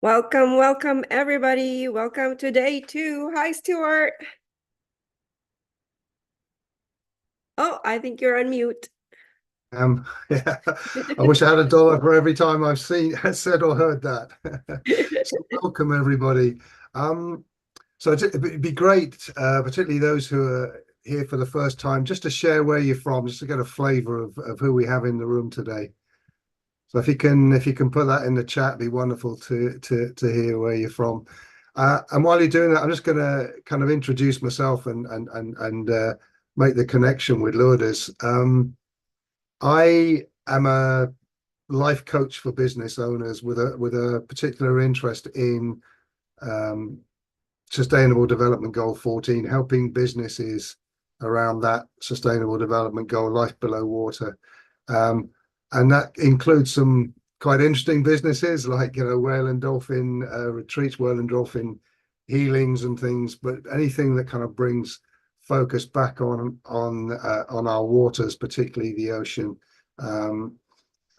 Welcome, welcome, everybody. Welcome to day 2. Hi, Stuart. Oh, I think you're on mute. Yeah, I wish I had $1 for every time I've said or heard that. So welcome everybody. Um, it'd be great, particularly those who are here for the first time, just to share where you're from, just to get a flavour of who we have in the room today. So if you can put that in the chat, it'd be wonderful to hear where you're from. And while you're doing that, I'm just going to kind of introduce myself and make the connection with Lourdes. I am a life coach for business owners with a particular interest in um, Sustainable Development Goal 14, helping businesses around that Sustainable Development Goal, life below water, um, and that includes some quite interesting businesses like whale and dolphin retreats, whale and dolphin healings and things, but anything that kind of brings focus back on our waters, particularly the ocean. Um,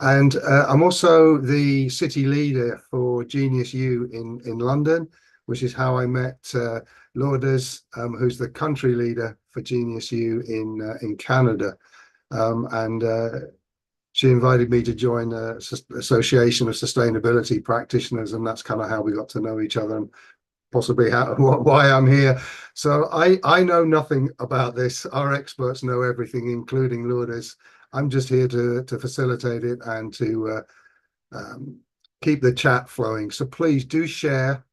and I'm also the city leader for Genius U in London, which is how I met Lourdes, who's the country leader for Genius U in Canada. And she invited me to join the Association of Sustainability Practitioners, and that's kind of how we got to know each other and possibly why I'm here. So I know nothing about this. Our experts know everything, including Lourdes. I'm just here to facilitate it and to um, keep the chat flowing. So please do share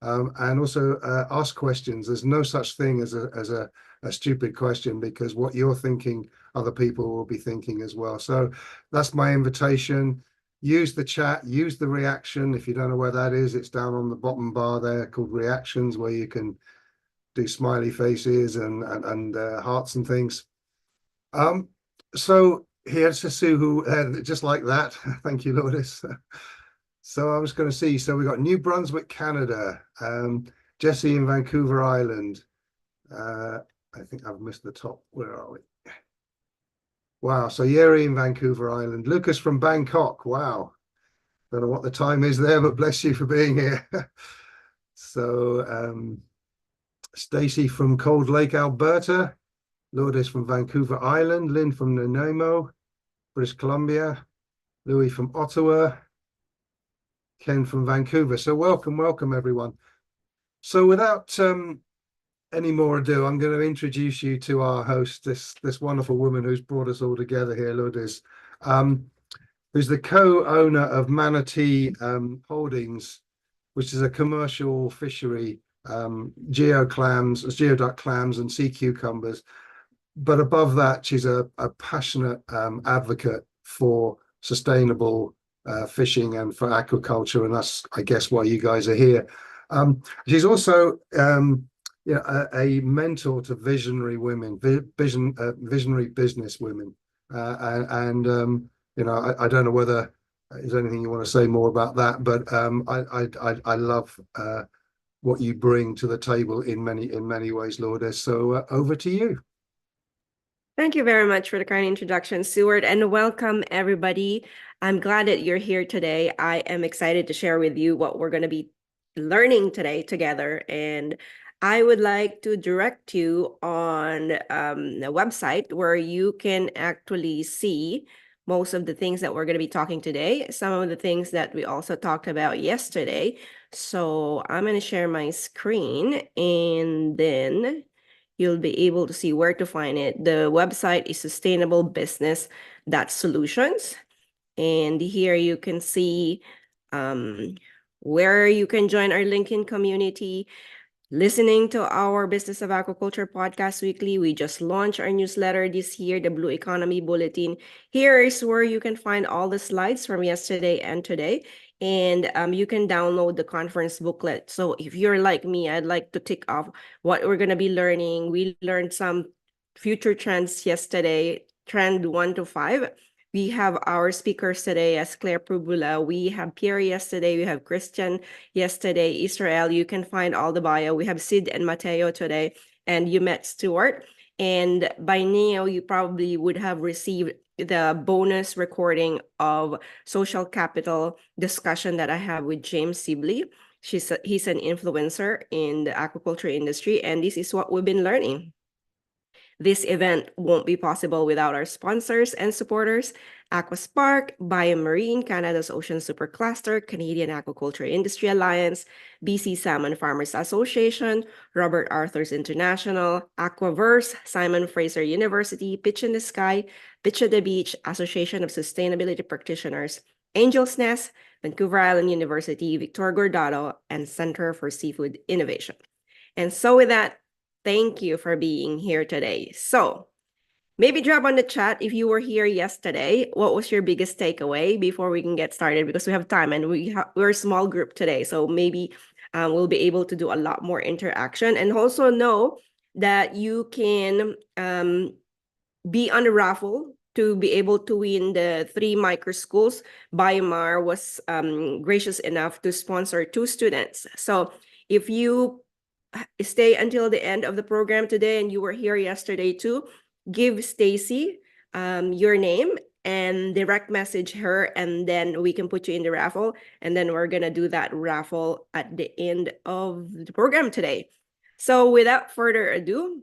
and also ask questions. There's no such thing as a stupid question, because what you're thinking, other people will be thinking as well. So that's my invitation. Use the chat, use the reaction. If you don't know where that is, it's down on the bottom bar there called reactions, where you can do smiley faces and hearts and things. Um, so here's Sue, who just like that. Thank you, Lourdes. So I was going to see. So we got New Brunswick, Canada. Jesse in Vancouver Island. I think I've missed the top. Where are we? Wow. So Yeri in Vancouver Island. Lucas from Bangkok. Wow. Don't know what the time is there, but bless you for being here. So Stacy from Cold Lake, Alberta. Lourdes from Vancouver Island. Lynn from Nanaimo, British Columbia. Louis from Ottawa. Ken from Vancouver. So welcome everyone. So without any more ado, I'm going to introduce you to our host, this wonderful woman who's brought us all together here, Lourdes, who's the co-owner of Manatee Holdings, which is a commercial fishery, geoduck clams and sea cucumbers. But above that, she's a passionate advocate for sustainable fishing and for aquaculture, and that's, I guess, why you guys are here. She's also a mentor to visionary women, visionary business women, and I don't know whether there's anything you want to say more about that, but I love what you bring to the table in many ways, Lourdes. So over to you. Thank you very much for the kind introduction, Stuart, and welcome, everybody. I'm glad that you're here today. I am excited to share with you what we're going to be learning today together. And I would like to direct you on the website where you can actually see most of the things that we're going to be talking today, some of the things that we also talked about yesterday. So I'm going to share my screen, and then you'll be able to see where to find it. The website is sustainablebusiness.solutions. And here you can see where you can join our LinkedIn community, listening to our Business of Aquaculture podcast weekly. We just launched our newsletter this year, the Blue Economy Bulletin. Here is where you can find all the slides from yesterday and today. And you can download the conference booklet. So if you're like me, I'd like to tick off what we're going to be learning. We learned some future trends yesterday, trend 1 to 5. We have our speakers today as Claire Prubula. We have Pierre yesterday. We have Christian yesterday. Israel, you can find all the bio. We have Sid and Mateo today, and you met Stuart. And by now, you probably would have received the bonus recording of social capital discussion that I have with James Sibley. He's an influencer in the aquaculture industry, and this is what we've been learning. This event won't be possible without our sponsors and supporters: Aquaspark, BioMarine, Canada's Ocean Supercluster, Canadian Aquaculture Industry Alliance, BC Salmon Farmers Association, Robert Arthur's International, Aquaverse, Simon Fraser University, Pitch in the Sky, Pitch at the Beach, Association of Sustainability Practitioners, Angel's Nest, Vancouver Island University, Victor Gordado, and Center for Seafood Innovation. And so with that, thank you for being here today. So maybe drop on the chat if you were here yesterday. What was your biggest takeaway before we can get started? Because we have time and we're a small group today. So maybe we'll be able to do a lot more interaction. And also know that you can be on the raffle to be able to win the 3 micro schools. BioMar was gracious enough to sponsor 2 students. So if you stay until the end of the program today and you were here yesterday too, give Stacy your name and direct message her, and then we can put you in the raffle. And then we're gonna do that raffle at the end of the program today. So without further ado,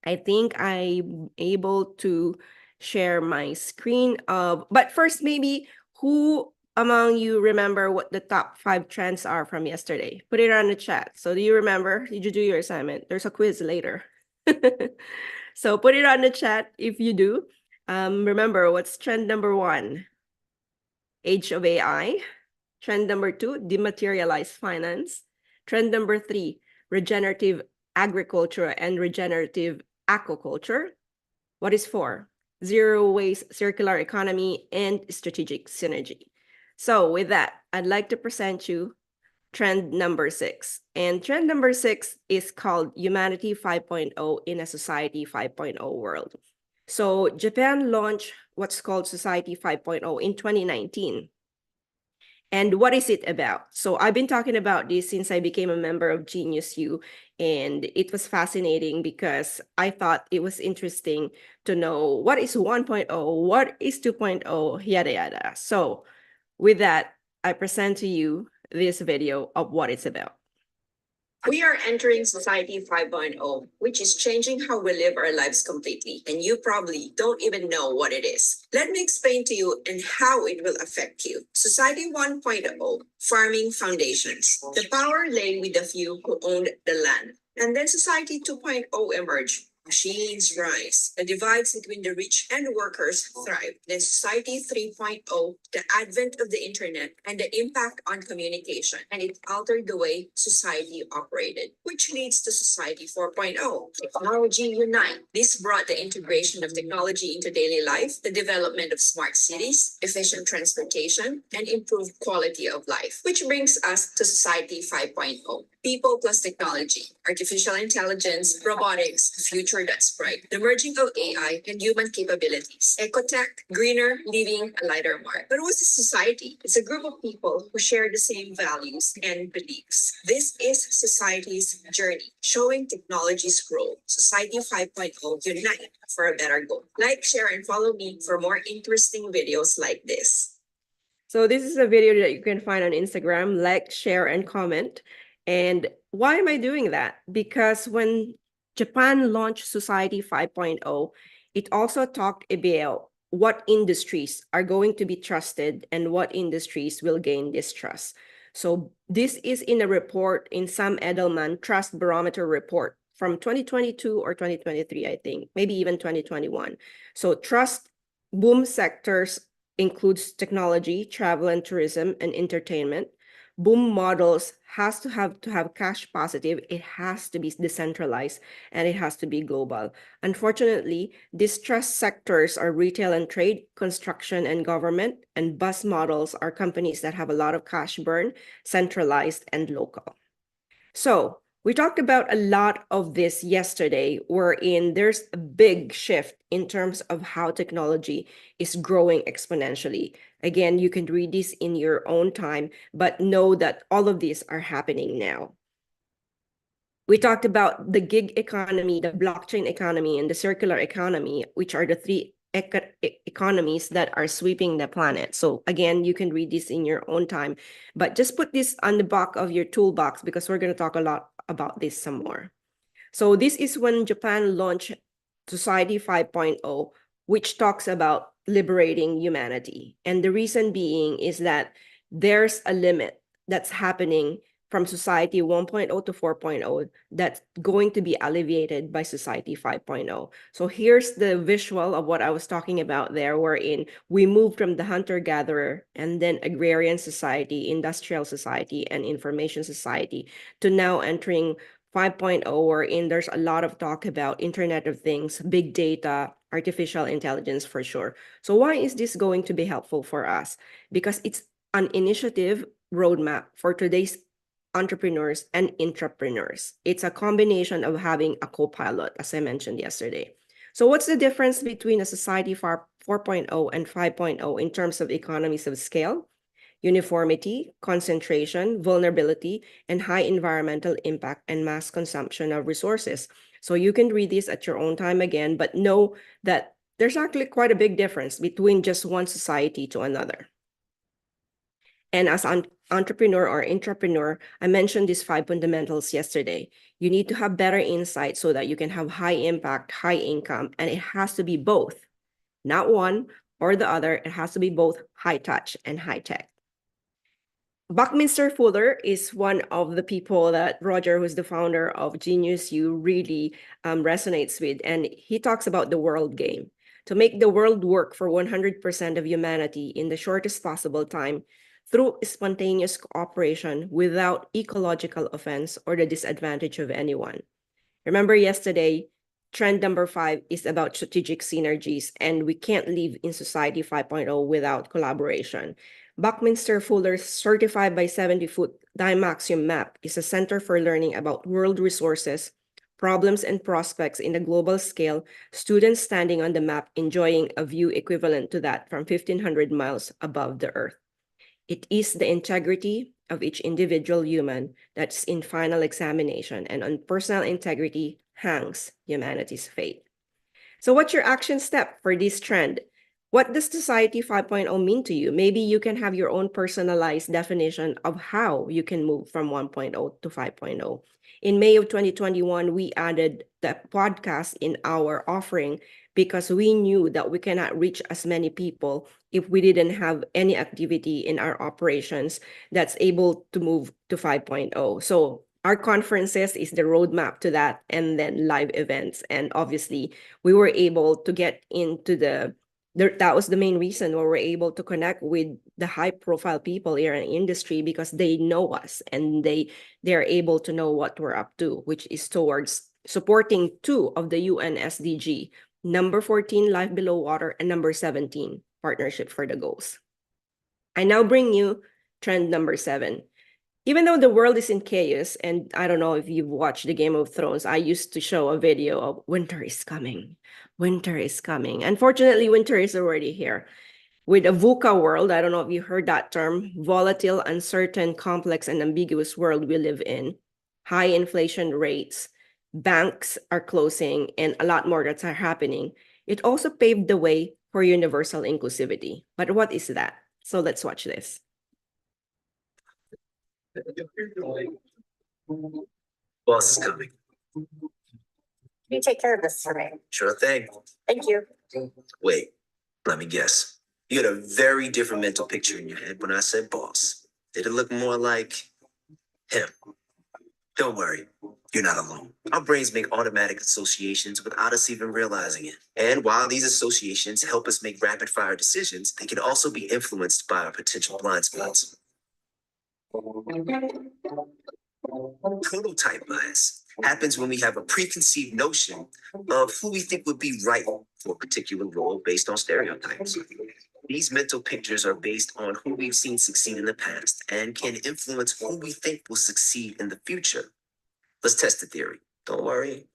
I think I'm able to share my screen but first, maybe who among you remember what the top 5 trends are from yesterday? Put it on the chat. So do you remember? Did you do your assignment? There's a quiz later. So put it on the chat if you do. Remember, what's trend number 1? Age of AI. Trend number 2, dematerialized finance. Trend number 3, regenerative agriculture and regenerative aquaculture. What is 4? Zero waste, circular economy, and strategic synergy. So with that, I'd like to present you trend number 6. And trend number 6 is called Humanity 5.0 in a Society 5.0 world. So Japan launched what's called Society 5.0 in 2019. And what is it about? So I've been talking about this since I became a member of Genius U, and it was fascinating because I thought it was interesting to know what is 1.0, what is 2.0, yada yada. So with that, I present to you this video of what it's about. We are entering Society 5.0, which is changing how we live our lives completely, and you probably don't even know what it is. Let me explain to you and how it will affect you. Society 1.0, farming foundations. The power lay with the few who owned the land. And then Society 2.0 emerged. Machines rise. The divides between the rich and workers thrive. Then Society 3.0, the advent of the internet and the impact on communication, and it altered the way society operated, which leads to Society 4.0, technology unite. This brought the integration of technology into daily life, the development of smart cities, efficient transportation, and improved quality of life, which brings us to Society 5.0. People plus technology, artificial intelligence, robotics, the future that's bright, the merging of AI and human capabilities, ecotech, greener, leaving a lighter mark. But what's a society? It's a group of people who share the same values and beliefs. This is society's journey, showing technology's role. Society 5.0 unite for a better goal. Like, share, and follow me for more interesting videos like this. So this is a video that you can find on Instagram. Like, share, and comment. And why am I doing that? Because when Japan launched Society 5.0, it also talked about what industries are going to be trusted and what industries will gain distrust. So this is in a report in Sam Edelman Trust Barometer report from 2022 or 2023, I think, maybe even 2021. So trust boom sectors includes technology, travel and tourism, and entertainment. Boom models has to have cash positive, it has to be decentralized, and it has to be global. Unfortunately, distressed sectors are retail and trade, construction and government, and bus models are companies that have a lot of cash burn, centralized and local. So we talked about a lot of this yesterday, wherein there's a big shift in terms of how technology is growing exponentially. Again, you can read this in your own time, but know that all of these are happening now. We talked about the gig economy, the blockchain economy, and the circular economy, which are the three economies that are sweeping the planet. So again, you can read this in your own time, but just put this on the back of your toolbox because we're going to talk a lot about this some more. So this is when Japan launched Society 5.0, which talks about liberating humanity. And the reason being is that there's a limit that's happening from Society 1.0 to 4.0 that's going to be alleviated by Society 5.0. So here's the visual of what I was talking about there, wherein we moved from the hunter-gatherer and then agrarian society, industrial society, and information society to now entering 5.0, wherein there's a lot of talk about Internet of Things, big data, artificial intelligence for sure. So why is this going to be helpful for us? Because it's an initiative roadmap for today's entrepreneurs and intrapreneurs. It's a combination of having a co-pilot, as I mentioned yesterday. So what's the difference between a Society 4.0 and 5.0 in terms of economies of scale, uniformity, concentration, vulnerability, and high environmental impact and mass consumption of resources? So you can read this at your own time again, but know that there's actually quite a big difference between just one society to another. And as an entrepreneur or intrapreneur, I mentioned these 5 fundamentals yesterday. You need to have better insight so that you can have high impact, high income, and it has to be both, not one or the other. It has to be both high touch and high tech. Buckminster Fuller is one of the people that Roger, who's the founder of Genius U, really resonates with. And he talks about the world game. To make the world work for 100% of humanity in the shortest possible time through spontaneous cooperation without ecological offense or the disadvantage of anyone. Remember yesterday, trend number 5 is about strategic synergies, and we can't live in Society 5.0 without collaboration. Buckminster Fuller's Certified by 70-Foot Dymaxion Map is a center for learning about world resources, problems, and prospects in a global scale, students standing on the map enjoying a view equivalent to that from 1,500 miles above the Earth. It is the integrity of each individual human that's in final examination, and on personal integrity hangs humanity's fate. So what's your action step for this trend? What does Society 5.0 mean to you? Maybe you can have your own personalized definition of how you can move from 1.0 to 5.0. In May of 2021, we added the podcast in our offering because we knew that we cannot reach as many people if we didn't have any activity in our operations that's able to move to 5.0. So our conferences is the roadmap to that, and then live events. And obviously, we were able to get into that was the main reason why we're able to connect with the high profile people here in the industry, because they know us and they're able to know what we're up to, which is towards supporting 2 of the UN SDG, number 14, Life Below Water, and number 17, Partnership for the Goals. I now bring you trend number 7. Even though the world is in chaos, and I don't know if you've watched the Game of Thrones, I used to show a video of winter is coming. Winter is coming. Unfortunately, winter is already here. With a VUCA world, I don't know if you heard that term, volatile, uncertain, complex, and ambiguous world we live in, high inflation rates, banks are closing, and a lot more that's happening. It also paved the way for universal inclusivity. But what is that? So let's watch this. Boss is coming. You take care of this for me. Sure thing. Thank you. Wait, let me guess. You had a very different mental picture in your head when I said boss. Did it look more like him? Don't worry, you're not alone. Our brains make automatic associations without us even realizing it. And while these associations help us make rapid fire decisions, they can also be influenced by our potential blind spots. Prototype bias happens when we have a preconceived notion of who we think would be right for a particular role based on stereotypes. These mental pictures are based on who we've seen succeed in the past and can influence who we think will succeed in the future. Let's test the theory. Don't worry,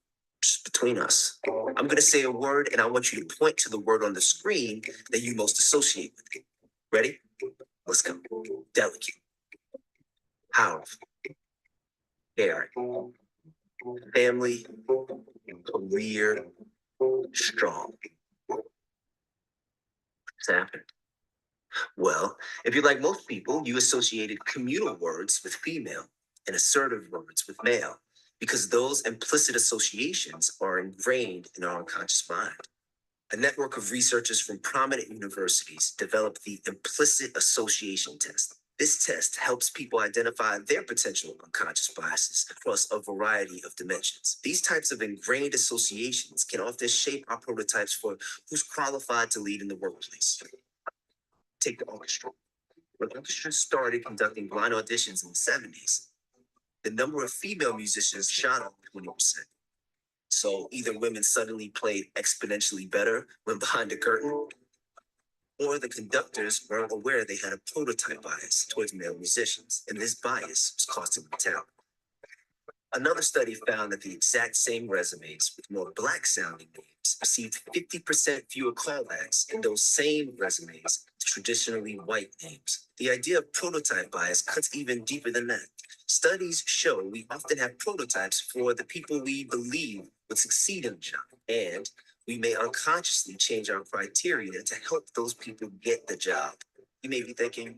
just between us. I'm going to say a word and I want you to point to the word on the screen that you most associate with it. Ready? Let's go. Delicate. Powerful. Caring. family, career, strong. What's happened? Well, if you're like most people, you associated communal words with female and assertive words with male, because those implicit associations are ingrained in our unconscious mind. A network of researchers from prominent universities developed the implicit association test. This test helps people identify their potential unconscious biases across a variety of dimensions. These types of ingrained associations can often shape our prototypes for who's qualified to lead in the workplace. Take the orchestra. When orchestras started conducting blind auditions in the 70s, the number of female musicians shot up 20%. So either women suddenly played exponentially better when behind the curtain, or the conductors weren't aware they had a prototype bias towards male musicians, and this bias was costing them talent. Another study found that the exact same resumes with more Black sounding names received 50% fewer callbacks than those same resumes with traditionally white names. The idea of prototype bias cuts even deeper than that. Studies show we often have prototypes for the people we believe would succeed in the job, and we may unconsciously change our criteria to help those people get the job. You may be thinking,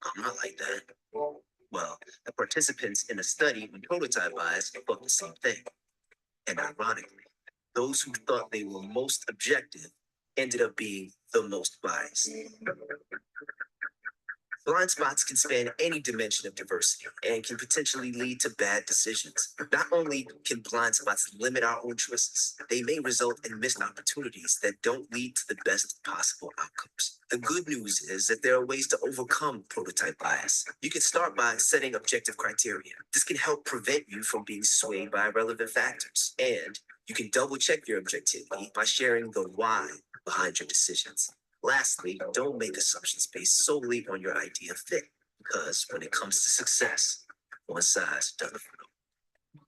I'm not like that. Well, the participants in a study with prototype bias thought the same thing. And ironically, those who thought they were most objective ended up being the most biased. Blind spots can span any dimension of diversity and can potentially lead to bad decisions. Not only can blind spots limit our own choices, they may result in missed opportunities that don't lead to the best possible outcomes. The good news is that there are ways to overcome prototype bias. You can start by setting objective criteria. This can help prevent you from being swayed by irrelevant factors. And you can double check your objectivity by sharing the why behind your decisions. Lastly, don't make assumptions based solely on your idea of fit, because when it comes to success, one size doesn't fit all.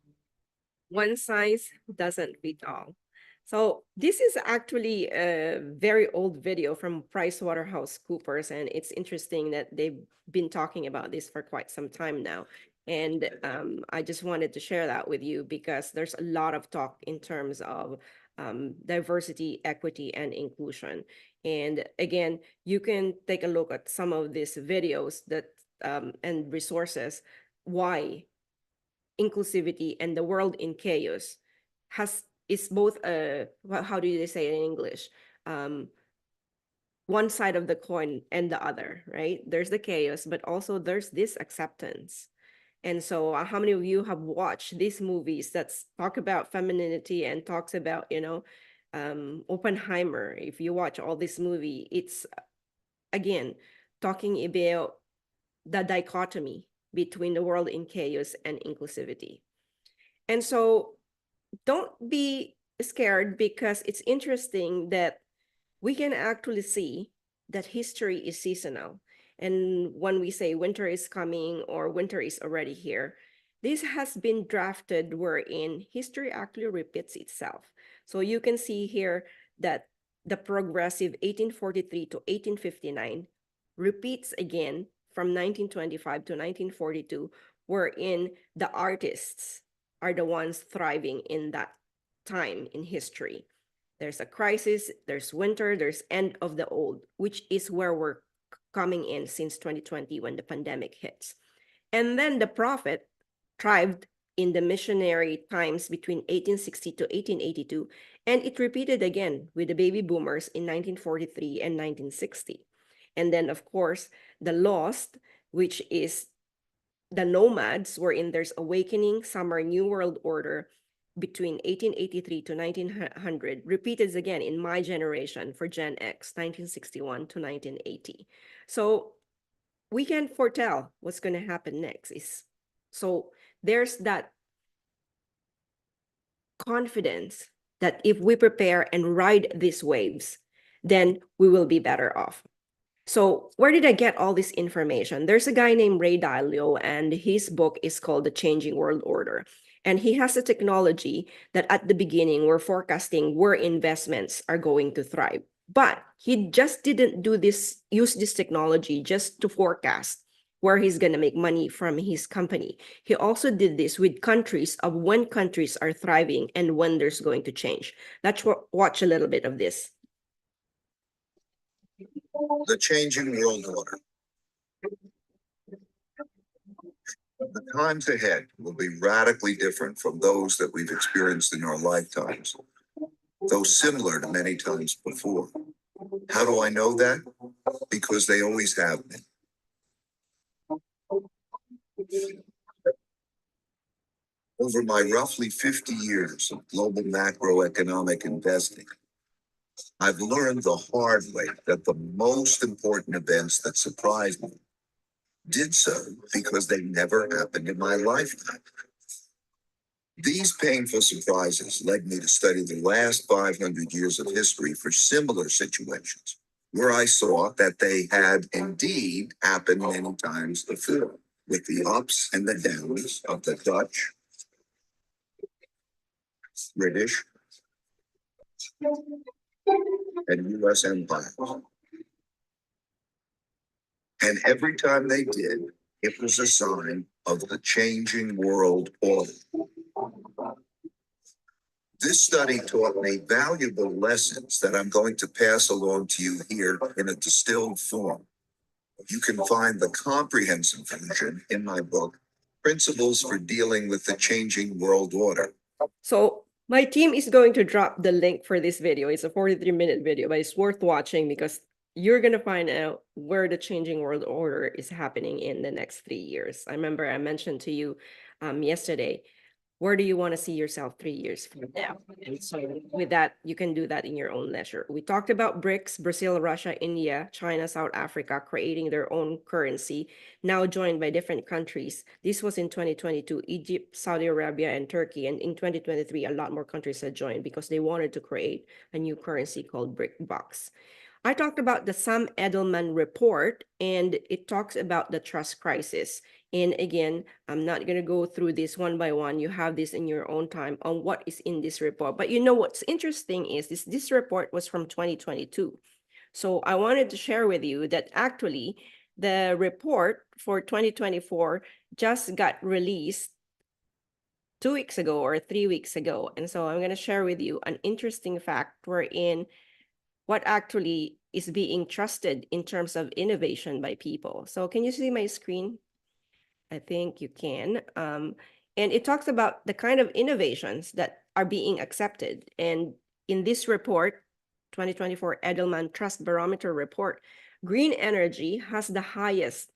One size doesn't fit all. So this is actually a very old video from PricewaterhouseCoopers, and it's interesting that they've been talking about this for quite some time now. And I just wanted to share that with you because there's a lot of talk in terms of diversity, equity, and inclusion. And again, you can take a look at some of these videos that and resources why inclusivity and the world in chaos is both how do they say it in English? One side of the coin and the other, right? There's the chaos, but also there's this acceptance. And so how many of you have watched these movies that talk about femininity and talks about, Oppenheimer? If you watch all this movie, it's again talking about the dichotomy between the world in chaos and inclusivity. And so don't be scared, because it's interesting that we can actually see that history is seasonal. And when we say winter is coming or winter is already here, this has been drafted wherein history actually repeats itself. So you can see here that the progressive 1843 to 1859 repeats again from 1925 to 1942, wherein the artists are the ones thriving in that time in history. There's a crisis, there's winter, there's end of the old, which is where we're coming in since 2020 when the pandemic hits. And then the prophet thrived in the missionary times between 1860 to 1882, and it repeated again with the baby boomers in 1943 and 1960. And then, of course, the lost, which is the nomads, wherein there's awakening, summer, new world order between 1883 to 1900, repeated again in my generation for Gen X, 1961 to 1980. So we can foretell what's going to happen next. So there's that confidence that if we prepare and ride these waves, then we will be better off. So where did I get all this information? There's a guy named Ray Dalio, and his book is called The Changing World Order. And he has a technology that at the beginning we're forecasting where investments are going to thrive. But he just didn't use this technology just to forecast where he's going to make money from his company. He also did this with countries of when countries are thriving and when there's going to change. Let's watch a little bit of this. The changing world order. The times ahead will be radically different from those that we've experienced in our lifetimes, though similar to many times before. How do I know that? Because they always have been. Over my roughly 50 years of global macroeconomic investing, I've learned the hard way that the most important events that surprised me did so because they never happened in my lifetime. These painful surprises led me to study the last 500 years of history for similar situations, where I saw that they had indeed happened many times before, with the ups and the downs of the Dutch, British, and U.S. empires. And every time they did, it was a sign of the changing world order. This study taught me valuable lessons that I'm going to pass along to you here in a distilled form. You can find the comprehensive version in my book, Principles for Dealing with the Changing World Order. So my team is going to drop the link for this video. It's a 43-minute video, but it's worth watching because you're going to find out where the changing world order is happening in the next 3 years. I remember I mentioned to you yesterday, where do you want to see yourself 3 years from now? And so with that, you can do that in your own leisure. We talked about BRICS, Brazil, Russia, India, China, South Africa, creating their own currency, now joined by different countries. This was in 2022, Egypt, Saudi Arabia, and Turkey. And in 2023, a lot more countries had joined because they wanted to create a new currency called BRICS. I talked about the Sam Edelman report, and it talks about the trust crisis. And again, I'm not going to go through this one by one. You have this in your own time on what is in this report. But you know what's interesting is this report was from 2022. So I wanted to share with you that actually the report for 2024 just got released 2 weeks ago or 3 weeks ago. And so I'm going to share with you an interesting fact wherein what actually is being trusted in terms of innovation by people. So can you see my screen? I think you can. And it talks about the kind of innovations that are being accepted. And in this report, 2024 Edelman Trust Barometer report, green energy has the highest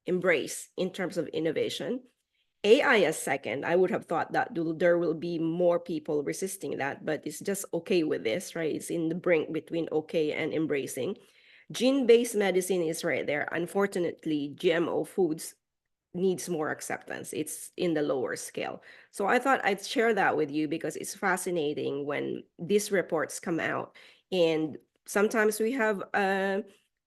embrace in terms of innovation. AI is second. I would have thought that there will be more people resisting that, but it's just okay with this, right? It's in the brink between okay and embracing. Gene-based medicine is right there. Unfortunately, GMO foods needs more acceptance. It's in the lower scale. So I thought I'd share that with you because it's fascinating when these reports come out. And sometimes we have a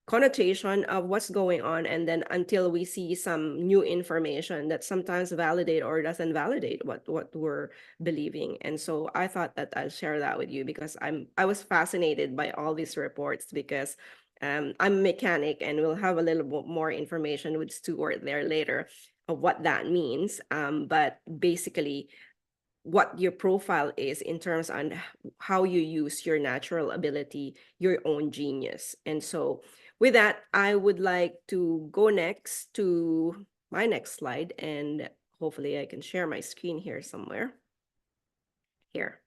connotation of what's going on, and then until we see some new information that sometimes validate or doesn't validate what we're believing. And so I thought that I'll share that with you because I was fascinated by all these reports because I'm a mechanic, and we'll have a little bit more information with Stuart there later of what that means. But basically what your profile is in terms on how you use your natural ability, your own genius. And so with that, I would like to go next to my next slide, and hopefully I can share my screen here somewhere. Here.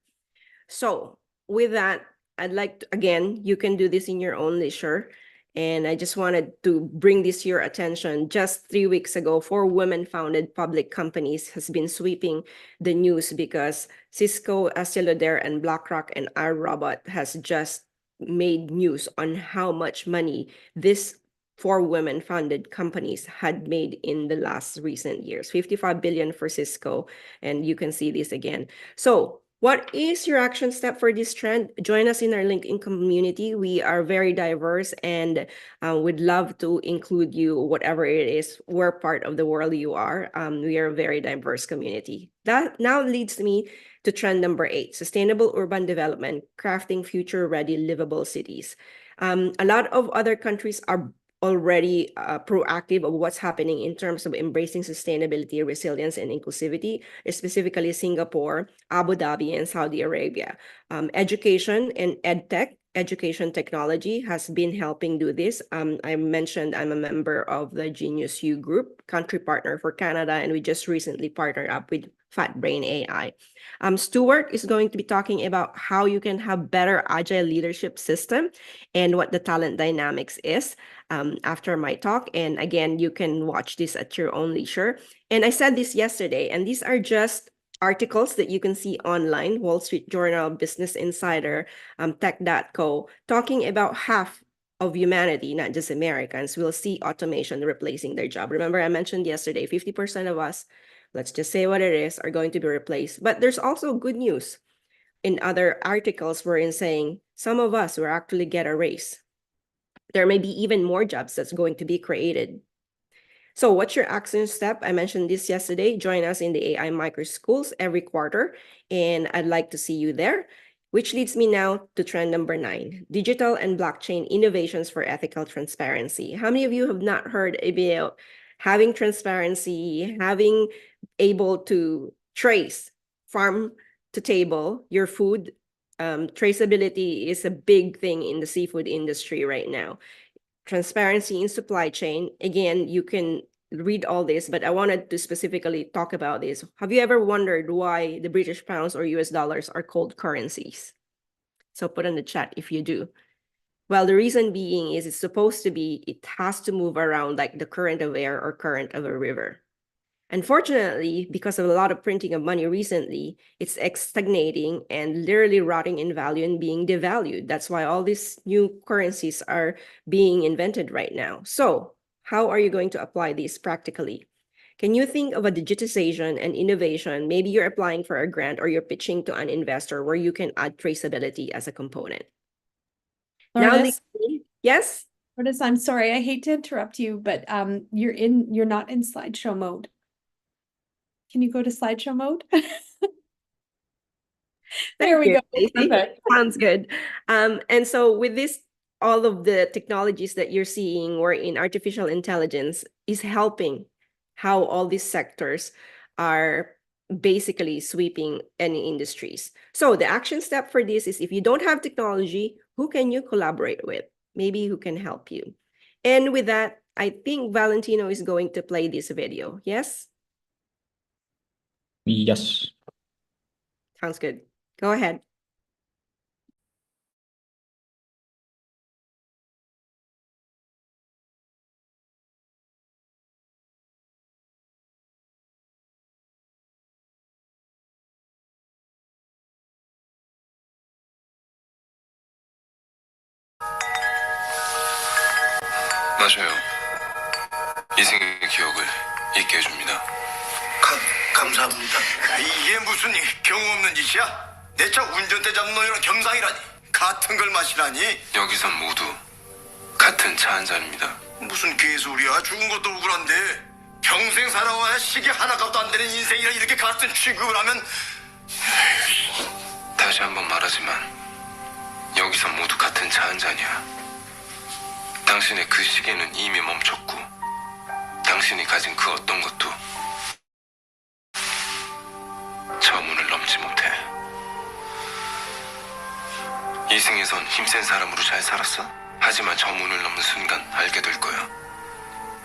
So with that, I'd like to, again, you can do this in your own leisure. And I just wanted to bring this to your attention. Just 3 weeks ago, 4 women-founded public companies has been sweeping the news because Cisco, Estée Lauder, and BlackRock and iRobot has just made news on how much money this 4 women-founded companies had made in the last recent years. 55 billion for Cisco, and you can see this again. So what is your action step for this trend? Join us in our LinkedIn community. We are very diverse and would love to include you, whatever it is, where part of the world you are. We are a very diverse community. That now leads me to trend number 8, sustainable urban development, crafting future-ready livable cities. A lot of other countries are already proactive of what's happening in terms of embracing sustainability, resilience, and inclusivity, specifically Singapore, Abu Dhabi, and Saudi Arabia. Education and EdTech, education technology, has been helping do this. I mentioned I'm a member of the Genius U Group, country partner for Canada, and we just recently partnered up with FatBrain AI. Stuart is going to be talking about how you can have better agile leadership system and what the talent dynamics is after my talk. And again, you can watch this at your own leisure. And I said this yesterday, and these are just articles that you can see online, Wall Street Journal, Business Insider, Tech.co, talking about half of humanity, not just Americans, will see automation replacing their job. Remember, I mentioned yesterday, 50% of us, let's just say what it is, are going to be replaced. But there's also good news in other articles wherein saying some of us will actually get a raise. There may be even more jobs that's going to be created. So what's your action step? I mentioned this yesterday. Join us in the AI Micro Schools every quarter, and I'd like to see you there. Which leads me now to trend number 9, digital and blockchain innovations for ethical transparency. How many of you have not heard about having transparency, having able to trace farm to table your food? Traceability is a big thing in the seafood industry right now. Transparency in supply chain. Again, you can read all this, but I wanted to specifically talk about this. Have you ever wondered why the British pounds or US dollars are called currencies? So put in the chat if you do. Well, the reason being is it's supposed to be, it has to move around like the current of air or current of a river. Unfortunately, because of a lot of printing of money recently, it's stagnating and literally rotting in value and being devalued. That's why all these new currencies are being invented right now. So how are you going to apply these practically? Can you think of a digitization and innovation? Maybe you're applying for a grant or you're pitching to an investor where you can add traceability as a component. Lourdes, Yes? Lourdes, I'm sorry, I hate to interrupt you, but you're not in slideshow mode. Can you go to slideshow mode? There we go. Perfect. Sounds good. And so with this, all of the technologies that you're seeing wherein artificial intelligence is helping how all these sectors are basically sweeping any industries. So the action step for this is if you don't have technology, who can you collaborate with? Maybe who can help you? And with that, I think Valentino is going to play this video. Yes? Yes. Sounds good. Go ahead. 맞아요. 이생의 기억을 잊게 해줍니다. 감사합니다. 이게 무슨 경우 없는 짓이야? 내 차 운전대 잡는 놈이랑 겸상이라니. 같은 걸 마시라니. 여기선 모두 같은 차 한 잔입니다. 무슨 개소리야? 죽은 것도 억울한데. 평생 살아와야 시계 하나값도 안 되는 인생이라 이렇게 같은 취급을 하면. 다시 한번 말하지만 여기선 모두 같은 차 한 잔이야. 당신의 그 시계는 이미 멈췄고 당신이 가진 그 어떤 것도 저 문을 넘지 못해. 이승에선 힘센 사람으로 잘 살았어. 하지만 저 문을 넘는 순간 알게 될 거야.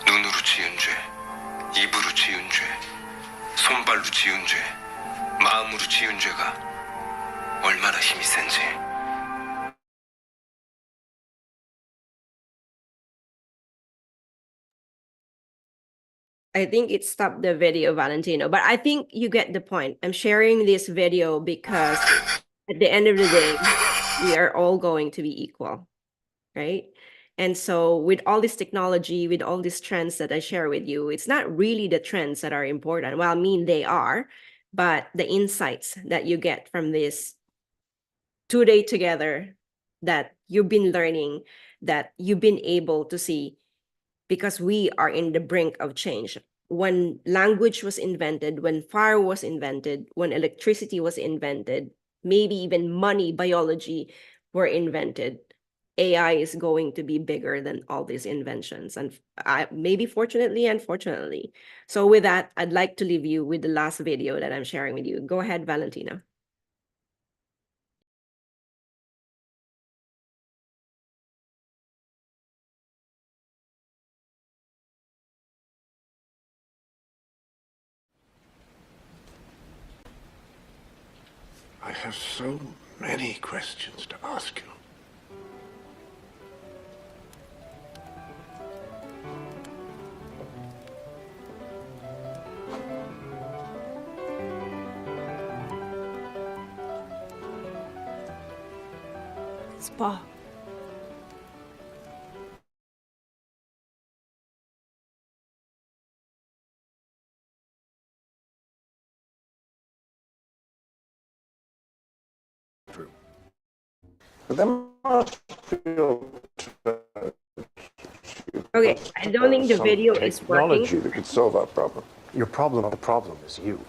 눈으로 지은 죄, 입으로 지은 죄, 손발로 지은 죄, 마음으로 지은 죄가 얼마나 힘이 센지. I think it stopped the video, Valentino, but I think you get the point. I'm sharing this video because at the end of the day, we are all going to be equal, right? And so with all this technology, with all these trends that I share with you, it's not really the trends that are important. Well, I mean, they are, but the insights that you get from this 2 day together that you've been learning, that you've been able to see, because we are in the brink of change. When language was invented, when fire was invented, when electricity was invented, maybe even money, biology were invented, AI is going to be bigger than all these inventions, and maybe fortunately, unfortunately. So with that, I'd like to leave you with the last video that I'm sharing with you. Go ahead, Valentina. I have so many questions to ask you. Spa. Okay, I don't think the video is working. Technology that could solve our problem. Your problem, the problem is you.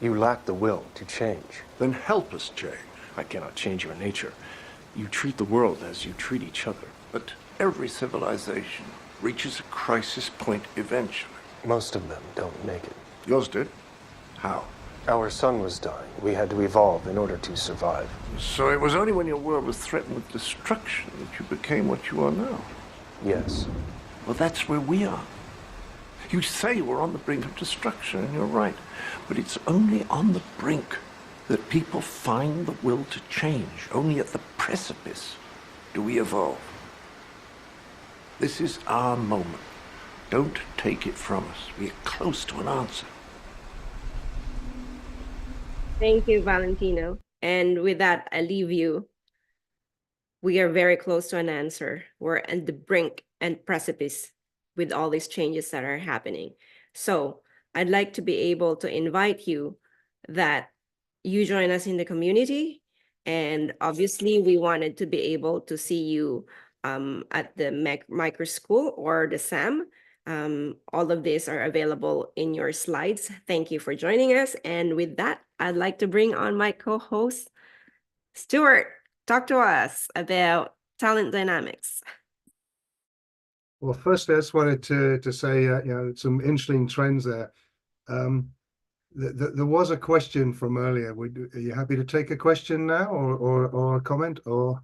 You lack the will to change. Then help us change. I cannot change your nature. You treat the world as you treat each other. But every civilization reaches a crisis point eventually. Most of them don't make it. Yours did? How? Our sun was dying. We had to evolve in order to survive. So it was only when your world was threatened with destruction that you became what you are now. Yes. Well, that's where we are. You say we're on the brink of destruction, and you're right. But it's only on the brink that people find the will to change. Only at the precipice do we evolve. This is our moment. Don't take it from us. We are close to an answer. Thank you, Valentino. And with that, I leave you. We are very close to an answer. We're at the brink and precipice with all these changes that are happening. So I'd like to be able to invite you that you join us in the community. And obviously, we wanted to be able to see you at the micro school or the SAM. All of these are available in your slides. Thank you for joining us. And with that, I'd like to bring on my co-host, Stuart. Talk to us about talent dynamics. Well, firstly, I just wanted to say, some interesting trends there. There was a question from earlier. Are you happy to take a question now, or a comment, or?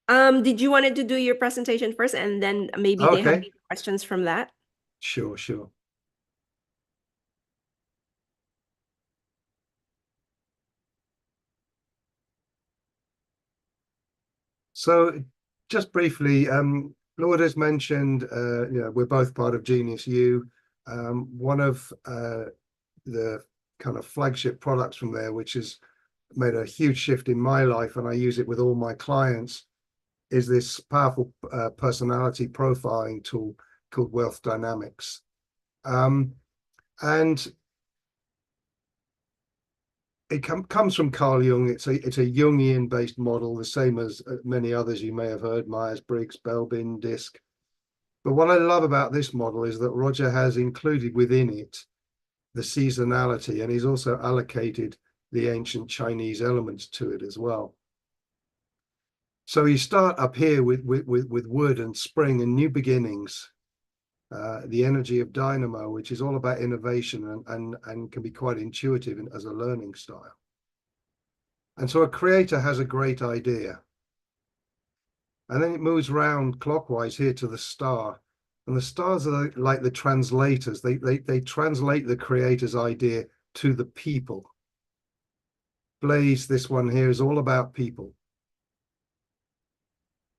Did you wanted to do your presentation first, and then maybe they have questions from that? Sure. So, just briefly, Lourdes mentioned, we're both part of Genius U. One of the kind of flagship products from there, which has made a huge shift in my life, and I use it with all my clients, is this powerful personality profiling tool called Wealth Dynamics. And it comes from Carl Jung. It's a Jungian based model, the same as many others you may have heard, Myers-Briggs, Belbin, DISC. But what I love about this model is that Roger has included within it the seasonality, and he's also allocated the ancient Chinese elements to it as well. So you start up here with wood and spring and new beginnings, the energy of dynamo, which is all about innovation and can be quite intuitive as a learning style. And so a creator has a great idea, and then it moves round clockwise here to the star, and the stars are like the translators. They translate the creator's idea to the people. Blaze, this one here, is all about people.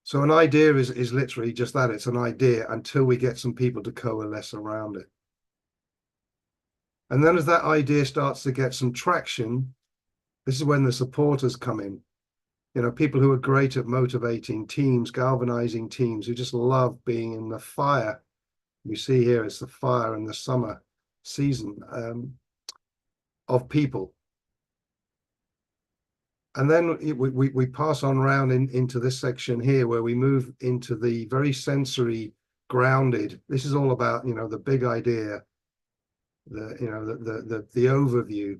So an idea is literally just that. It's an idea until we get some people to coalesce around it. And then as that idea starts to get some traction, this is when the supporters come in. People who are great at motivating teams, galvanizing teams, who just love being in the fire. You see here, it's the fire in the summer season of people. And then we pass on around into this section here, where we move into the very sensory grounded. This is all about, the big idea, the overview,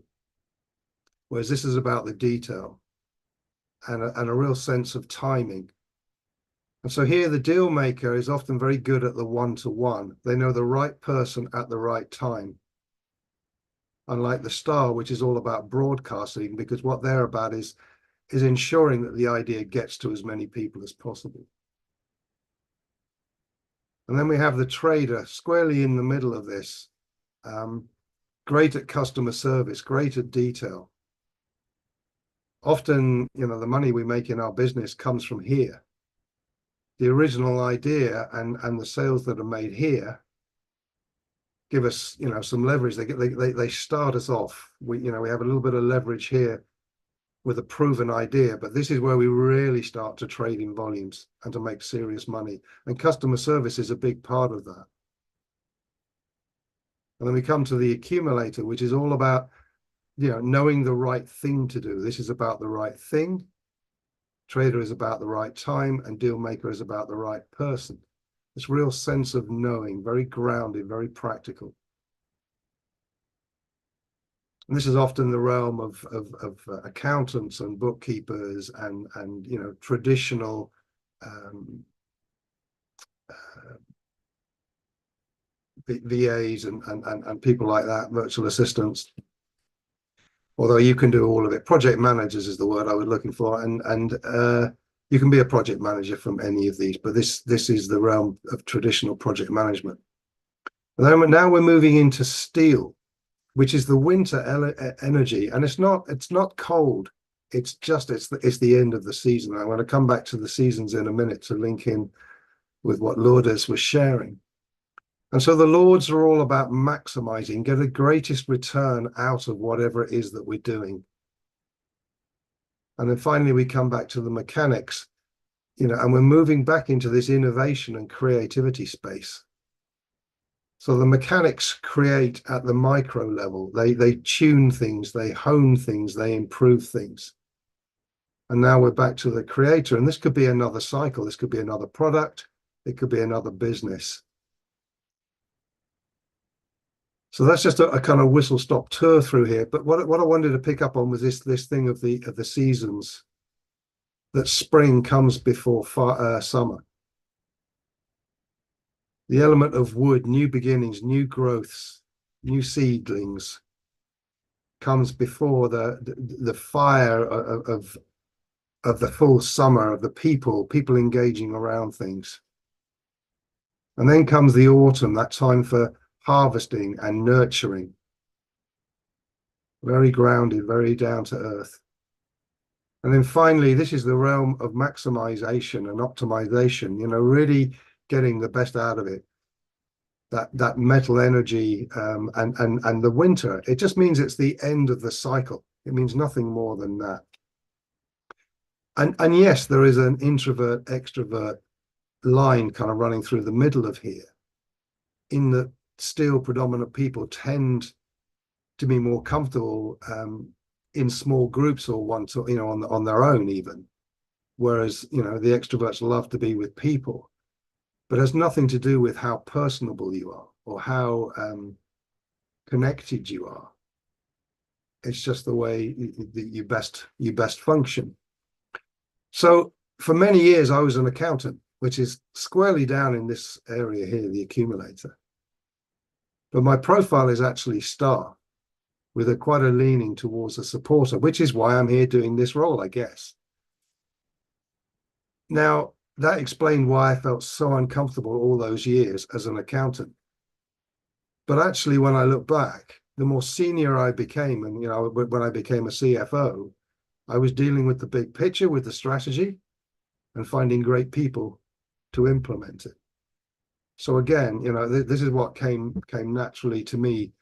whereas this is about the detail and a real sense of timing. And so here the deal maker is often very good at the one-to-one. They know the right person at the right time. Unlike the star, which is all about broadcasting, because what they're about is ensuring that the idea gets to as many people as possible. And then we have the trader squarely in the middle of this, great at customer service, great at detail. Often, you know, the money we make in our business comes from here. The original idea and the sales that are made here give us, you know, some leverage. They start us off. We have a little bit of leverage here with a proven idea, but this is where we really start to trade in volumes and to make serious money. And customer service is a big part of that. And then we come to the accumulator, which is all about, you know, knowing the right thing to do. This is about the right thing. Trader is about the right time, and deal maker is about the right person. This real sense of knowing, very grounded, very practical. And this is often the realm of accountants and bookkeepers and you know, traditional VAs and people like that, virtual assistants. Although you can do all of it. Project managers is the word I was looking for, and you can be a project manager from any of these, but this is the realm of traditional project management. And then now we're moving into steel, which is the winter energy, and it's not cold. It's the end of the season. I'm going to come back to the seasons in a minute to link in with what Lourdes was sharing. And so the Lords are all about maximizing, get the greatest return out of whatever it is that we're doing. And then finally, we come back to the mechanics, you know, and we're moving back into this innovation and creativity space. So the mechanics create at the micro level. They tune things, they hone things, they improve things. And now we're back to the creator. And this could be another cycle. This could be another product. It could be another business. So that's just a kind of whistle-stop tour through here. But what I wanted to pick up on was this thing of the seasons, that spring comes before summer. The element of wood, new beginnings, new growths, new seedlings, comes before the fire of the full summer, of the people engaging around things. And then comes the autumn, that time for harvesting and nurturing. Very grounded, very down to earth. And then finally, this is the realm of maximization and optimization, you know, really getting the best out of it. That metal energy and the winter, it just means it's the end of the cycle. It means nothing more than that. And yes, there is an introvert extrovert line kind of running through the middle of here, in the steel predominant people tend to be more comfortable in small groups or you know, on their own even, whereas, you know, the extroverts love to be with people. But it has nothing to do with how personable you are or how connected you are. It's just the way you best function. So for many years I was an accountant, which is squarely down in this area here, the accumulator. But my profile is actually star, with quite a leaning towards a supporter, which is why I'm here doing this role, I guess. Now, that explained why I felt so uncomfortable all those years as an accountant. But actually, when I look back, the more senior I became, and, you know, when I became a CFO, I was dealing with the big picture, with the strategy, and finding great people to implement it. So again, you know, this is what came naturally to me.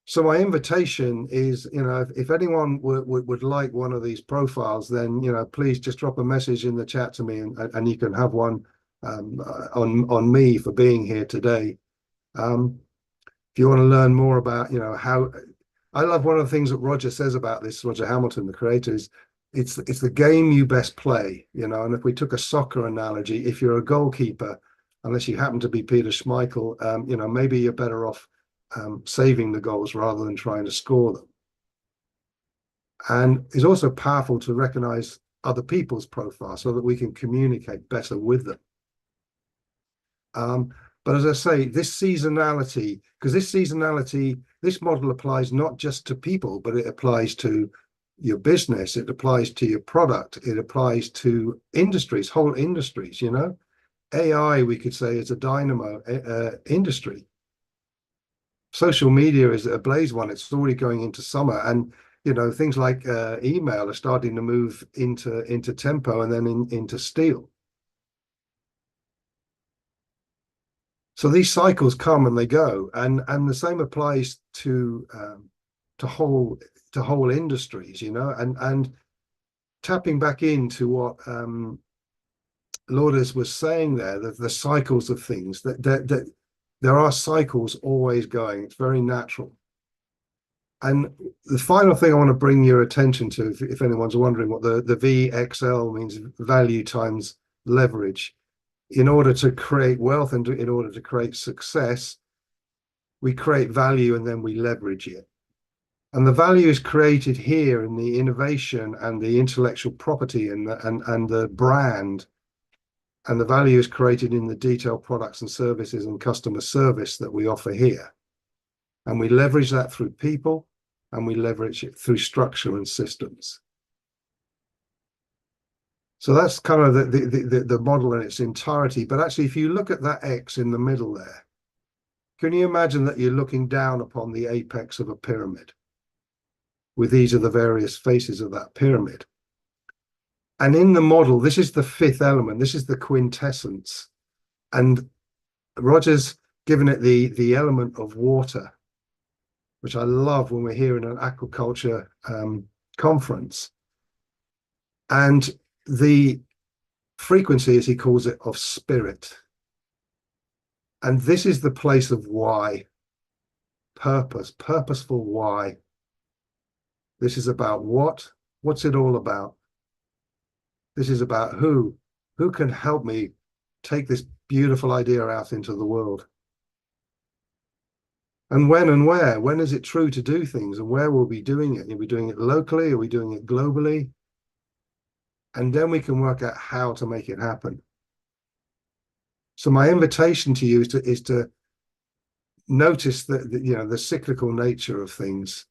So my invitation is, you know, if anyone would like one of these profiles, then, you know, please just drop a message in the chat to me, and you can have one on me for being here today. If you want to learn more about, you know, how, I love one of the things that Roger says about this, Roger Hamilton, the creator, is it's the game you best play, you know. And if we took a soccer analogy, if you're a goalkeeper, unless you happen to be Peter Schmeichel, you know, maybe you're better off saving the goals rather than trying to score them. And it's also powerful to recognize other people's profiles so that we can communicate better with them. But as I say, this seasonality, because this model applies not just to people, but it applies to your business, it applies to your product, it applies to industries, whole industries, you know. AI, we could say, is a dynamo industry. Social media is a blaze one. It's already going into summer, and you know, things like email are starting to move into tempo and then into steel. So these cycles come and they go, and the same applies to whole industries, you know, and tapping back into what Lourdes was saying there, that the cycles of things, that there are cycles always going. It's very natural. And the final thing I want to bring your attention to, if anyone's wondering what the VXL means, value times leverage. In order to create wealth and in order to create success, we create value and then we leverage it. And the value is created here in the innovation and the intellectual property and the brand. And the value is created in the detailed products and services and customer service that we offer here. And we leverage that through people, and we leverage it through structure and systems. So that's kind of the model in its entirety. But actually, if you look at that X in the middle there, can you imagine that you're looking down upon the apex of a pyramid? With these are the various faces of that pyramid. And in the model, this is the fifth element. This is the quintessence. And Roger's given it the element of water, which I love when we're here in an aquaculture conference. And the frequency, as he calls it, of spirit. And this is the place of why. Purpose, purposeful why. This is about what? What's it all about? This is about who can help me take this beautiful idea out into the world. And when and where? When is it true to do things, and where will we be doing it? Are we doing it locally? Are we doing it globally? And then we can work out how to make it happen. So my invitation to you is to notice that you know, the cyclical nature of things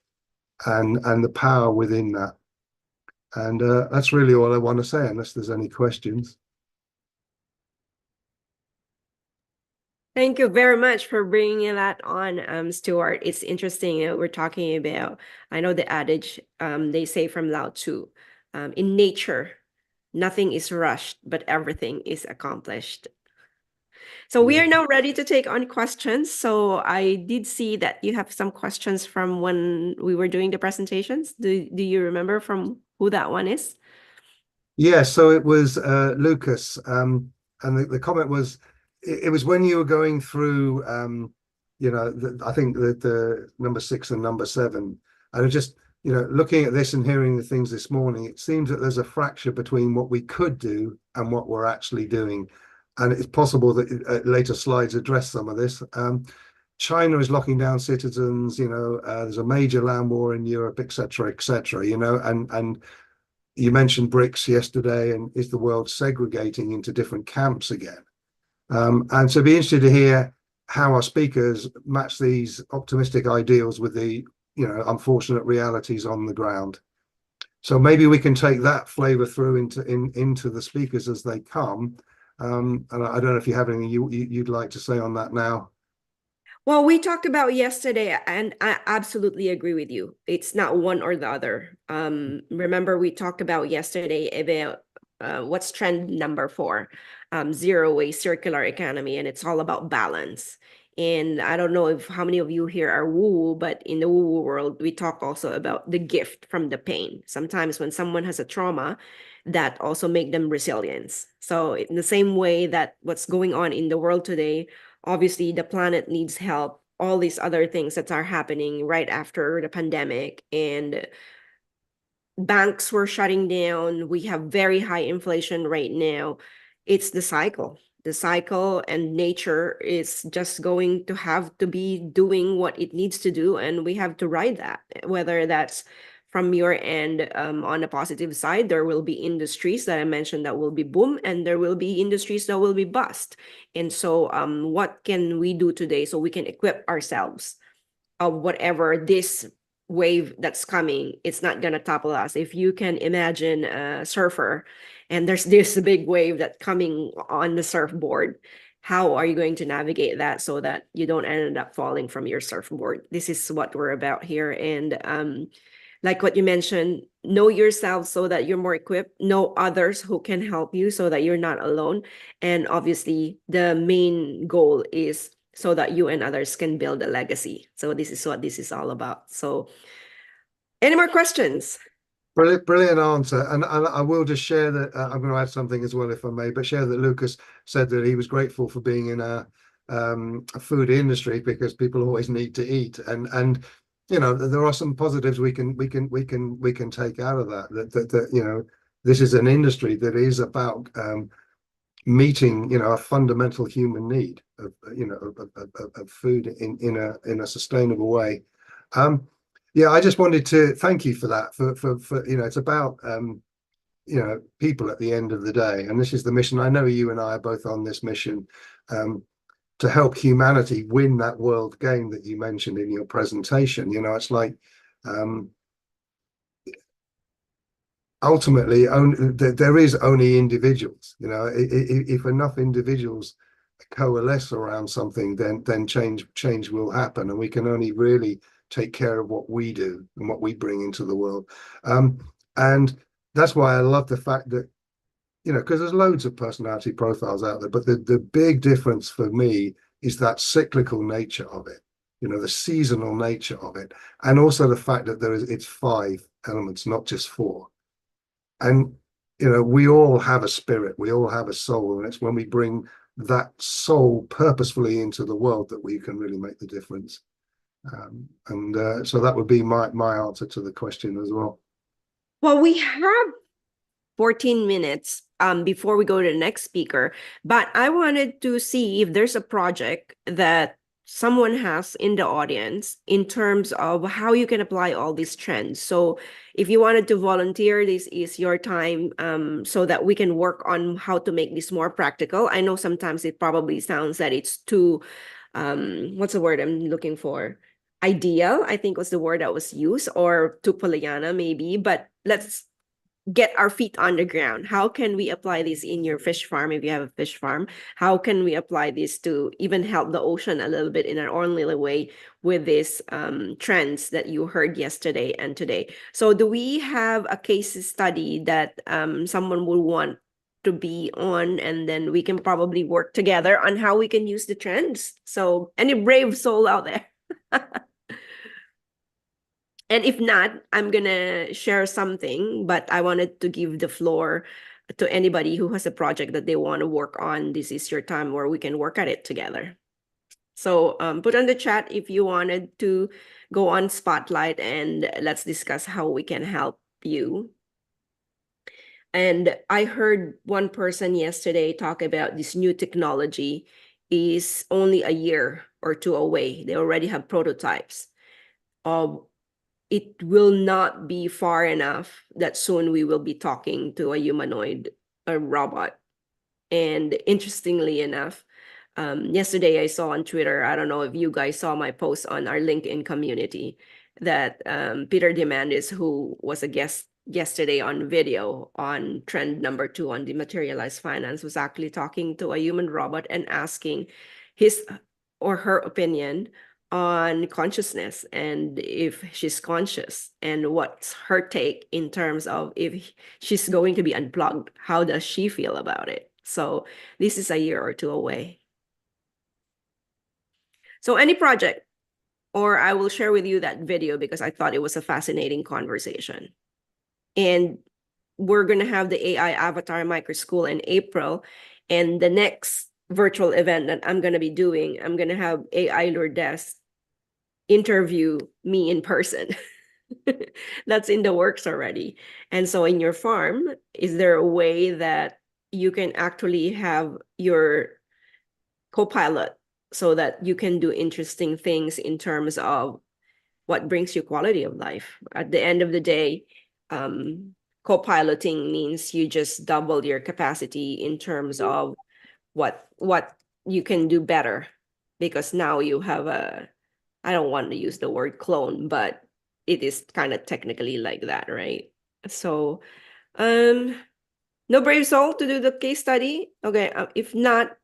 and the power within that. And that's really all I want to say, unless there's any questions. Thank you very much for bringing that on, Stuart. It's interesting, you know, we're talking about, I know the adage, they say from Lao Tzu, in nature, nothing is rushed, but everything is accomplished. So we are now ready to take on questions. So I did see that you have some questions from when we were doing the presentations. Do you remember from who that one is? Yeah, so it was Lucas, and the comment was, it was when you were going through, you know, I think the number 6 and number 7, and just, you know, looking at this and hearing the things this morning, it seems that there's a fracture between what we could do and what we're actually doing. And it's possible that later slides address some of this. China is locking down citizens, you know, there's a major land war in Europe, etc., you know, and you mentioned BRICS yesterday, and is the world segregating into different camps again? And so be interested to hear how our speakers match these optimistic ideals with the, you know, unfortunate realities on the ground. So maybe we can take that flavor through into the speakers as they come. And I don't know if you have anything you'd like to say on that now. Well, we talked about yesterday, and I absolutely agree with you. It's not one or the other. Remember, we talked about yesterday about what's trend number 4, zero waste circular economy, and it's all about balance. And I don't know if how many of you here are woo-woo, but in the woo-woo world, we talk also about the gift from the pain. Sometimes when someone has a trauma, that also make them resilience. So in the same way that what's going on in the world today, obviously the planet needs help, all these other things that are happening right after the pandemic, and banks were shutting down. We have very high inflation right now. It's the cycle. The cycle, and nature is just going to have to be doing what it needs to do, and we have to ride that, whether that's from your end, on the positive side, there will be industries that I mentioned that will be boom, and there will be industries that will be bust. And so what can we do today so we can equip ourselves of whatever this wave that's coming, it's not gonna topple us. If you can imagine a surfer and there's this big wave that's coming on the surfboard, how are you going to navigate that so that you don't end up falling from your surfboard? This is what we're about here. And like what you mentioned, know yourself so that you're more equipped, know others who can help you so that you're not alone. And obviously the main goal is so that you and others can build a legacy. So this is what this is all about. So any more questions? Brilliant answer. And I will just share that I'm going to add something as well, if I may, but share that Lucas said that he was grateful for being in a food industry because people always need to eat. And you know, there are some positives we can take out of that, you know, this is an industry that is about meeting, you know, a fundamental human need of, you know, of food in a sustainable way. Yeah, I just wanted to thank you for that. For you know, it's about you know, people at the end of the day, and this is the mission. I know you and I are both on this mission to help humanity win that world game that you mentioned in your presentation. You know, it's like ultimately there is only individuals. You know, if enough individuals coalesce around something, then change will happen, and we can only really take care of what we do and what we bring into the world. And that's why I love the fact that, you know, because there's loads of personality profiles out there, but the big difference for me is that cyclical nature of it, you know, the seasonal nature of it, and also the fact that it's 5 elements, not just 4. And, you know, we all have a spirit, we all have a soul, and it's when we bring that soul purposefully into the world that we can really make the difference. So that would be my answer to the question as well. Well, we have 14 minutes before we go to the next speaker, but I wanted to see if there's a project that someone has in the audience in terms of how you can apply all these trends. So if you wanted to volunteer, this is your time, so that we can work on how to make this more practical. I know sometimes it probably sounds that it's too, what's the word I'm looking for? Ideal, I think was the word that was used, or too Pollyanna maybe, but let's get our feet on the ground. How can we apply this in your fish farm if you have a fish farm? How can we apply this to even help the ocean a little bit in an orderly way with these trends that you heard yesterday and today? So do we have a case study that someone would want to be on, and then we can probably work together on how we can use the trends? So any brave soul out there? And if not, I'm gonna share something, but I wanted to give the floor to anybody who has a project that they want to work on. This is your time where we can work at it together. So put on the chat if you wanted to go on Spotlight, and let's discuss how we can help you. And I heard one person yesterday talk about this new technology is only a year or 2 away. They already have prototypes. It will not be far enough that soon we will be talking to a humanoid, a robot. And interestingly enough, yesterday I saw on Twitter, I don't know if you guys saw my post on our LinkedIn community, that Peter Diamandis, who was a guest yesterday on video on trend number 2 on Dematerialized Finance, was actually talking to a human robot and asking his or her opinion on consciousness, and if she's conscious, and what's her take in terms of if she's going to be unplugged, how does she feel about it? So this is a year or 2 away. So any project, or I will share with you that video because I thought it was a fascinating conversation. And we're going to have the AI Avatar Micro School in April, and the next virtual event that I'm going to be doing, I'm going to have AI Lourdes interview me in person. That's in the works already. And so in your farm, is there a way that you can actually have your co-pilot so that you can do interesting things in terms of what brings you quality of life. At the end of the day, co-piloting means you just double your capacity in terms of what you can do better, because now you have a, I don't want to use the word clone, but it is kind of technically like that, right? So no brave soul to do the case study? Okay, if not,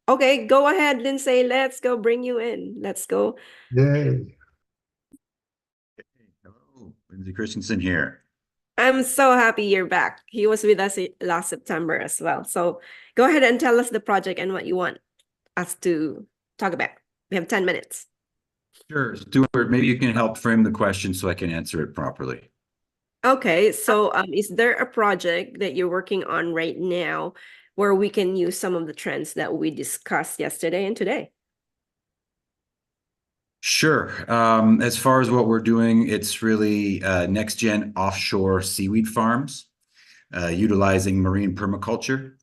okay, go ahead, Lindsay. Let's go, bring you in. Let's go. Yay. Hello, Lindsay Christensen here. I'm so happy you're back. He was with us last September as well. So go ahead and tell us the project and what you want us to talk about. We have 10 minutes. Sure, Stuart, maybe you can help frame the question so I can answer it properly. Okay, so is there a project that you're working on right now where we can use some of the trends that we discussed yesterday and today? Sure. As far as what we're doing, it's really next-gen offshore seaweed farms, utilizing marine permaculture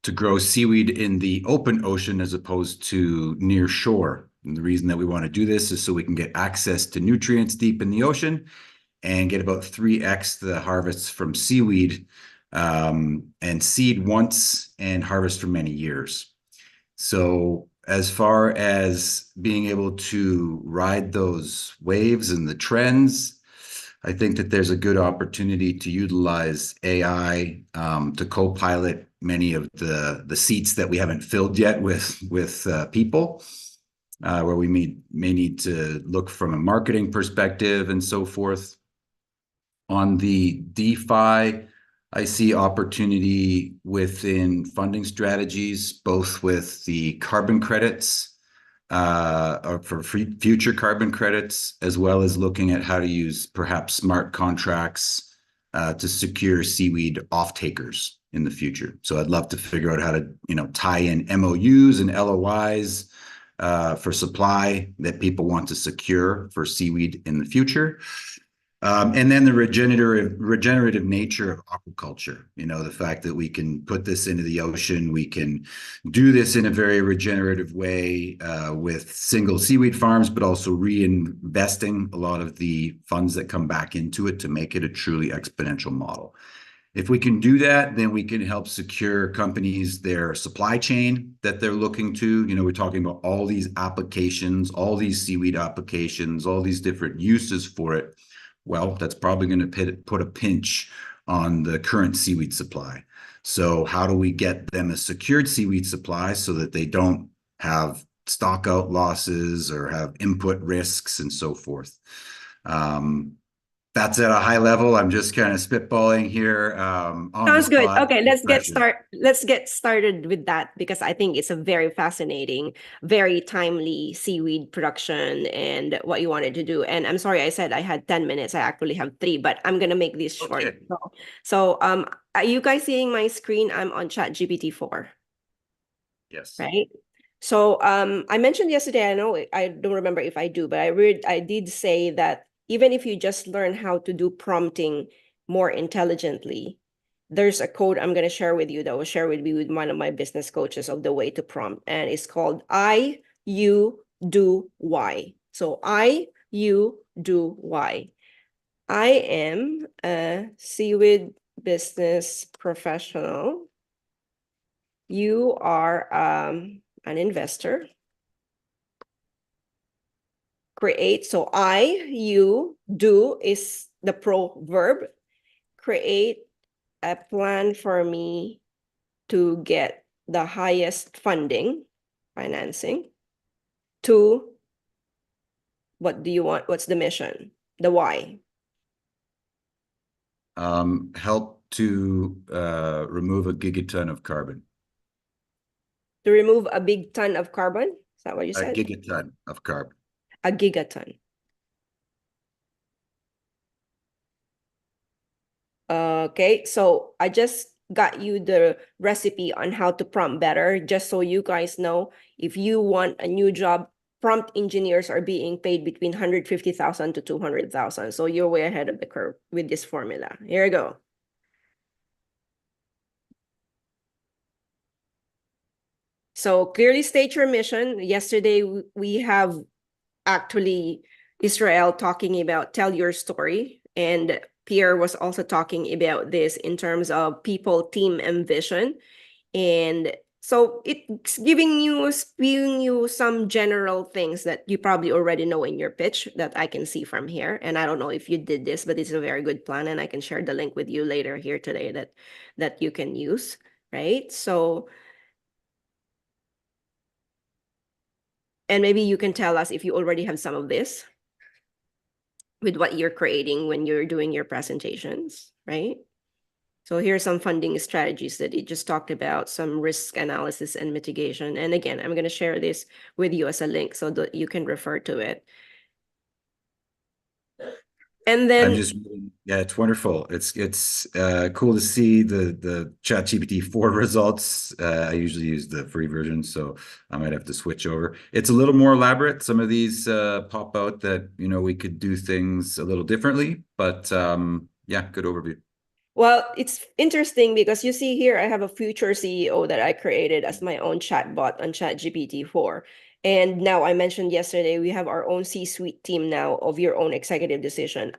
to grow seaweed in the open ocean as opposed to near shore. And the reason that we want to do this is so we can get access to nutrients deep in the ocean and get about 3x the harvests from seaweed, and seed once and harvest for many years. So as far as being able to ride those waves and the trends, I think that there's a good opportunity to utilize AI to co-pilot many of the seats that we haven't filled yet with people, where we may need to look from a marketing perspective and so forth. On the DeFi, I see opportunity within funding strategies, both with the carbon credits, or for future carbon credits, as well as looking at how to use perhaps smart contracts to secure seaweed off-takers in the future. So I'd love to figure out how to, tie in MOUs and LOIs for supply that people want to secure for seaweed in the future. And then the regenerative nature of aquaculture, the fact that we can put this into the ocean, we can do this in a very regenerative way with single seaweed farms, but also reinvesting a lot of the funds that come back into it to make it a truly exponential model. If we can do that, then we can help secure companies their supply chain that they're looking to. We're talking about all these applications, all these seaweed applications, all these different uses for it. Well, that's probably going to put a pinch on the current seaweed supply. So how do we get them a secured seaweed supply so that they don't have stock out losses or have input risks and so forth? That's at a high level. I'm just kind of spitballing here. Sounds good. Okay, let's get started with that, because I think it's a very fascinating, very timely seaweed production and what you wanted to do. And I'm sorry, I said I had 10 minutes. I actually have 3, but I'm gonna make this short. Okay. So are you guys seeing my screen? I'm on ChatGPT 4. Yes. Right. So I mentioned yesterday, I know I don't remember if I do, but I did say that even if you just learn how to do prompting more intelligently, there's a code I'm going to share with you that was shared with me with one of my business coaches of the way to prompt, and it's called I, U, Do, Y. So I, U, Do, Y. I am a seaweed business professional. You are an investor. Create. So I, you, do is the verb. Create a plan for me to get the highest financing. To, what do you want? What's the mission? The why. Help to remove a gigaton of carbon. To remove a big ton of carbon? Is that what you said? A gigaton of carbon. A gigaton. Okay, so I just got you the recipe on how to prompt better, just so you guys know. If you want a new job, prompt engineers are being paid between 150,000 to 200,000. So you're way ahead of the curve with this formula. Here we go. So clearly state your mission. Yesterday, we have actually Israel talking about tell your story, and Pierre was also talking about this in terms of people, team, and vision. And so it's giving you, spewing you some general things that you probably already know in your pitch that I can see from here. And I don't know if you did this, but it's a very good plan, and I can share the link with you later here today that you can use, right? So, and maybe you can tell us if you already have some of this with what you're creating when you're doing your presentations, right? So here are some funding strategies that it just talked about, some risk analysis and mitigation. And again, I'm going to share this with you as a link so that you can refer to it. And then yeah, it's wonderful. It's cool to see the ChatGPT 4 results. I usually use the free version, so I might have to switch over. It's a little more elaborate. Some of these pop out that, you know, we could do things a little differently, but yeah, good overview. Well, it's interesting because you see here, I have a future CEO that I created as my own chatbot on ChatGPT 4. And now I mentioned yesterday, we have our own C-suite team now of your own executive decision.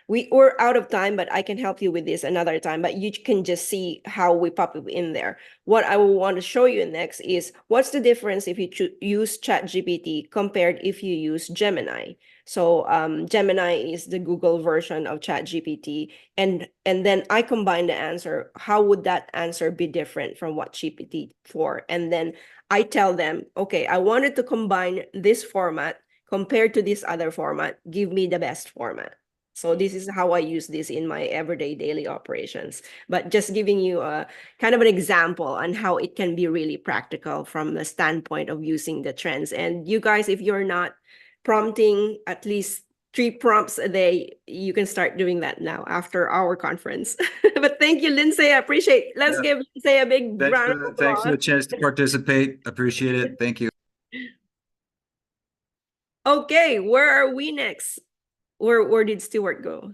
We're out of time, but I can help you with this another time, but you can just see how we pop it in there. What I will want to show you next is what's the difference if you use ChatGPT compared if you use Gemini. So Gemini is the Google version of ChatGPT. And then I combine the answer. How would that answer be different from what GPT-4? And then I tell them, okay, I wanted to combine this format compared to this other format. Give me the best format. So this is how I use this in my everyday daily operations. But just giving you a kind of an example on how it can be really practical from the standpoint of using the trends. And you guys, if you're not prompting at least 3 prompts a day, you can start doing that now after our conference. But thank you, Lindsay. I appreciate. Let's give Lindsay a big round of applause. Thanks for the chance to participate. Appreciate it. Thank you. Okay, where are we next? Where did Stuart go?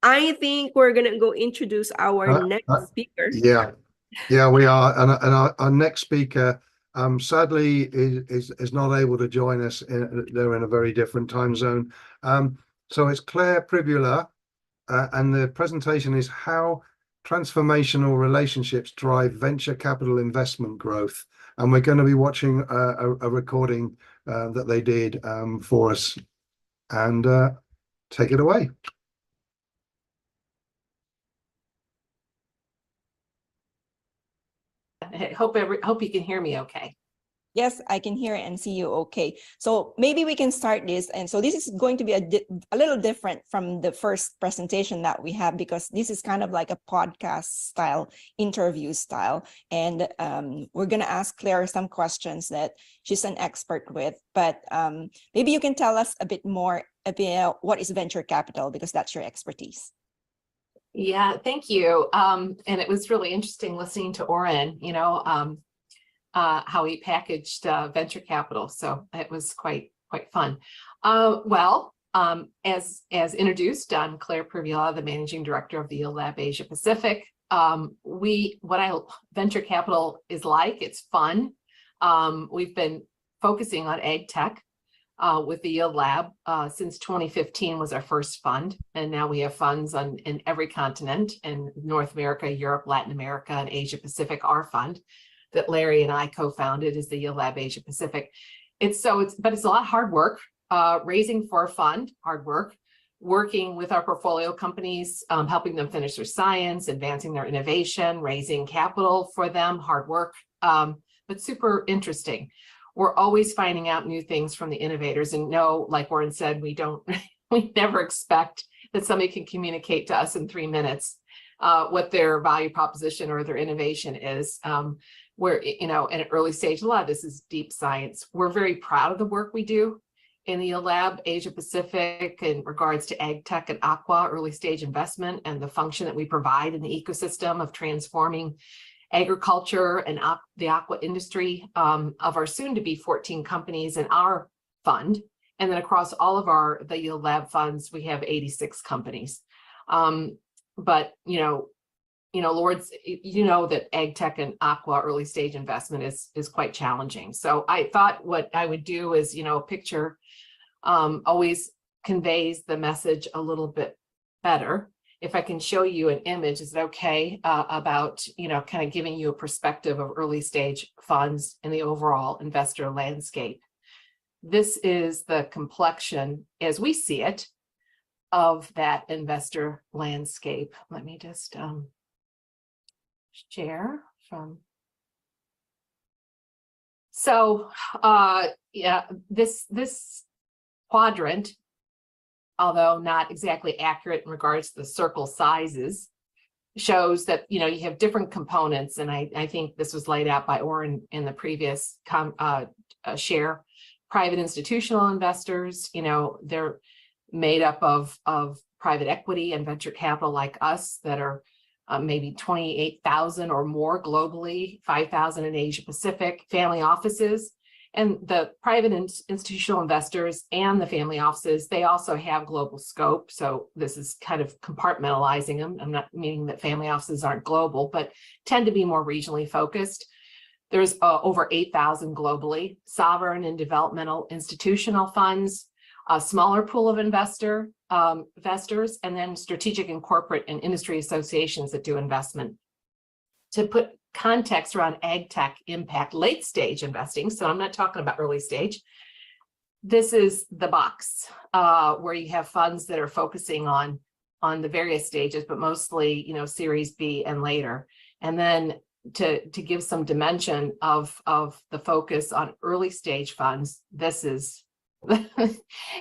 I think we're gonna go introduce our next speaker. Yeah, we are, and our next speaker sadly is not able to join us. They're in a very different time zone. So it's Claire Pribula, and the presentation is how transformational relationships drive venture capital investment growth. And we're going to be watching a recording that they did for us. And take it away. I hope you can hear me okay. Yes, I can hear and see you okay. So maybe we can start this. And so this is going to be a little different from the first presentation that we have, because this is kind of like a podcast style, interview style. And we're going to ask Claire some questions that she's an expert with. But maybe you can tell us a bit more about what is venture capital, because that's your expertise. Yeah, thank you. And it was really interesting listening to Oren, you know, how he packaged venture capital. So it was quite fun. As introduced, I'm Claire Pribula, the Managing Director of the Yield Lab Asia Pacific. Venture capital is like, it's fun. We've been focusing on ag tech with the Yield Lab since 2015 was our first fund. And now we have funds in every continent, in North America, Europe, Latin America, and Asia Pacific. Our fund that Larry and I co-founded is the Yield Lab Asia Pacific. But it's a lot of hard work, raising for a fund, hard work, working with our portfolio companies, helping them finish their science, advancing their innovation, raising capital for them, hard work, but super interesting. We're always finding out new things from the innovators, and like Warren said, we never expect that somebody can communicate to us in 3 minutes what their value proposition or their innovation is. We're, in an early stage, a lot of this is deep science. We're very proud of the work we do in the Yield Lab Asia Pacific in regards to ag tech and aqua early stage investment, and the function that we provide in the ecosystem of transforming agriculture and the aqua industry of our soon to be 14 companies in our fund. And then across all of the Yield Lab funds, we have 86 companies. But you know, Lourdes, you know that ag tech and aqua early stage investment is quite challenging. So I thought what I would do is, you know, a picture always conveys the message a little bit better. If I can show you an image, is it okay, about, you know, kind of giving you a perspective of early stage funds in the overall investor landscape. This is the complexion as we see it of that investor landscape. Let me just share from. So yeah, this quadrant, although not exactly accurate in regards to the circle sizes, shows that, you know, you have different components. And I think this was laid out by Oren in the previous share. Private institutional investors, you know, they're made up of private equity and venture capital like us that are maybe 28,000 or more globally, 5,000 in Asia Pacific, family offices. And the private institutional investors and the family offices, they also have global scope. So this is kind of compartmentalizing them. I'm not meaning that family offices aren't global, but tend to be more regionally focused. There's over 8,000 globally, sovereign and developmental institutional funds, a smaller pool of investors, and then strategic and corporate and industry associations that do investment. To put context around ag tech impact late stage investing, so I'm not talking about early stage, this is the box where you have funds that are focusing on the various stages, but mostly, you know, Series B and later. And then to give some dimension of the focus on early stage funds, this is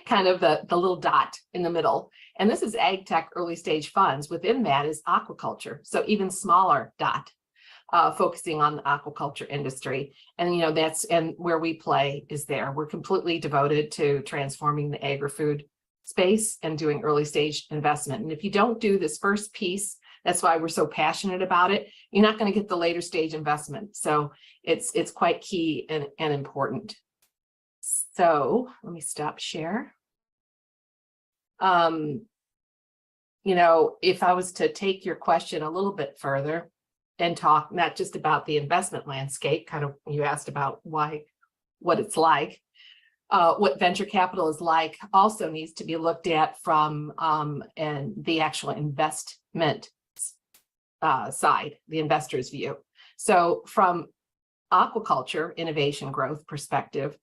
kind of the little dot in the middle. And this is ag tech early stage funds. Within that is aquaculture. So even smaller dot, focusing on the aquaculture industry. And, you know, that's, and where we play is there. We're completely devoted to transforming the agri-food space and doing early stage investment. And if you don't do this first piece, that's why we're so passionate about it, you're not going to get the later stage investment. So it's quite key and important. So let me stop share. You know, if I was to take your question a little bit further and talk not just about the investment landscape, kind of you asked about what it's like, what venture capital is like also needs to be looked at from and the actual investment side, the investor's view. So from aquaculture innovation growth perspective,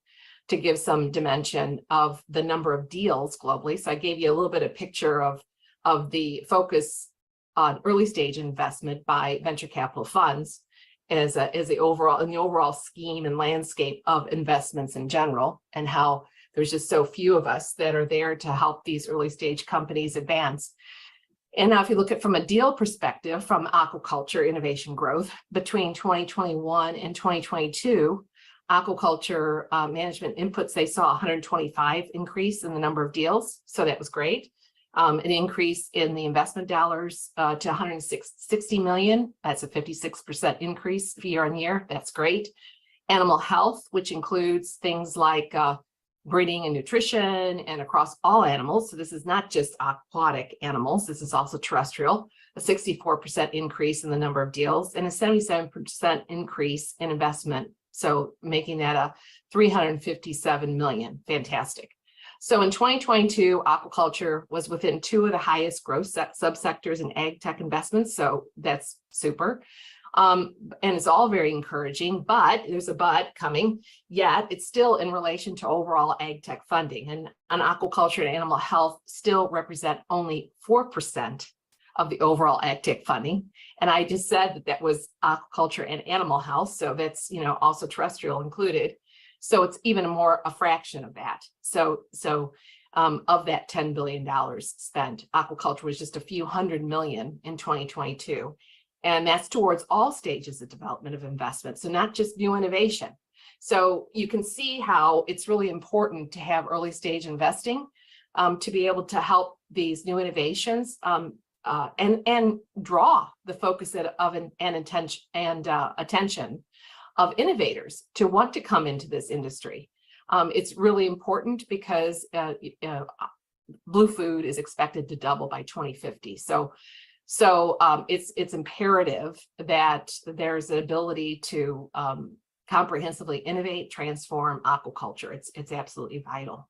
to give some dimension of the number of deals globally. So I gave you a little bit of picture of the focus on early stage investment by venture capital funds as the overall scheme and landscape of investments in general, and how there's just so few of us that are there to help these early stage companies advance. And now if you look at from a deal perspective from aquaculture innovation growth between 2021 and 2022, aquaculture management inputs, they saw 125 increase in the number of deals. So that was great. An increase in the investment dollars to 160 million. That's a 56% increase year on year. That's great. Animal health, which includes things like breeding and nutrition and across all animals. So this is not just aquatic animals. This is also terrestrial. A 64% increase in the number of deals and a 77% increase in investment. So making that a 357 million. Fantastic. So in 2022, aquaculture was within two of the highest growth subsectors in ag tech investments. So that's super. And it's all very encouraging, but there's a but coming, yet it's still in relation to overall ag tech funding. And aquaculture and animal health still represent only 4% of the overall ag tech funding. And I just said that was aquaculture and animal health. So that's, you know, also terrestrial included. So it's even more a fraction of that. So of that $10 billion spent, aquaculture was just a few hundred million in 2022. And that's towards all stages of development of investment. So not just new innovation. So you can see how it's really important to have early stage investing to be able to help these new innovations and draw the focus of attention of innovators to want to come into this industry. It's really important because blue food is expected to double by 2050. So So it's imperative that there's an ability to comprehensively innovate, transform aquaculture. It's absolutely vital.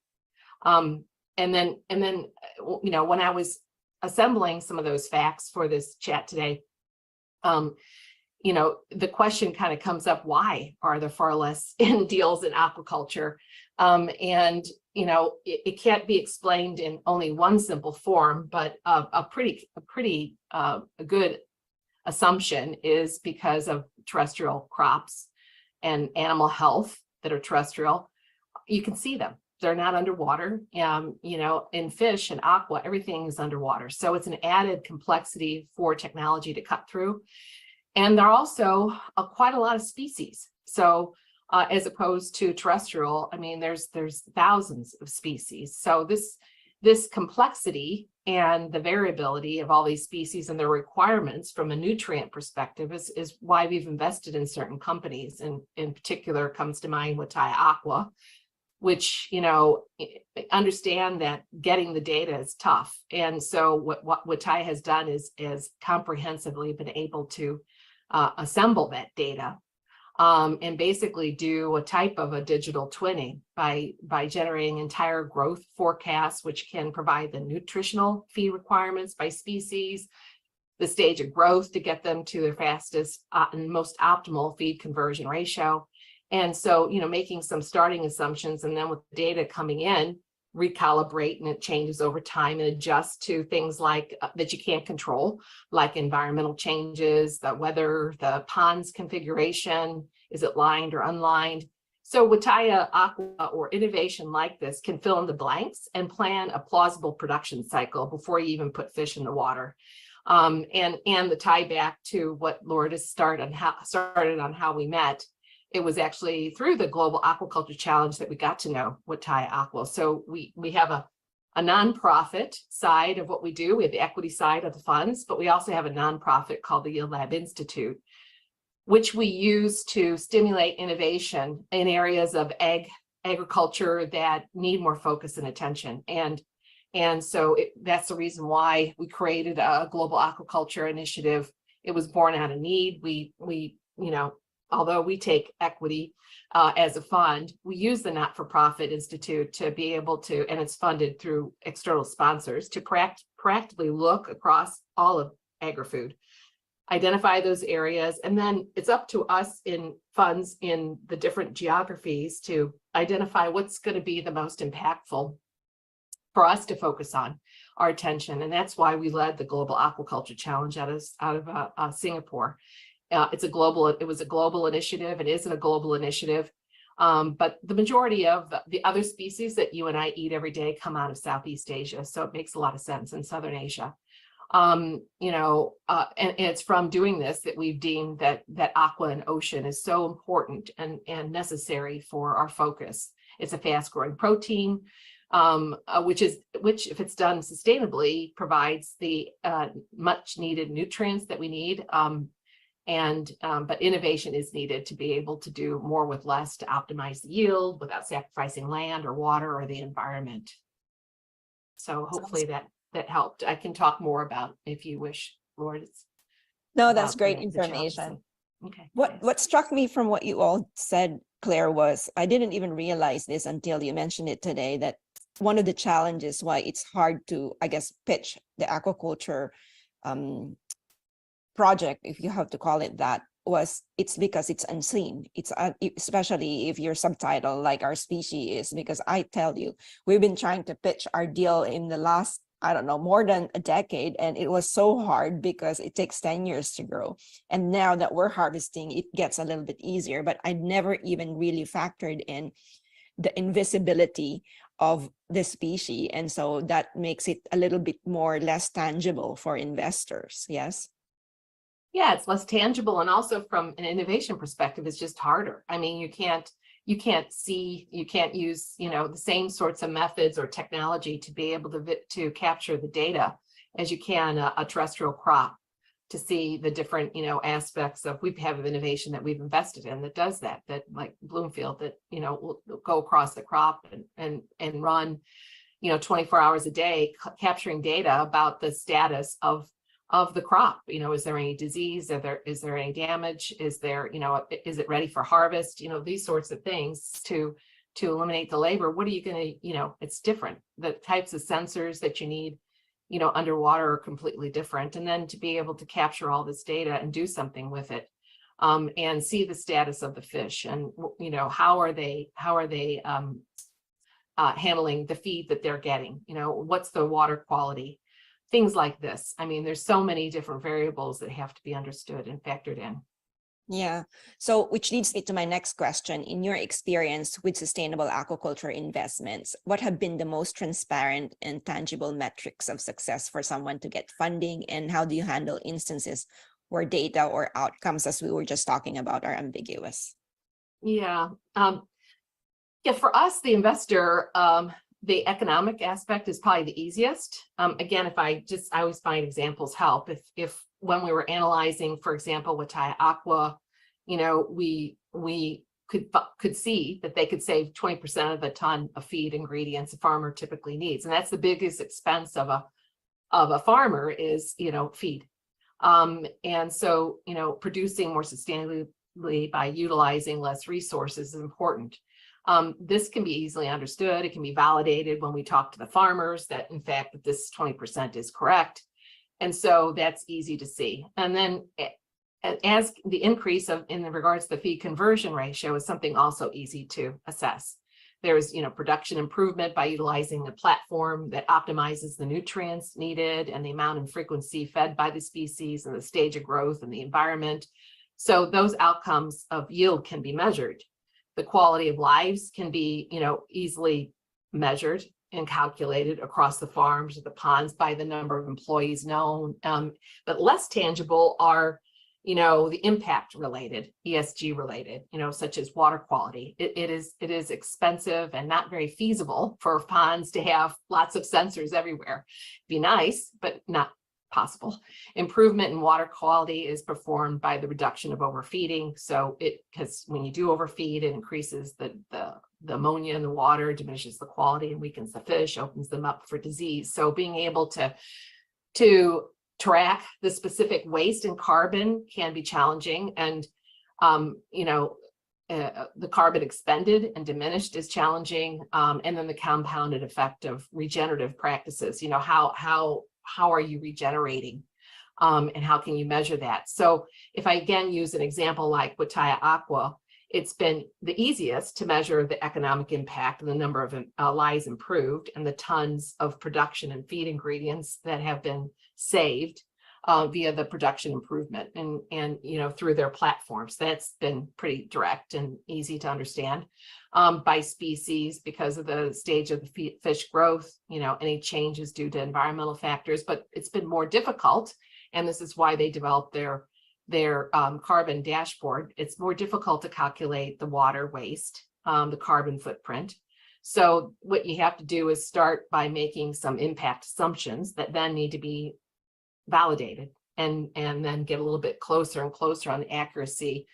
And then you know, when I was assembling some of those facts for this chat today, you know, the question kind of comes up: why are there far less deals in aquaculture? And you know, it can't be explained in only one simple form, but a pretty good assumption is because of terrestrial crops and animal health that are terrestrial. You can see them. They're not underwater. You know, in fish and aqua, everything is underwater. So it's an added complexity for technology to cut through. And there are also quite a lot of species. So as opposed to terrestrial, I mean, there's thousands of species. So this complexity and the variability of all these species and their requirements from a nutrient perspective is why we've invested in certain companies. And in particular comes to mind Wataya Aqua, which, you know, understand that getting the data is tough. And so what Wataya has done is comprehensively been able to assemble that data and basically do a type of a digital twinning by generating entire growth forecasts, which can provide the nutritional feed requirements by species, the stage of growth to get them to their fastest and most optimal feed conversion ratio. And so, you know, making some starting assumptions, and then with the data coming in, recalibrate, and it changes over time and adjust to things like that you can't control, like environmental changes, the weather, the pond's configuration, is it lined or unlined? So Wataya Aqua or innovation like this can fill in the blanks and plan a plausible production cycle before you even put fish in the water. And the tie back to what Lourdes started on how we met. It was actually through the Global Aquaculture Challenge that we got to know Wataya Aqua. So we have a nonprofit side of what we do. We have the equity side of the funds, but we also have a nonprofit called the Yield Lab Institute, which we use to stimulate innovation in areas of agriculture that need more focus and attention. And so that's the reason why we created a Global Aquaculture Initiative. It was born out of need. We you know, although we take equity as a fund, we use the Not-for-Profit Institute to be able to, and it's funded through external sponsors, to practically look across all of agri-food, identify those areas, and then it's up to us in funds in the different geographies to identify what's going to be the most impactful for us to focus on our attention. And that's why we led the Global Aquaculture Challenge out of Singapore. It was a global initiative. It isn't a global initiative, but the majority of the other species that you and I eat every day come out of Southeast Asia. So it makes a lot of sense in Southern Asia. You know, and it's from doing this that we've deemed that aqua and ocean is so important and necessary for our focus. It's a fast growing protein, which if it's done sustainably provides the much needed nutrients that we need. But innovation is needed to be able to do more with less to optimize the yield without sacrificing land or water or the environment. So hopefully that helped. I can talk more about if you wish, Lourdes. No, that's great the information. Okay. What struck me from what you all said, Claire, was I didn't even realize this until you mentioned it today, that one of the challenges why it's hard to, I guess, pitch the aquaculture project, if you have to call it that, it's because it's unseen. It's especially if your subtitle like our species is, because I tell you, we've been trying to pitch our deal in the last, I don't know, more than a decade, and it was so hard because it takes 10 years to grow. And now that we're harvesting, it gets a little bit easier, but I never even really factored in the invisibility of the species. And so that makes it a little bit less tangible for investors. Yes. Yeah, it's less tangible, and also from an innovation perspective, it's just harder. I mean, you can't use, you know, the same sorts of methods or technology to be able to capture the data as you can a terrestrial crop, to see the different, you know, aspects of. We have innovation that we've invested in that does that like Bloomfield, that, you know, will go across the crop and run, you know, 24 hours a day capturing data about the status of of the crop. You know, is there any disease? Is there any damage? Is there, you know, is it ready for harvest? You know, these sorts of things to eliminate the labor. What are you going to, you know, it's different. The types of sensors that you need, you know, underwater are completely different. And then to be able to capture all this data and do something with it, and see the status of the fish, and, you know, how are they handling the feed that they're getting? You know, what's the water quality? Things like this. I mean, there's so many different variables that have to be understood and factored in. Yeah. So which leads me to my next question. In your experience with sustainable aquaculture investments, what have been the most transparent and tangible metrics of success for someone to get funding? And how do you handle instances where data or outcomes, as we were just talking about, are ambiguous? Yeah. Yeah, for us, the investor, the economic aspect is probably the easiest. Again, I always find examples help. If when we were analyzing, for example, Wataya Aqua, you know, we could see that they could save 20% of the ton of feed ingredients a farmer typically needs. And that's the biggest expense of a farmer is, you know, feed. And so, you know, producing more sustainably by utilizing less resources is important. This can be easily understood. It can be validated when we talk to the farmers that, in fact, that this 20% is correct. And so that's easy to see. And then as the increase in regards to the feed conversion ratio is something also easy to assess. There's, you know, production improvement by utilizing a platform that optimizes the nutrients needed and the amount and frequency fed by the species and the stage of growth and the environment. So those outcomes of yield can be measured. The quality of lives can be, you know, easily measured and calculated across the farms or the ponds by the number of employees known. But less tangible are, you know, the impact related, ESG related, you know, such as water quality. It is expensive and not very feasible for ponds to have lots of sensors everywhere. Be nice, but not possible. Improvement in water quality is performed by the reduction of overfeeding. So because when you do overfeed, it increases the ammonia in the water, diminishes the quality and weakens the fish, opens them up for disease. So being able to track the specific waste and carbon can be challenging. And, you know, the carbon expended and diminished is challenging. And then the compounded effect of regenerative practices, you know, how are you regenerating, and how can you measure that? So if I again use an example like Wataya Aqua, it's been the easiest to measure the economic impact and the number of lives improved and the tons of production and feed ingredients that have been saved via the production improvement and you know, through their platforms. That's been pretty direct and easy to understand. By species, because of the stage of the fish growth, you know, any changes due to environmental factors, but it's been more difficult. And this is why they developed their carbon dashboard. It's more difficult to calculate the water waste, the carbon footprint. So what you have to do is start by making some impact assumptions that then need to be validated and then get a little bit closer and closer on the accuracy.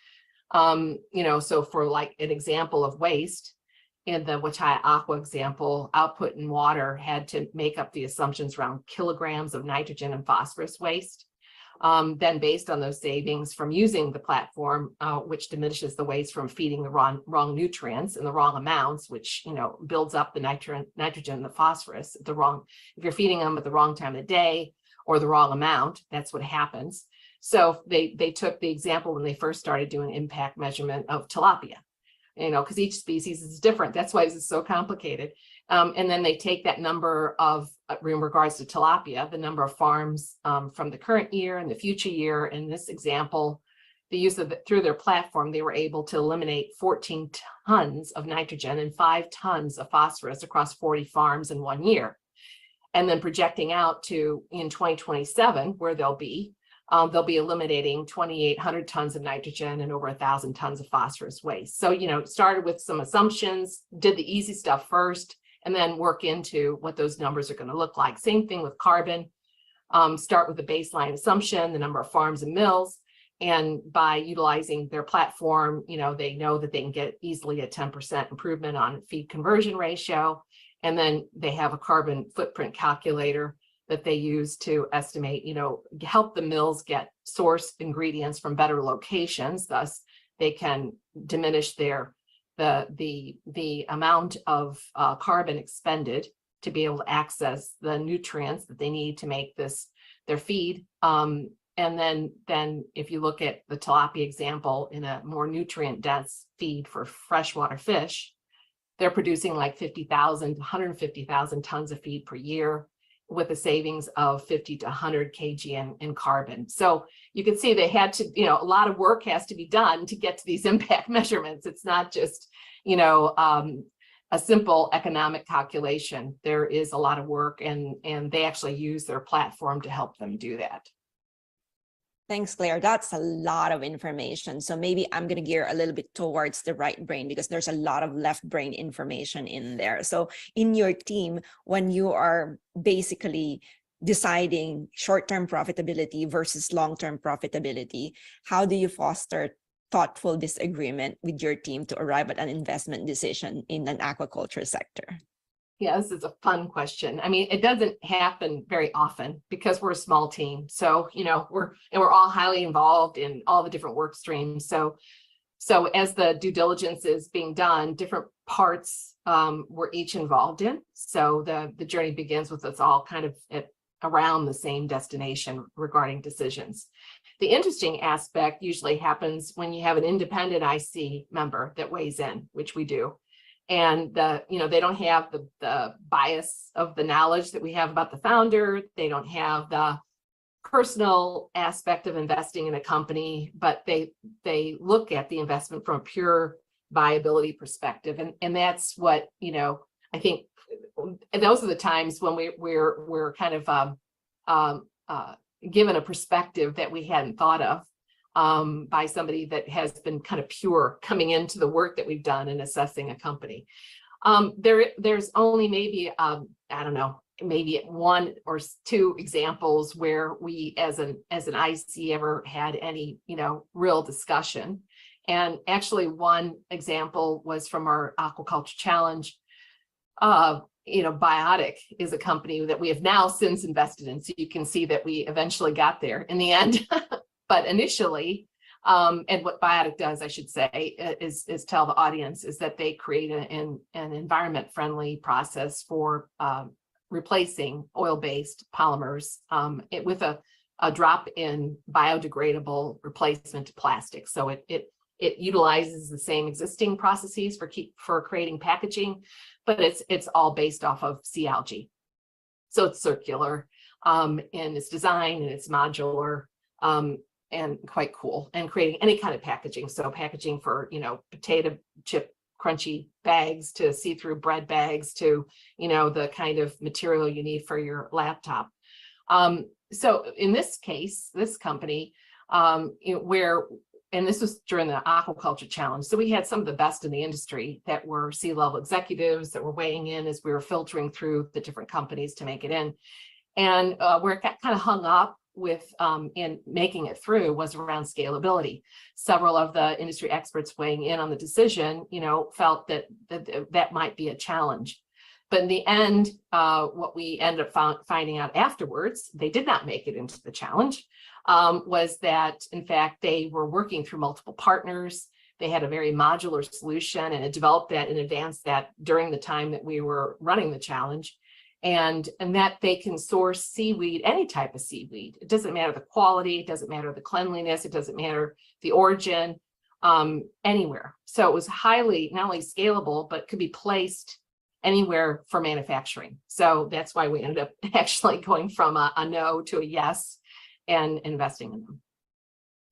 You know, so for like an example of waste, in the Wataya Aqua example, output in water had to make up the assumptions around kilograms of nitrogen and phosphorus waste. Then based on those savings from using the platform, which diminishes the waste from feeding the wrong nutrients in the wrong amounts, which, you know, builds up the nitrogen and the phosphorus at the wrong, if you're feeding them at the wrong time of day or the wrong amount, that's what happens. So they took the example when they first started doing impact measurement of tilapia, you know, because each species is different. That's why this is so complicated. And then they take that number of, in regards to tilapia, the number of farms from the current year and the future year. In this example, the use of it through their platform, they were able to eliminate 14 tons of nitrogen and 5 tons of phosphorus across 40 farms in 1 year. And then projecting out to in 2027, where they'll be eliminating 2,800 tons of nitrogen and over 1,000 tons of phosphorus waste. So, you know, started with some assumptions, did the easy stuff first, and then work into what those numbers are going to look like. Same thing with carbon. Start with the baseline assumption, the number of farms and mills, and by utilizing their platform, you know that they can get easily a 10% improvement on feed conversion ratio. And then they have a carbon footprint calculator that they use to estimate, help the mills get source ingredients from better locations. Thus, they can diminish the amount of carbon expended to be able to access the nutrients that they need to make their feed. And then if you look at the tilapia example in a more nutrient dense feed for freshwater fish, they're producing like 50,000 to 150,000 tons of feed per year with a savings of 50 to 100 kg in carbon. So you can see they had to, a lot of work has to be done to get to these impact measurements. It's not just, a simple economic calculation. There is a lot of work, and they actually use their platform to help them do that. Thanks, Claire. That's a lot of information. So maybe I'm going to gear a little bit towards the right brain because there's a lot of left brain information in there. So in your team, when you are basically deciding short-term profitability versus long-term profitability, how do you foster thoughtful disagreement with your team to arrive at an investment decision in an aquaculture sector? Yeah, this is a fun question. I mean, it doesn't happen very often because we're a small team. So, we're all highly involved in all the different work streams. So as the due diligence is being done, different parts we're each involved in. So the journey begins with us all kind of around the same destination regarding decisions. The interesting aspect usually happens when you have an independent IC member that weighs in, which we do. And they don't have the bias of the knowledge that we have about the founder. They don't have the personal aspect of investing in a company, but they look at the investment from a pure viability perspective. And that's what, I think those are the times when we're kind of given a perspective that we hadn't thought of by somebody that has been kind of pure coming into the work that we've done in assessing a company. There's only maybe, maybe one or two examples where we as an IC ever had any, real discussion. And actually one example was from our aquaculture challenge. Biotic is a company that we have now since invested in. So you can see that we eventually got there in the end. But initially, and what Biotic does, I should say, is tell the audience is that they create an environment-friendly process for replacing oil-based polymers with a drop-in biodegradable replacement to plastic. So it utilizes the same existing processes for creating packaging, but it's all based off of sea algae. So it's circular in its design, and it's modular. And quite cool, and creating any kind of packaging. So packaging for, potato chip crunchy bags to see-through bread bags to, the kind of material you need for your laptop. So in this case, this company, and this was during the aquaculture challenge. So we had some of the best in the industry that were C-level executives that were weighing in as we were filtering through the different companies to make it in. And where it got kind of hung up with in making it through was around scalability. Several of the industry experts weighing in on the decision, felt that might be a challenge. But in the end, what we ended up finding out afterwards, they did not make it into the challenge, was that in fact, they were working through multiple partners. They had a very modular solution and had developed that and advanced that during the time that we were running the challenge. And that they can source seaweed, any type of seaweed. It doesn't matter the quality, it doesn't matter the cleanliness, it doesn't matter the origin, anywhere. So it was highly not only scalable, but could be placed anywhere for manufacturing. So that's why we ended up actually going from a no to a yes and investing in them.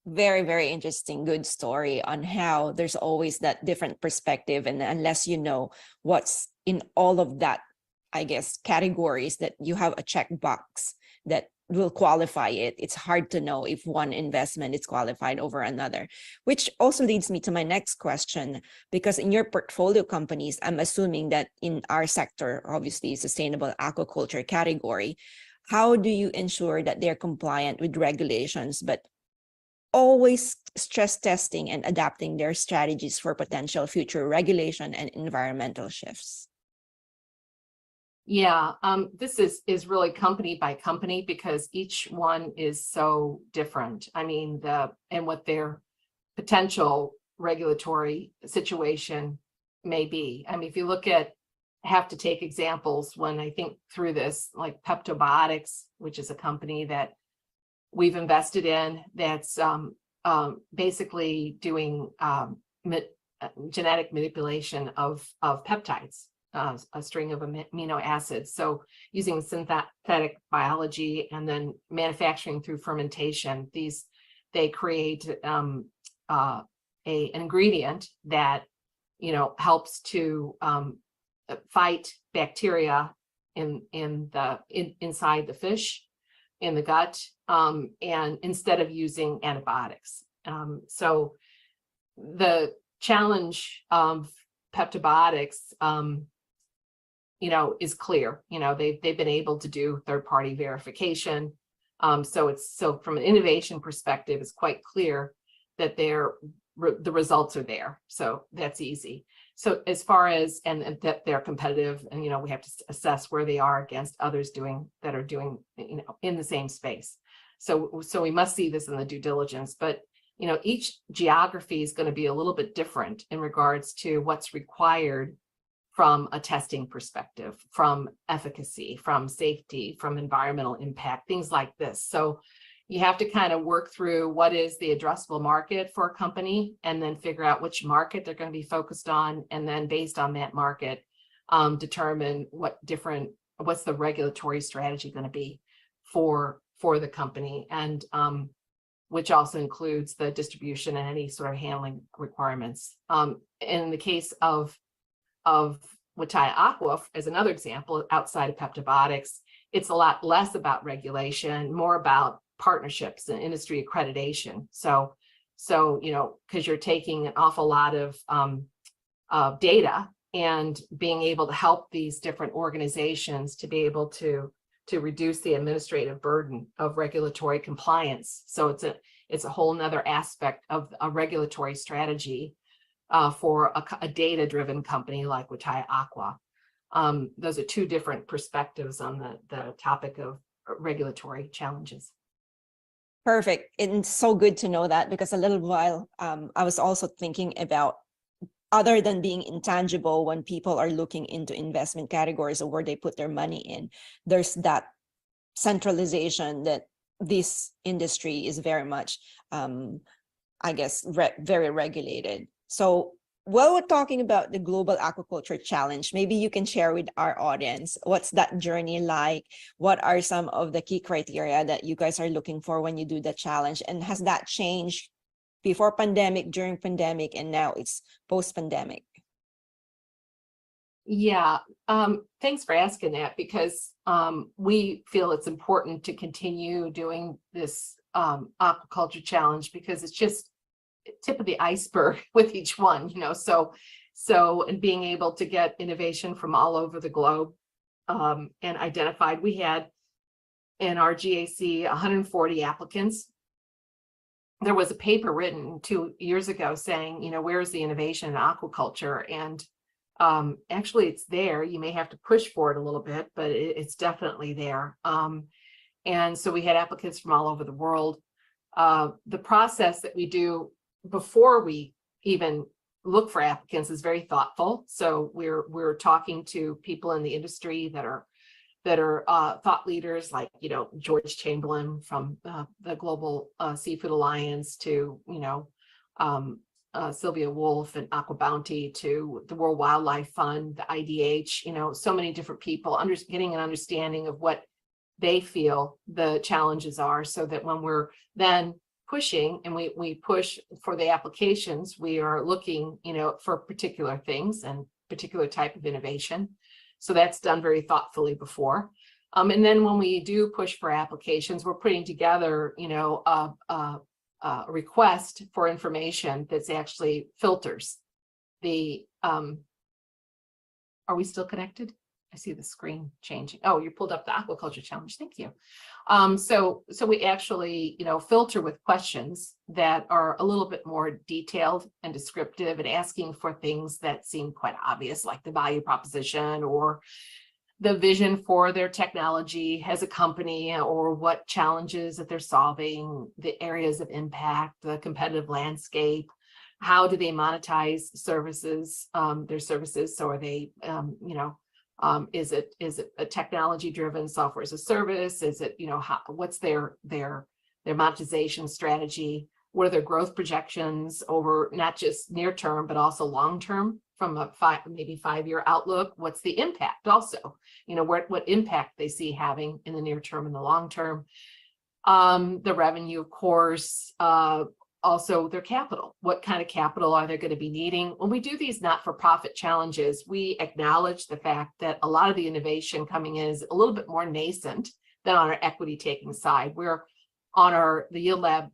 Very, very interesting, good story on how there's always that different perspective. And unless you know what's in all of that, I guess, categories that you have a checkbox that will qualify it, it's hard to know if one investment is qualified over another, which also leads me to my next question, because in your portfolio companies, I'm assuming that in our sector, obviously sustainable aquaculture category, how do you ensure that they're compliant with regulations, but always stress testing and adapting their strategies for potential future regulation and environmental shifts? Yeah, this is really company by company because each one is so different. I mean, and what their potential regulatory situation may be. I mean, if you look at, have to take examples when I think through this, like Peptobiotics, which is a company that we've invested in, that's basically doing genetic manipulation of peptides, a string of amino acids. So using synthetic biology and then manufacturing through fermentation, they create an ingredient that, you know, helps to fight bacteria inside the fish, in the gut, and instead of using antibiotics. So the challenge of Peptobiotics, you know, is clear. You know, they've been able to do third-party verification. So from an innovation perspective, it's quite clear that the results are there. So that's easy. So as far as, and that they're competitive, and, you know, we have to assess where they are against others that are doing, you know, in the same space. So we must see this in the due diligence, but, you know, each geography is going to be a little bit different in regards to what's required from a testing perspective, from efficacy, from safety, from environmental impact, things like this. So you have to kind of work through what is the addressable market for a company, and then figure out which market they're going to be focused on. And then based on that market, determine what's the regulatory strategy going to be for the company, and which also includes the distribution and any sort of handling requirements. In the case of Wataya Aqua, as another example, outside of Peptobiotics, it's a lot less about regulation, more about partnerships and industry accreditation. So you know, because you're taking an awful lot of data and being able to help these different organizations to be able to reduce the administrative burden of regulatory compliance. So it's a whole nother aspect of a regulatory strategy for a data-driven company like Wataya Aqua. Those are two different perspectives on the topic of regulatory challenges. Perfect. It's so good to know that, because a little while I was also thinking about, other than being intangible, when people are looking into investment categories or where they put their money in, there's that centralization that this industry is very much, I guess, very regulated. So while we're talking about the Global Aquaculture Challenge, maybe you can share with our audience, what's that journey like? What are some of the key criteria that you guys are looking for when you do the challenge? And has that changed before pandemic, during pandemic, and now it's post-pandemic? Yeah, thanks for asking that, because we feel it's important to continue doing this aquaculture challenge, because it's just tip of the iceberg with each one, you know. So and being able to get innovation from all over the globe, and identified, we had in our GAC 140 applicants. There was a paper written 2 years ago saying, you know, where's the innovation in aquaculture? And actually it's there. You may have to push for it a little bit, but it's definitely there. And so we had applicants from all over the world. The process that we do before we even look for applicants is very thoughtful. So we're talking to people in the industry that are thought leaders, like, you know, George Chamberlain from the Global Seafood Alliance, to, you know, Sylvia Wolf and Aqua Bounty, to the World Wildlife Fund, the IDH, you know, so many different people, getting an understanding of what they feel the challenges are, so that when we're then pushing and we push for the applications, we are looking, you know, for particular things and particular type of innovation. So that's done very thoughtfully before. And then when we do push for applications, we're putting together, you know, a request for information that's actually filters the, are we still connected? I see the screen changing. Oh, you pulled up the Aquaculture Challenge. Thank you. So we actually, you know, filter with questions that are a little bit more detailed and descriptive, and asking for things that seem quite obvious, like the value proposition or the vision for their technology as a company, or what challenges that they're solving, the areas of impact, the competitive landscape. How do they monetize services, their services? So are they, is it a technology driven software as a service? Is it, what's their monetization strategy? What are their growth projections over not just near term, but also long term from a maybe 5-year outlook? What's the impact also? What impact they see having in the near term and the long term? The revenue, of course, also their capital. What kind of capital are they going to be needing? When we do these not-for-profit challenges, we acknowledge the fact that a lot of the innovation coming in is a little bit more nascent than on our equity taking side. We're on the Yield Lab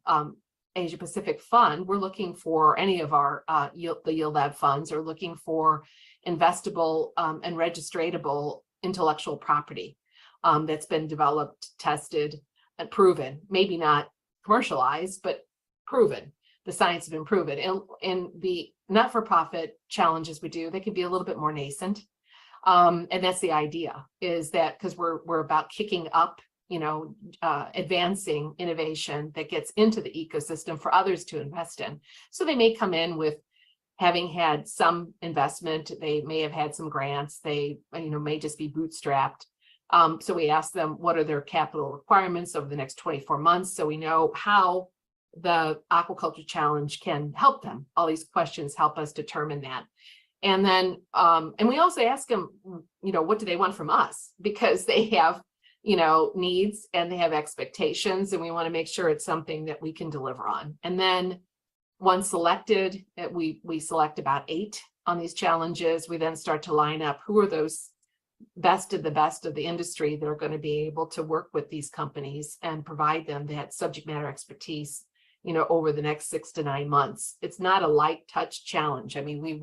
Asia Pacific Fund, we're looking for any of our the Yield Lab funds are looking for investable and registratable intellectual property that's been developed, tested, and proven. Maybe not commercialized, but proven. The science has been proven. In the not-for-profit challenges we do, they can be a little bit more nascent. And that's the idea, is that because we're about kicking up, advancing innovation that gets into the ecosystem for others to invest in. So they may come in with having had some investment, they may have had some grants, they may just be bootstrapped. So we ask them, what are their capital requirements over the next 24 months? So we know how the Aquaculture Challenge can help them. All these questions help us determine that. And then, and we also ask them, what do they want from us? Because they have needs and they have expectations, and we want to make sure it's something that we can deliver on. And then once selected, we select about 8 on these challenges. We then start to line up who are those best of the industry that are going to be able to work with these companies and provide them that subject matter expertise, over the next 6 to 9 months. It's not a light touch challenge. I mean,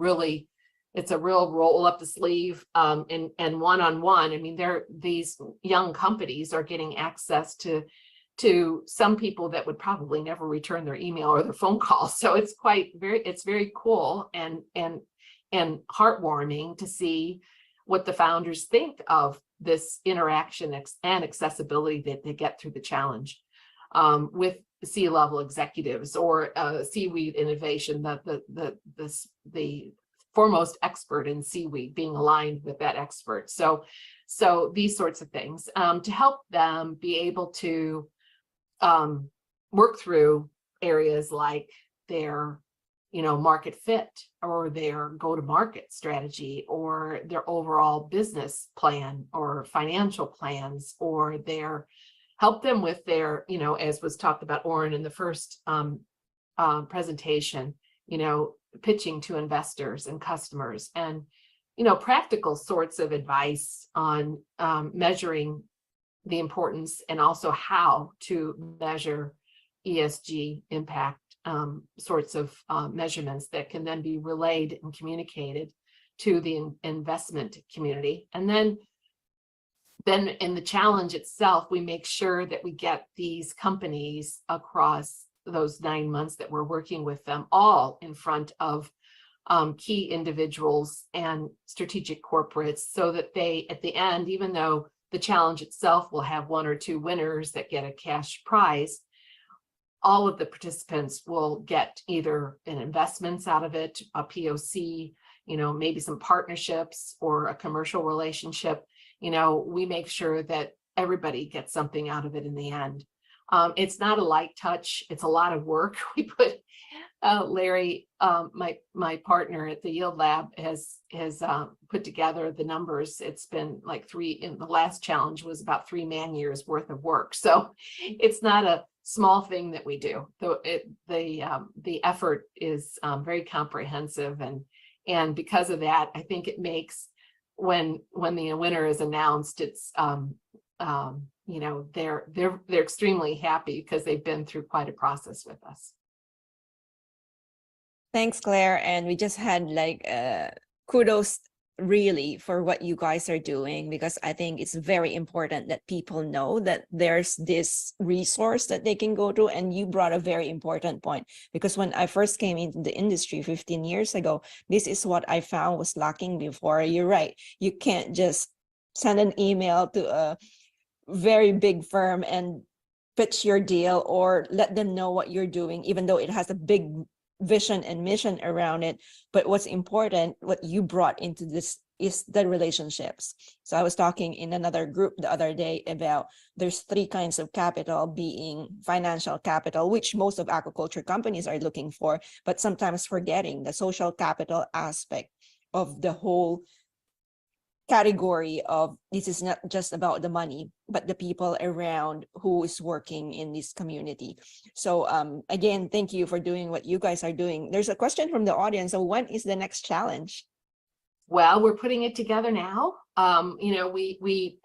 it's a real roll up the sleeve and one-on-one. I mean, these young companies are getting access to some people that would probably never return their email or their phone call. So it's very cool and heartwarming to see what the founders think of this interaction and accessibility that they get through the challenge with C-level executives or seaweed innovation, the foremost expert in seaweed being aligned with that expert. So these sorts of things to help them be able to work through areas like their market fit or their go-to-market strategy or their overall business plan or financial plans, or help them with their, as was talked about Oren in the first presentation, pitching to investors and customers, and practical sorts of advice on measuring the importance and also how to measure ESG impact, sorts of measurements that can then be relayed and communicated to the investment community. And then in the challenge itself, we make sure that we get these companies across those 9 months that we're working with them all in front of key individuals and strategic corporates, so that they, at the end, even though the challenge itself will have 1 or 2 winners that get a cash prize, all of the participants will get either an investments out of it, a POC, maybe some partnerships or a commercial relationship. We make sure that everybody gets something out of it in the end. It's not a light touch. It's a lot of work. We put Larry, my partner at the Yield Lab, has put together the numbers. It's been like in the last challenge was about 3 man-years worth of work. So it's not a small thing that we do. The effort is very comprehensive, and because of that, I think it makes when the winner is announced, it's they're extremely happy because they've been through quite a process with us. Thanks, Claire. And we just had kudos really for what you guys are doing, because I think it's very important that people know that there's this resource that they can go to. And you brought a very important point, because when I first came into the industry 15 years ago, this is what I found was lacking before. You're right. You can't just send an email to a very big firm and pitch your deal, or let them know what you're doing, even though it has a big vision and mission around it. But what's important, what you brought into this, is the relationships. So I was talking in another group the other day about there's 3 kinds of capital, being financial capital, which most of aquaculture companies are looking for, but sometimes forgetting the social capital aspect of the whole category of this is not just about the money, but the people around who is working in this community. So again, thank you for doing what you guys are doing. There's a question from the audience. So when is the next challenge? Well, we're putting it together now. You know, we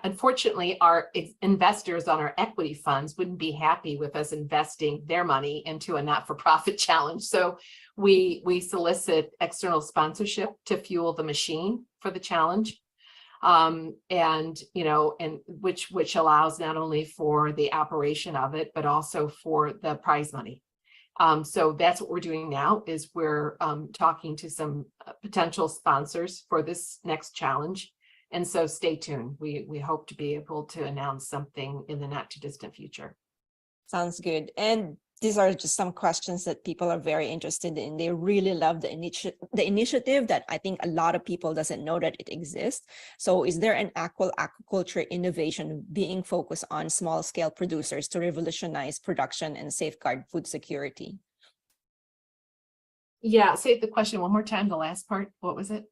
unfortunately, our investors on our equity funds wouldn't be happy with us investing their money into a not-for-profit challenge. So we solicit external sponsorship to fuel the machine for the challenge. And, you know, and which allows not only for the operation of it, but also for the prize money. So that's what we're doing now, is we're talking to some potential sponsors for this next challenge. And so stay tuned. We hope to be able to announce something in the not too distant future. Sounds good. And these are just some questions that people are very interested in. They really love the initiative that I think a lot of people doesn't know that it exists. So is there an aquaculture innovation being focused on small scale producers to revolutionize production and safeguard food security? Yeah, say the question one more time, the last part, what was it?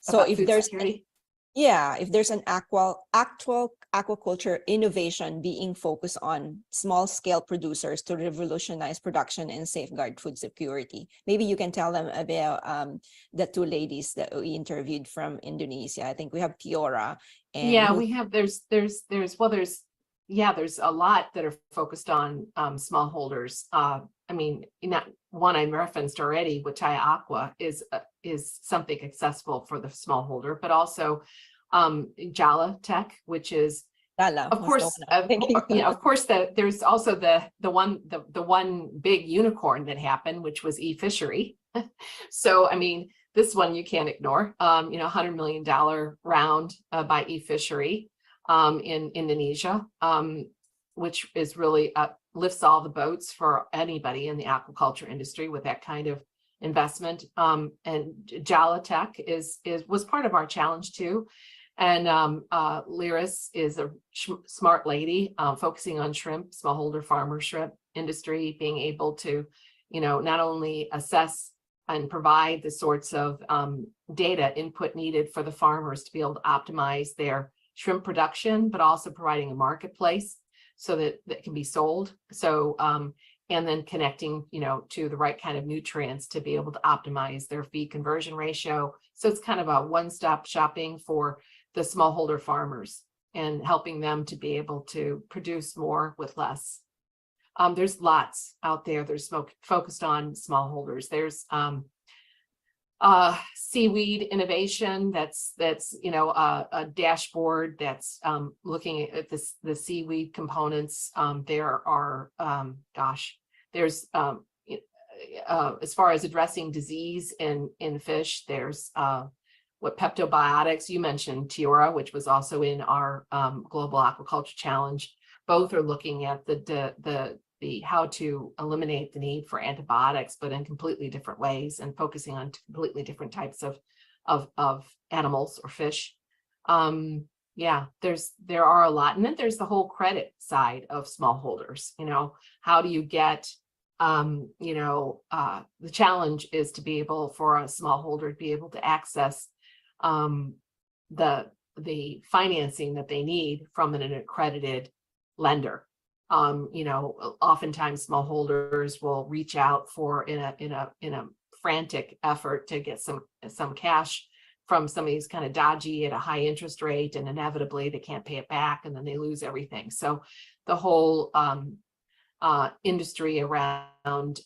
So About if food there's security? if there's an actual aquaculture innovation being focused on small scale producers to revolutionize production and safeguard food security, maybe you can tell them about the 2 ladies that we interviewed from Indonesia. I think we have Tiora. And Yeah, we have, there's a lot that are focused on smallholders. I mean, not one I referenced already, Wataya Aqua is something accessible for the smallholder, but also Jala Tech, which is of course, there's also the one big unicorn that happened, which was eFishery. So I mean, this one you can't ignore. You know, $100 million round by eFishery in Indonesia, which is really lifts all the boats for anybody in the aquaculture industry with that kind of investment. And Jala Tech was part of our challenge too. And Lyris is a smart lady focusing on shrimp, smallholder farmer shrimp industry, being able to, you know, not only assess and provide the sorts of data input needed for the farmers to be able to optimize their shrimp production, but also providing a marketplace so that that can be sold. So, and then connecting, you know, to the right kind of nutrients to be able to optimize their feed conversion ratio. So it's kind of a one-stop shopping for the smallholder farmers and helping them to be able to produce more with less. There's lots out there. There's focused on smallholders. There's seaweed innovation that's you know a dashboard that's looking at the seaweed components. There are there's as far as addressing disease in fish, there's what peptobiotics you mentioned, Tiora, which was also in our global aquaculture challenge. Both are looking at the how to eliminate the need for antibiotics, but in completely different ways and focusing on completely different types of animals or fish. Yeah, there are a lot. And then there's the whole credit side of smallholders. You know, how do you get, you know, the challenge is to be able for a smallholder to be able to access the financing that they need from an accredited lender. You know, oftentimes smallholders will reach out for in a frantic effort to get some cash from some of these kind of dodgy at a high interest rate, and inevitably they can't pay it back and then they lose everything. So the whole industry around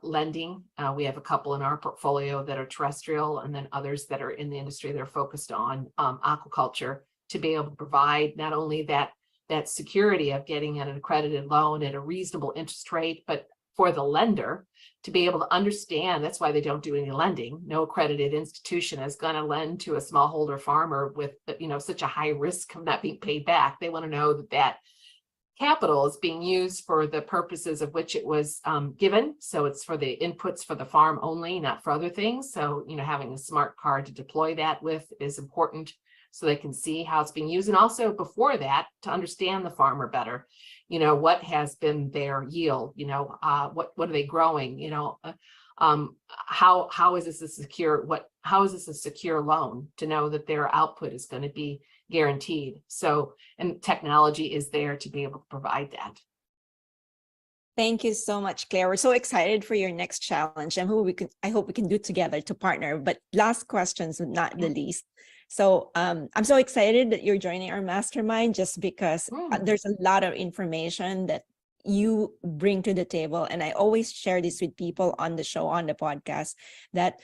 lending, we have a couple in our portfolio that are terrestrial, and then others that are in the industry that are focused on aquaculture, to be able to provide not only that security of getting an accredited loan at a reasonable interest rate, but for the lender to be able to understand. That's why they don't do any lending. No accredited institution is going to lend to a smallholder farmer with, such a high risk of not being paid back. They want to know that capital is being used for the purposes of which it was given. So it's for the inputs for the farm only, not for other things. So, having a smart card to deploy that with is important so they can see how it's being used. And also before that, to understand the farmer better, what has been their yield, what are they growing, how is this a secure loan to know that their output is going to be guaranteed. So, and technology is there to be able to provide that. Thank you so much, Claire. We're so excited for your next challenge and I hope we can do together to partner. But last questions, not the least. So I'm so excited that you're joining our mastermind just because there's a lot of information that you bring to the table. And I always share this with people on the show, on the podcast, that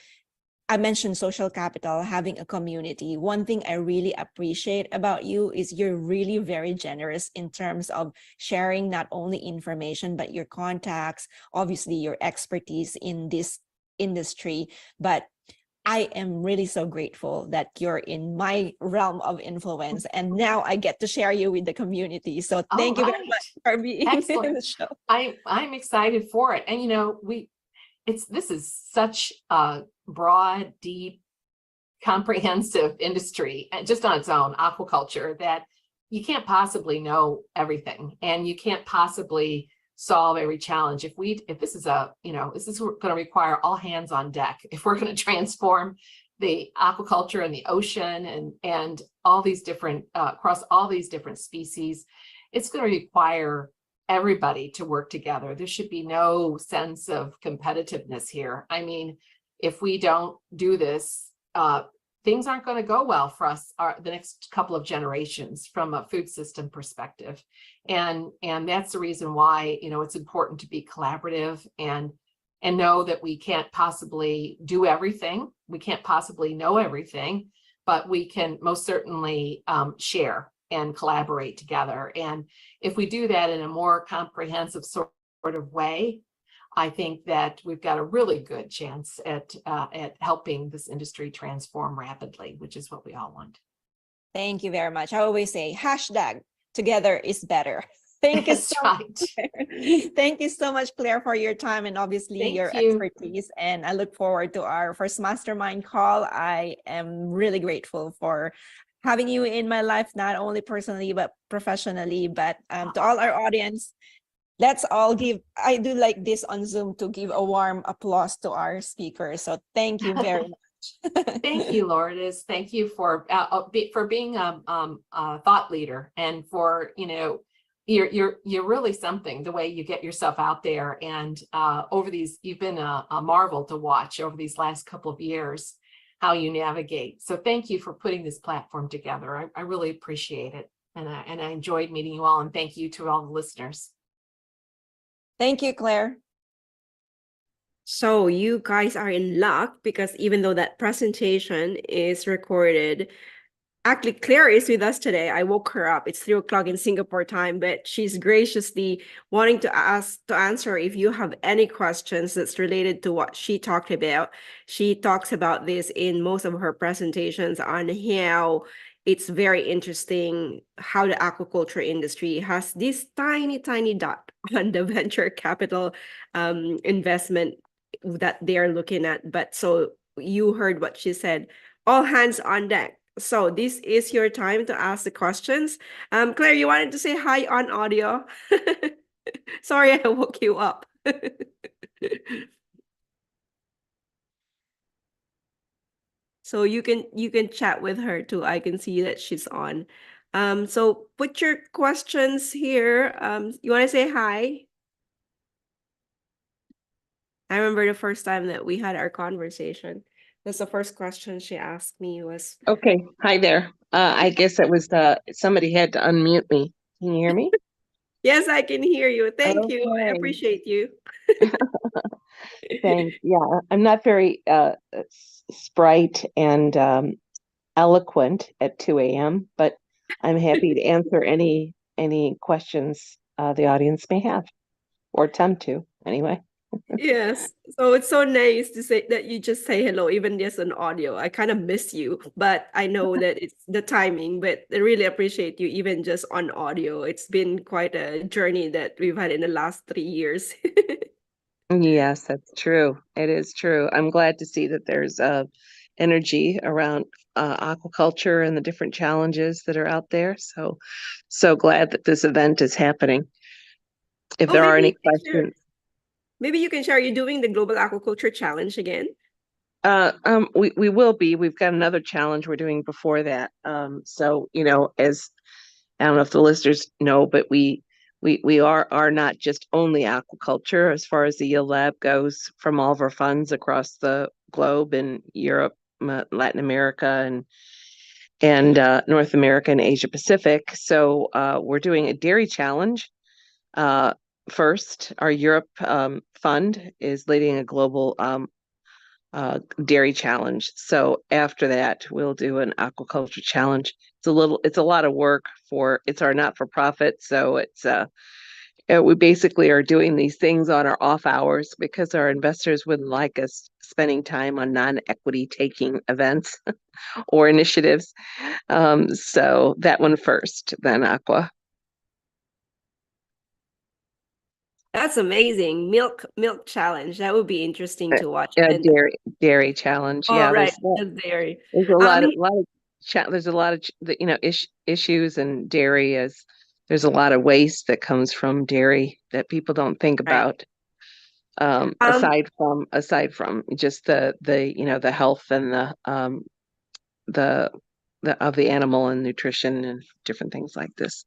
I mentioned social capital, having a community. One thing I really appreciate about you is you're really very generous in terms of sharing not only information, but your contacts, obviously your expertise in this industry. But I am really so grateful that you're in my realm of influence. And now I get to share you with the community. So thank you very much for being in the show. I'm excited for it. And, this is such a broad, deep, comprehensive industry, and just on its own, aquaculture, that you can't possibly know everything, and you can't possibly solve every challenge. If this is this is going to require all hands on deck. If we're going to transform the aquaculture and the ocean and all these different across all these different species, it's going to require everybody to work together. There should be no sense of competitiveness here. I mean, if we don't do this, things aren't going to go well for us the next couple of generations from a food system perspective. And that's the reason why, it's important to be collaborative and know that we can't possibly do everything. We can't possibly know everything, but we can most certainly share and collaborate together. And if we do that in a more comprehensive sort of way, I think that we've got a really good chance at helping this industry transform rapidly, which is what we all want. Thank you very much. I always say #together is better. Thank you so much. Thank you so much, Claire, for your time and obviously your expertise. And I look forward to our first mastermind call. I am really grateful for having you in my life, not only personally, but professionally. But to all our audience, let's all I do like this on Zoom to give a warm applause to our speakers. So thank you very much. Thank you, Lourdes. Thank you for being a thought leader, and for, you're really something, the way you get yourself out there. And you've been a marvel to watch over these last couple of years, how you navigate. So thank you for putting this platform together. I really appreciate it. And I enjoyed meeting you all, and thank you to all the listeners. Thank you, Claire. So you guys are in luck, because even though that presentation is recorded, actually Claire is with us today. I woke her up. It's 3:00 in Singapore time, but she's graciously wanting to answer if you have any questions that's related to what she talked about. She talks about this in most of her presentations on how it's very interesting how the aquaculture industry has this tiny, tiny dot on the venture capital investment that they're looking at. But so you heard what she said, all hands on deck. So this is your time to ask the questions. Claire, you wanted to say hi on audio? Sorry, I woke you up. So you can chat with her too. I can see that she's on. So put your questions here. You want to say hi? I remember the first time that we had our conversation. That's the first question she asked me was. Okay, hi there. I guess it was somebody had to unmute me. Can you hear me? Yes, I can hear you. Thank you. I appreciate you. Thanks. Yeah, I'm not very sprite and eloquent at 2 a.m., but I'm happy to answer any questions the audience may have or attempt to. anyway. Yes. So it's so nice to say that you just say hello, even just on audio. I kind of miss you, but I know that it's the timing, but I really appreciate you even just on audio. It's been quite a journey that we've had in the last 3 years. Yes, that's true. It is true. I'm glad to see that there's energy around aquaculture and the different challenges that are out there. So glad that this event is happening. If Oh, there are maybe any you can share. questions, Maybe you can share. Are you doing the Global Aquaculture Challenge again? we will be. We've got another challenge we're doing before that. So as I don't know if the listeners know, but we are not just only aquaculture as far as the Yield Lab goes from all of our funds across the globe in Europe, Latin America, and North America and Asia Pacific. So we're doing a dairy challenge. First, our Europe fund is leading a global dairy challenge. So after that, we'll do an aquaculture challenge. It's a lot of work it's our not-for-profit. So we basically are doing these things on our off hours because our investors wouldn't like us spending time on non-equity taking events or initiatives. So that one first, then aqua. That's amazing. Milk challenge. That would be interesting to watch. Yeah, And dairy challenge. oh, Yeah, right, the dairy. there's a lot of issues in dairy as there's a lot of waste that comes from dairy that people don't think Right. about. Aside from just the health and the of the animal and nutrition and different things like this.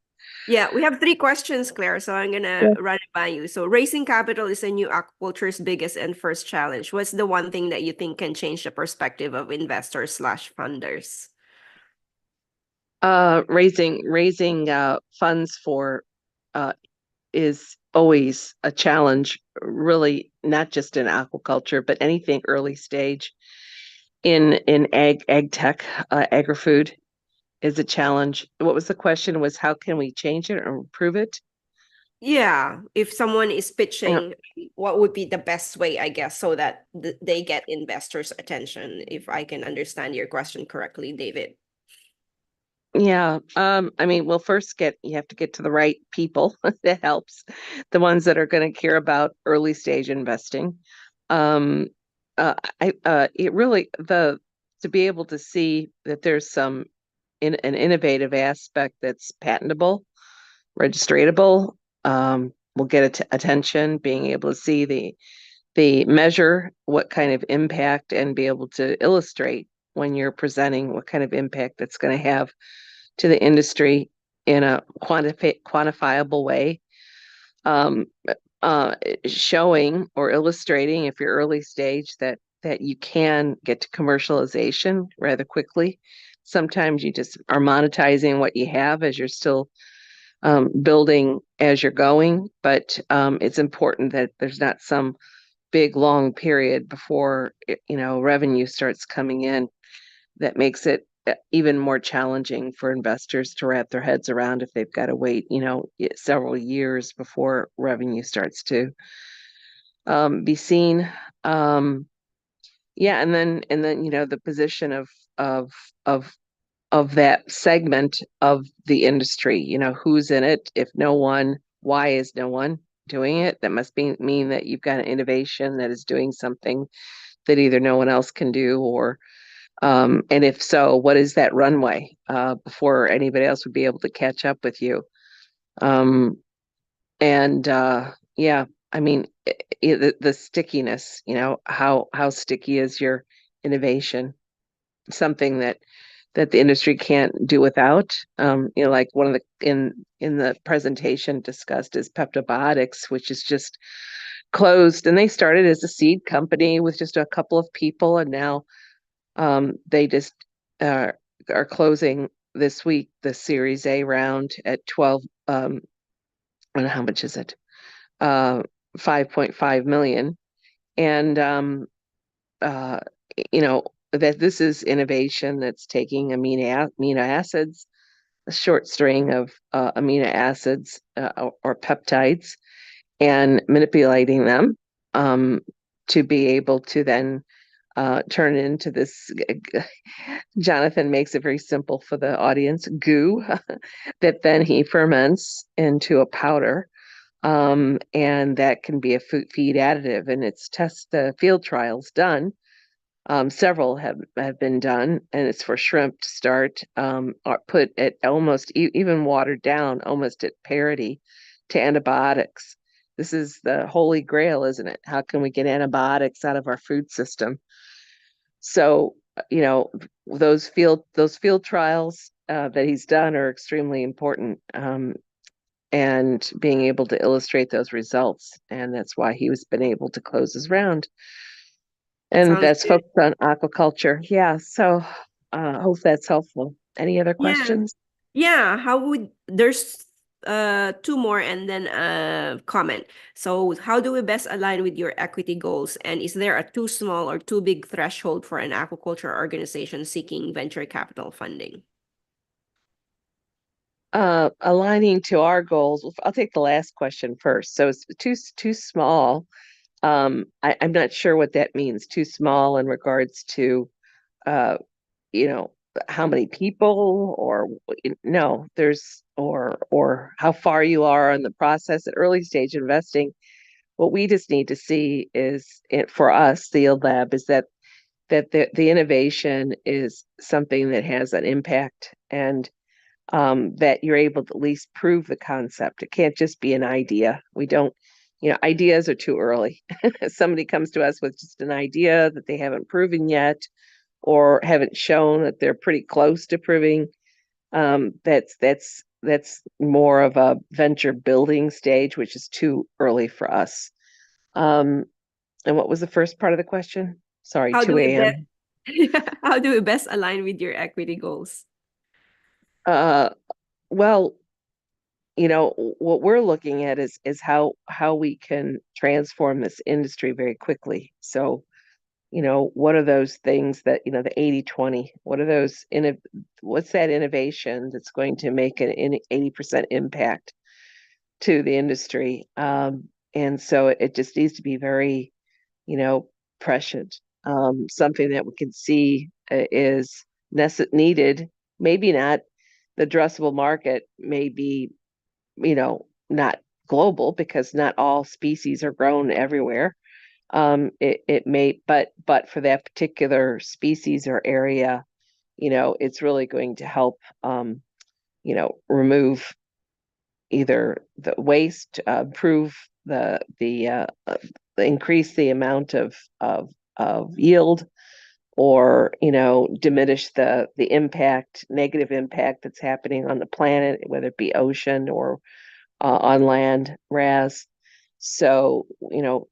Yeah, we have 3 questions, Claire, so I'm gonna run it by you. So raising capital is a new aquaculture's biggest and first challenge. What's the one thing that you think can change the perspective of investors/funders? Raising funds for is always a challenge, really, not just in aquaculture, but anything early stage in ag tech, agri-food is a challenge. What was the question? Was how can we change it or improve it? Yeah, if someone is pitching, what would be the best way, I guess, so that they get investors' attention, if I can understand your question correctly, David? Yeah. I mean, well, you have to get to the right people. That helps. The ones that are going to care about early stage investing. It really to be able to see that there's an innovative aspect that's patentable, registratable, will get attention, being able to see the measure what kind of impact and be able to illustrate when you're presenting what kind of impact that's going to have to the industry in a quantifiable way. Showing or illustrating if you're early stage that you can get to commercialization rather quickly. Sometimes you just are monetizing what you have as you're still building as you're going, but it's important that there's not some big long period before revenue starts coming in that makes it even more challenging for investors to wrap their heads around if they've got to wait several years before revenue starts to be seen. Yeah, and then the position of that segment of the industry, who's in it? If no one, why is no one doing it? That must mean that you've got an innovation that is doing something that either no one else can do, or and if so, what is that runway before anybody else would be able to catch up with you? Yeah, I mean, the stickiness, how sticky is your innovation? Something that the industry can't do without. Like one of the in the presentation discussed is Peptobiotics, which is just closed, and they started as a seed company with just a couple of people, and now they just are closing this week the Series A round at 12. I don't know how much is it? 5.5 million, and that this is innovation that's taking amino acids, a short string of amino acids or peptides, and manipulating them to be able to then turn into this. Jonathan makes it very simple for the audience, goo that then he ferments into a powder. And that can be a feed additive, and it's field trials done. Several have been done, and it's for shrimp to start, are put at almost even watered down, almost at parity to antibiotics. This is the holy grail, isn't it? How can we get antibiotics out of our food system? So, you know, those field trials that he's done are extremely important, and being able to illustrate those results. And that's why he was been able to close his round. And Sounds that's good. focused on aquaculture. Yeah. So hope that's helpful. Any other questions? Yeah, there's two more and then a comment. So how do we best align with your equity goals? And is there a too small or too big threshold for an aquaculture organization seeking venture capital funding? Aligning to our goals. I'll take the last question first. So it's too small. I'm not sure what that means. Too small in regards to, you know, how many people, or no, or how far you are in the process at early stage investing. What we just need to see is, for us, the Yield Lab, is that the innovation is something that has an impact, and that you're able to at least prove the concept. It can't just be an idea. We don't, ideas are too early. If somebody comes to us with just an idea that they haven't proven yet, or haven't shown that they're pretty close to proving, that's more of a venture building stage, which is too early for us. And what was the first part of the question? Sorry, How 2 do we a.m. How do we best align with your equity goals? Well, what we're looking at is how we can transform this industry very quickly. So, what are those things that, the 80-20, what are those, what's that innovation that's going to make an 80% impact to the industry? And so it just needs to be very, prescient, something that we can see is needed, maybe not. The addressable market may be, not global, because not all species are grown everywhere. It may, but for that particular species or area, it's really going to help, remove either the waste, improve increase the amount of yield, or diminish the negative impact that's happening on the planet, whether it be ocean or on land, RAS. So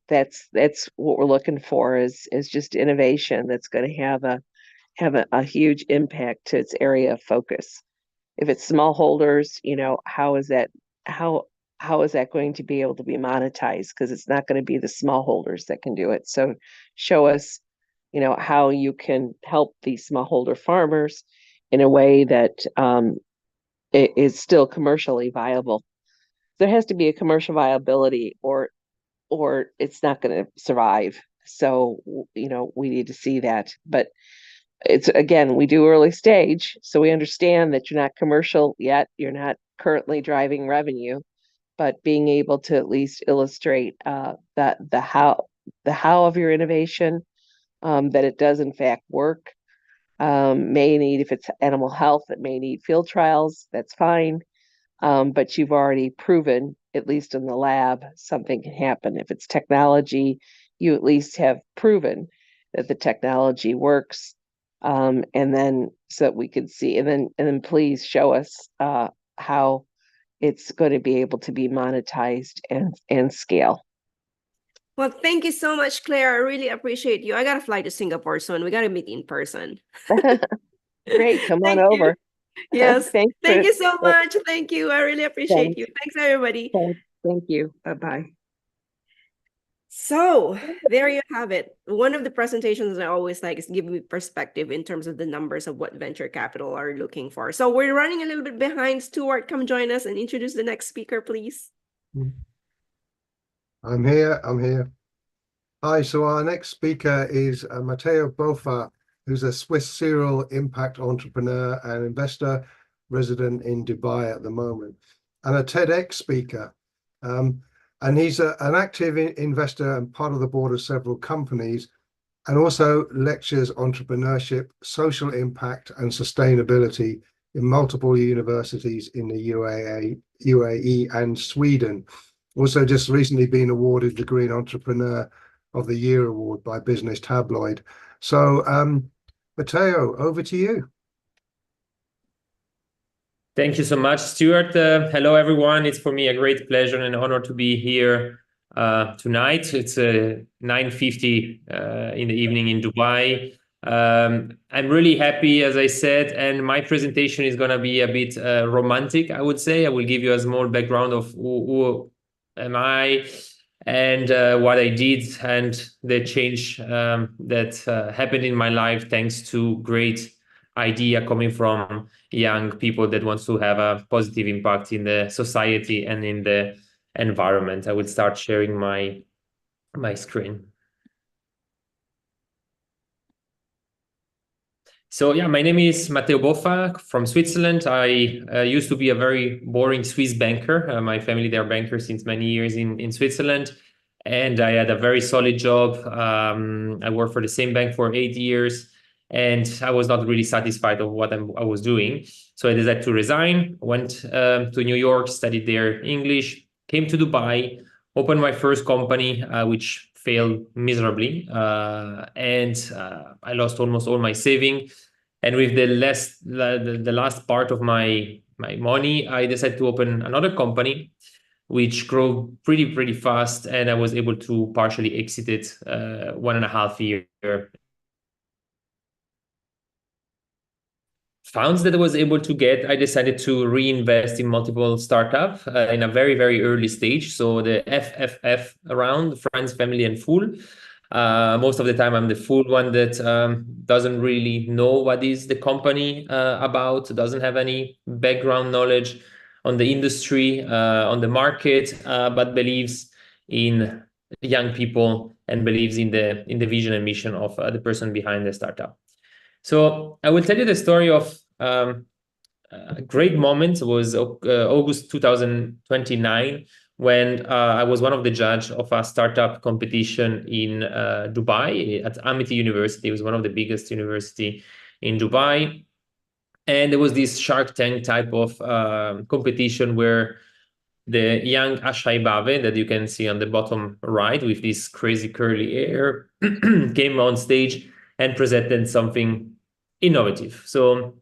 that's what we're looking for, is just innovation that's going to have a huge impact to its area of focus. If it's smallholders, how is that going to be able to be monetized? Because it's not going to be the smallholders that can do it. So show us, how you can help these smallholder farmers in a way that it is still commercially viable. There has to be a commercial viability, or it's not going to survive. So, we need to see that. But it's, again, we do early stage, so we understand that you're not commercial yet. You're not currently driving revenue, but being able to at least illustrate the how of your innovation, that it does in fact work. May need, if it's animal health, it may need field trials. That's fine. But you've already proven, at least in the lab, something can happen. If it's technology, you at least have proven that the technology works. And then, so that we can see, and then please show us how it's going to be able to be monetized and scale. Well, thank you so much, Claire. I really appreciate you. I gotta fly to Singapore soon. We gotta meet in person. Great, come on Thank you. over. Yes. Thank you so much. Thank you. I really appreciate you. Thanks, everybody. Thank you. Bye-bye. So there you have it. One of the presentations I always like is giving me perspective in terms of the numbers of what venture capital are looking for. So we're running a little bit behind. Stuart, come join us and introduce the next speaker, please. I'm here. I'm here. Hi. So our next speaker is Matteo Boffa, who's a Swiss serial impact entrepreneur and investor resident in Dubai at the moment, and a TEDx speaker. And he's an active investor and part of the board of several companies, and also lectures entrepreneurship, social impact, and sustainability in multiple universities in the UAE and Sweden. Also just recently been awarded the Green Entrepreneur of the Year award by Business Tabloid. So Matteo, over to you. Thank you so much, Stuart. Hello, everyone. It's for me a great pleasure and honor to be here tonight. It's 9:50 in the evening in Dubai. I'm really happy, as I said, and my presentation is going to be a bit romantic, I would say. I will give you a small background of who am I and what I did and the change that happened in my life thanks to great idea coming from young people that wants to have a positive impact in the society and in the environment. I will start sharing my screen. So yeah, my name is Matteo Boffa from Switzerland. I used to be a very boring Swiss banker. My family, they're bankers since many years in Switzerland. And I had a very solid job. I worked for the same bank for 8 years. And I was not really satisfied of what I was doing. So I decided to resign, went to New York, studied there English, came to Dubai, opened my first company, which failed miserably. And I lost almost all my saving. And with the last part of my money, I decided to open another company, which grew pretty fast. And I was able to partially exit it 1.5 years. Funds that I was able to get, I decided to reinvest in multiple startups in a very early stage. So the FFF round, Friends, Family, and Fool. Most of the time, I'm the fool one that doesn't really know what is the company about, doesn't have any background knowledge on the industry, on the market, but believes in young people and believes in the vision and mission of the person behind the startup. So I will tell you the story of a great moment. It was August 2029 when I was one of the judges of a startup competition in Dubai at Amity University. It was one of the biggest university in Dubai. And there was this Shark Tank type of competition where the young Ashay Bave that you can see on the bottom right with this crazy curly hair came on stage and presented something innovative. So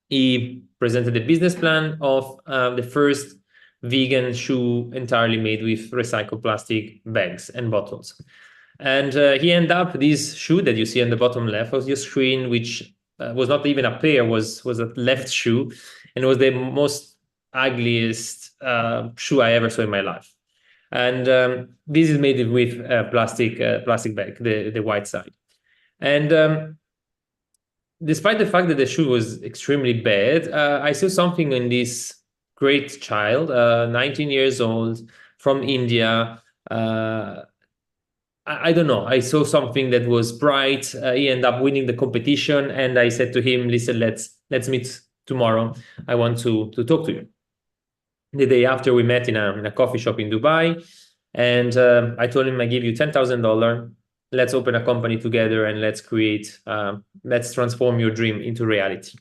he presented the business plan of the first vegan shoe entirely made with recycled plastic bags and bottles. And he ended up this shoe that you see on the bottom left of your screen, which was not even a pair, was a left shoe, and was the most ugliest shoe I ever saw in my life. And this is made with plastic bag, the white side. And despite the fact that the shoe was extremely bad, I saw something in this great child, 19 years old, from India. I don't know. I saw something that was bright. He ended up winning the competition, and I said to him, "Listen, let's meet tomorrow. I want to talk to you." The day after, we met in a coffee shop in Dubai, and I told him, "I give you $10,000. Let's open a company together and let's transform your dream into reality."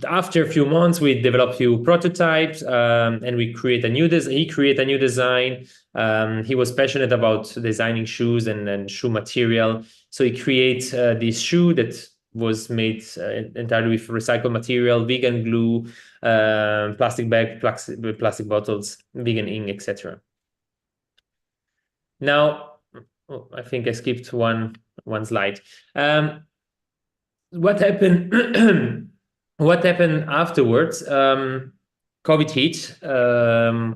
After a few months, we developed a few prototypes and we create a new he created a new design. He was passionate about designing shoes and shoe material. So he creates this shoe that was made entirely with recycled material, vegan glue, plastic bag, plastic bottles, vegan ink, etc. Now, I think I skipped one slide. What happened? What happened afterwards? COVID hit.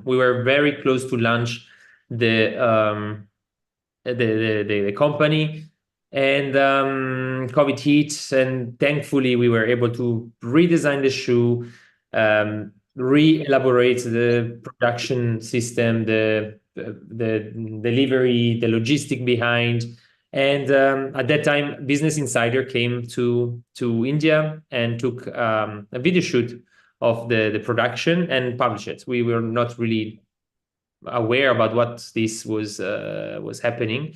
We were very close to launch the company, and COVID hit. And thankfully, we were able to redesign the shoe. re-elaborate the production system, the delivery, the logistic behind. And at that time, Business Insider came to India and took a video shoot of the production and published it. We were not really aware about what this was happening.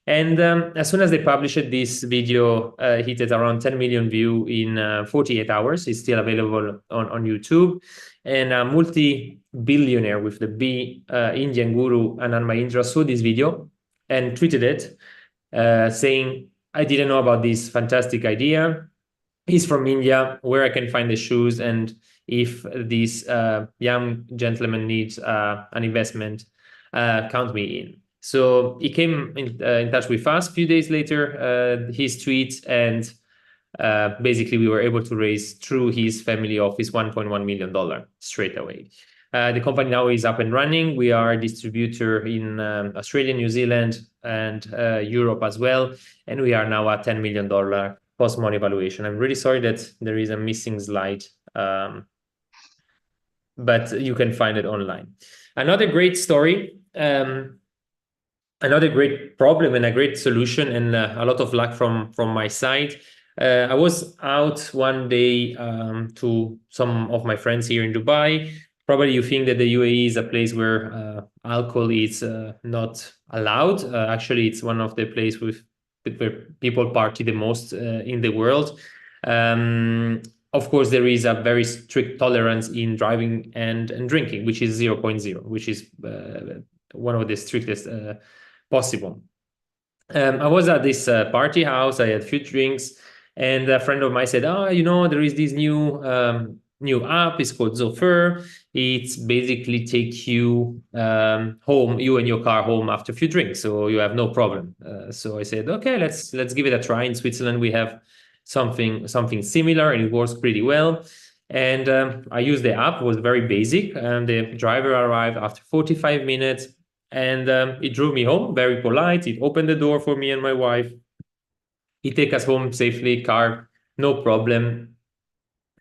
And as soon as they published it, this video hit around 10 million views in 48 hours. It's still available on YouTube. And a multi-billionaire with the B, Indian guru Anand Mahindra, saw this video and tweeted it, saying, I didn't know about this fantastic idea. He's from India, where I can find the shoes, and if this young gentleman needs an investment, count me in. So he came in touch with us a few days later, his tweet, and basically we were able to raise through his family office $1.1 million straight away. The company now is up and running. We are a distributor in Australia, New Zealand, and Europe as well. And we are now at $10 million post-money valuation. I'm really sorry that there is a missing slide, but you can find it online. Another great story, another great problem and a great solution, and a lot of luck from my side. I was out one day to some of my friends here in Dubai. Probably you think that the UAE is a place where alcohol is not allowed. Actually, it's one of the places where people party the most in the world. Of course, there is a very strict tolerance in driving and drinking, which is 0.0, which is one of the strictest possible. I was at this party house. I had a few drinks, and a friend of mine said, "Oh, you know, there is this new app. It's called Zofer. It's basically take you home, you and your car home after a few drinks, so you have no problem." So I said, "Okay, let's give it a try." In Switzerland, we have something similar, and it works pretty well. And I used the app. It was very basic, and the driver arrived after 45 minutes. And it drove me home, very polite. It opened the door for me and my wife. He take us home safely, car, no problem.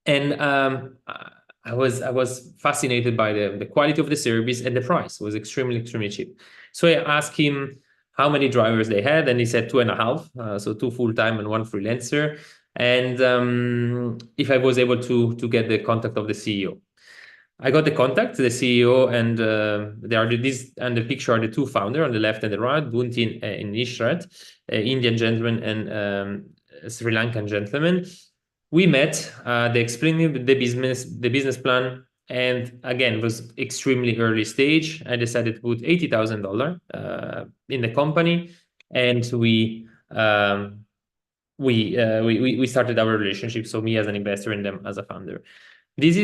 And I was fascinated by the quality of the service, and the price was extremely cheap. So I asked him how many drivers they had, and he said 2.5, so 2 full-time and 1 freelancer. And if I was able to get the contact of the CEO. I got the contact, the CEO, and there are the picture are the 2 founders on the left and the right, Buntin and Ishrat, Indian gentleman and Sri Lankan gentleman. We met. They explained me the business plan, and again, it was extremely early stage. I decided to put $80,000 in the company, and we started our relationship. So me as an investor and them as a founder. This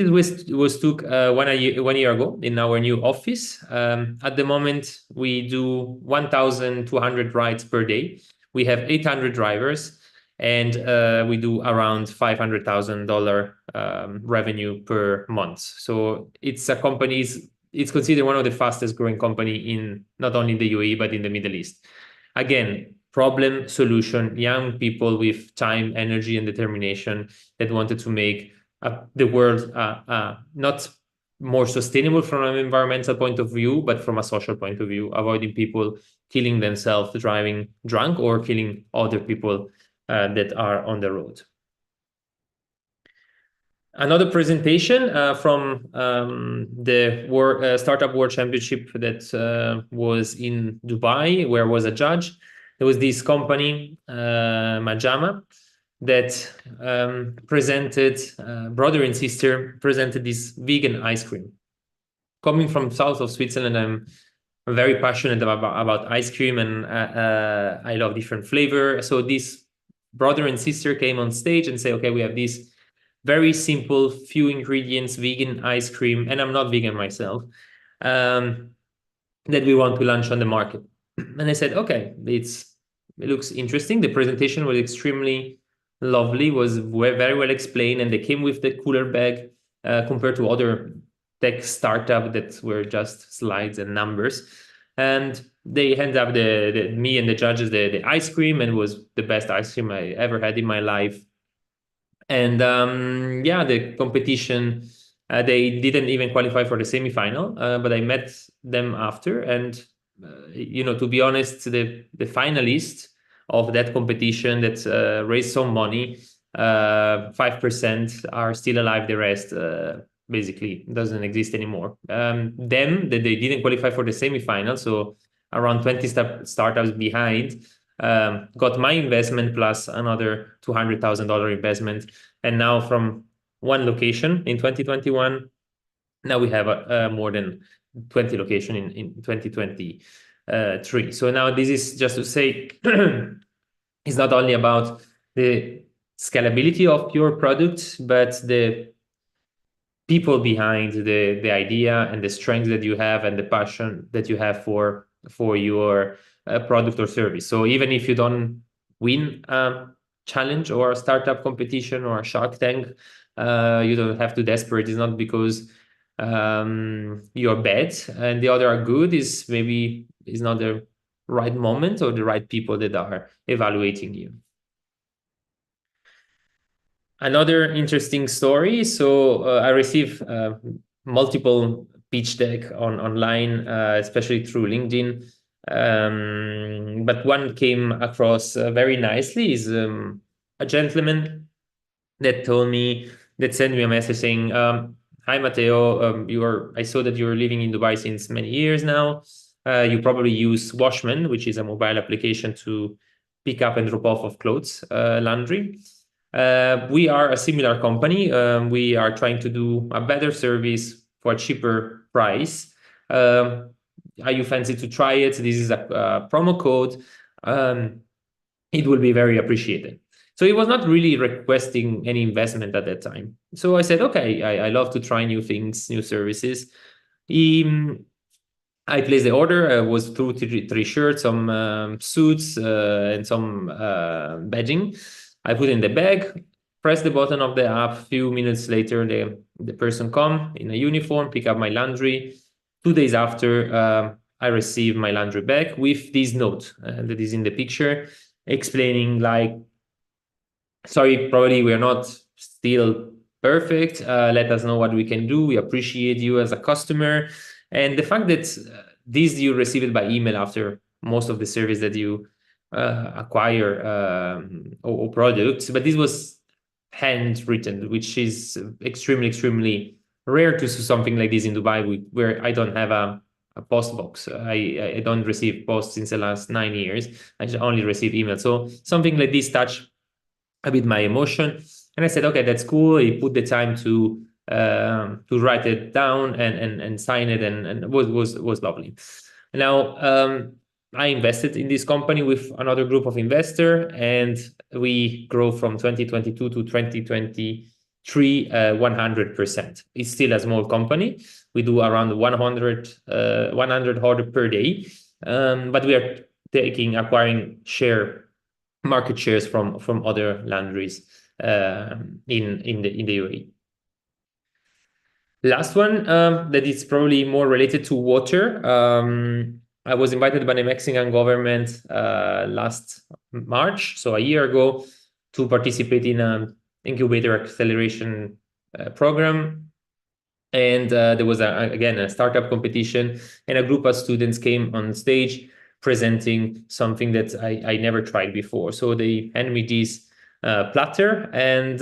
was took 1 year ago in our new office. At the moment, we do 1,200 rides per day. We have 800 drivers, and we do around $500,000 revenue per month. So it's a company. It's considered one of the fastest growing company in not only the UAE but in the Middle East. Again, problem solution. Young people with time, energy, and determination that wanted to make the world not more sustainable from an environmental point of view, but from a social point of view, avoiding people killing themselves driving drunk or killing other people that are on the road. Another presentation from the Startup World Championship that was in Dubai, where I was a judge. There was this company, Majama, that presented, brother and sister, presented this vegan ice cream. Coming from south of Switzerland, I'm very passionate about ice cream, and I love different flavor. So this brother and sister came on stage and said, okay, we have this very simple, few ingredients, vegan ice cream, and I'm not vegan myself, that we want to launch on the market. And I said, okay, it looks interesting. The presentation was extremely lovely, was very well explained, and they came with the cooler bag compared to other tech startup that were just slides and numbers. And they handed up me and the judges the ice cream, and it was the best ice cream I ever had in my life. And yeah, the competition They didn't even qualify for the semifinal, but I met them after. And, to be honest, the finalists of that competition that raised some money, 5% are still alive. The rest basically doesn't exist anymore. Them, that they didn't qualify for the semifinal, so around 20 startups behind, got my investment plus another $200,000 investment. And now from one location in 2021, now we have more than 20 locations in 2023. So now this is just to say, it's not only about the scalability of your product, but the people behind the idea and the strength that you have and the passion that you have for your product or service. So even if you don't win a challenge or a startup competition or a Shark Tank, you don't have to desperate. It's not because you're bad and the other are good. Is maybe is not the right moment or the right people that are evaluating you. Another interesting story. So I receive multiple pitch deck online, especially through LinkedIn. But one came across very nicely is a gentleman that sent me a message saying, "Hi Matteo, I saw that you're living in Dubai since many years now. You probably use Washman, which is a mobile application to pick up and drop off of clothes laundry. We are a similar company. We are trying to do a better service for a cheaper price. Are you fancy to try it? This is a promo code. It will be very appreciated." So he was not really requesting any investment at that time. So I said, okay, I love to try new things, new services. I placed the order, was through three shirts, some suits, and some badging. I put in the bag, press the button of the app. Few minutes later, the person come in a uniform, pick up my laundry. 2 days after, I received my laundry bag with this note that is in the picture, explaining like, "Sorry, probably we are not still perfect. Let us know what we can do. We appreciate you as a customer." And the fact that this you receive it by email after most of the service that you acquire or products, but this was handwritten, which is extremely rare to see something like this in Dubai, where I don't have a post box. I don't receive posts since the last 9 years. I only receive emails. So something like this touched a bit my emotion, and I said, okay, that's cool. He put the time to write it down and sign it, and it was lovely. Now I invested in this company with another group of investors, and we grow from 2022 to 2023 100%. It's still a small company. We do around 100 orders per day, but we are acquiring market shares from other laundries in the UAE. Last one that is probably more related to water. I was invited by the Mexican government last March, so a year ago, to participate in an incubator acceleration program. And there was, again, a startup competition, and a group of students came on stage presenting something that I never tried before. So they hand me this platter, and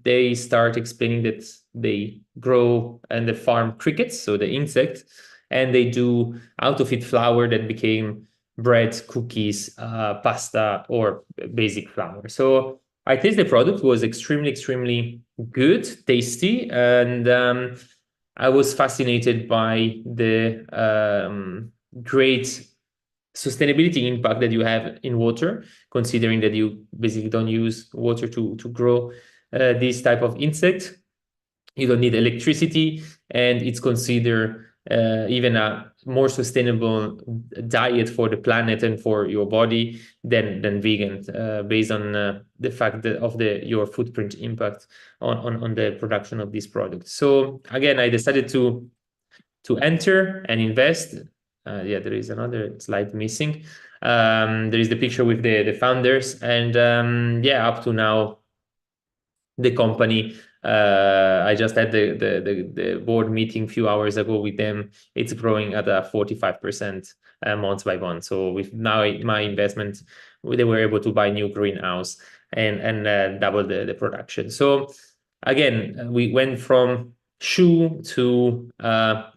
they start explaining that they grow and they farm crickets, so the insect, and they do out of it flour that became bread, cookies, pasta, or basic flour. So I tasted the product, was extremely good, tasty, and I was fascinated by the great sustainability impact that you have in water, considering that you basically don't use water to grow this type of insect. You don't need electricity, and it's considered even a more sustainable diet for the planet and for your body than vegan, based on the fact of your footprint impact on the production of this product. So again, I decided to enter and invest. Yeah, there is another slide missing. There is the picture with the founders, and yeah, up to now, the company I just had the board meeting a few hours ago with them. It's growing at a 45% month by month. So with now my investment, they were able to buy new greenhouse and double the production. So again, we went from shoe to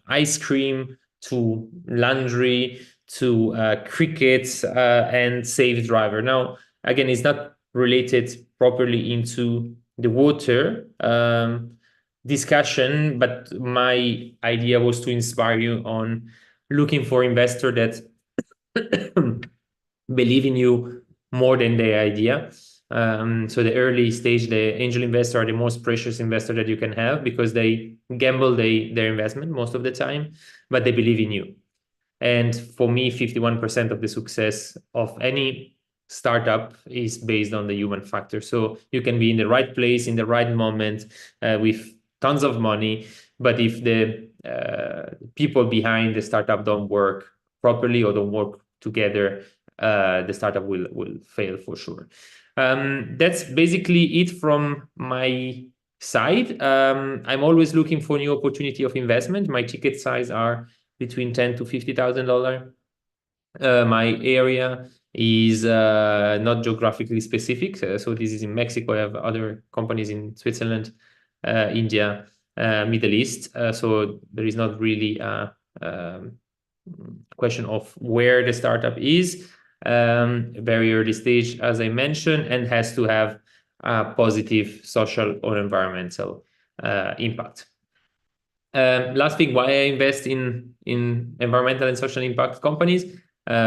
ice cream to laundry to crickets and safe driver. Now, again, it's not related properly into the water discussion, but my idea was to inspire you on looking for investor that believe in you more than the idea. So the early stage, the angel investor are the most precious investor that you can have because they gamble their investment most of the time, but they believe in you. And for me, 51% of the success of any startup is based on the human factor. So you can be in the right place in the right moment with tons of money, but if the people behind the startup don't work properly or don't work together, the startup will fail for sure. That's basically it from my side. I'm always looking for new opportunity of investment. My ticket size are between $10,000 to $50,000. My area is not geographically specific. So this is in Mexico. I have other companies in Switzerland, India, Middle East. So there is not really a question of where the startup is. Very early stage, as I mentioned, and has to have a positive social or environmental impact. Last thing, why I invest in environmental and social impact companies,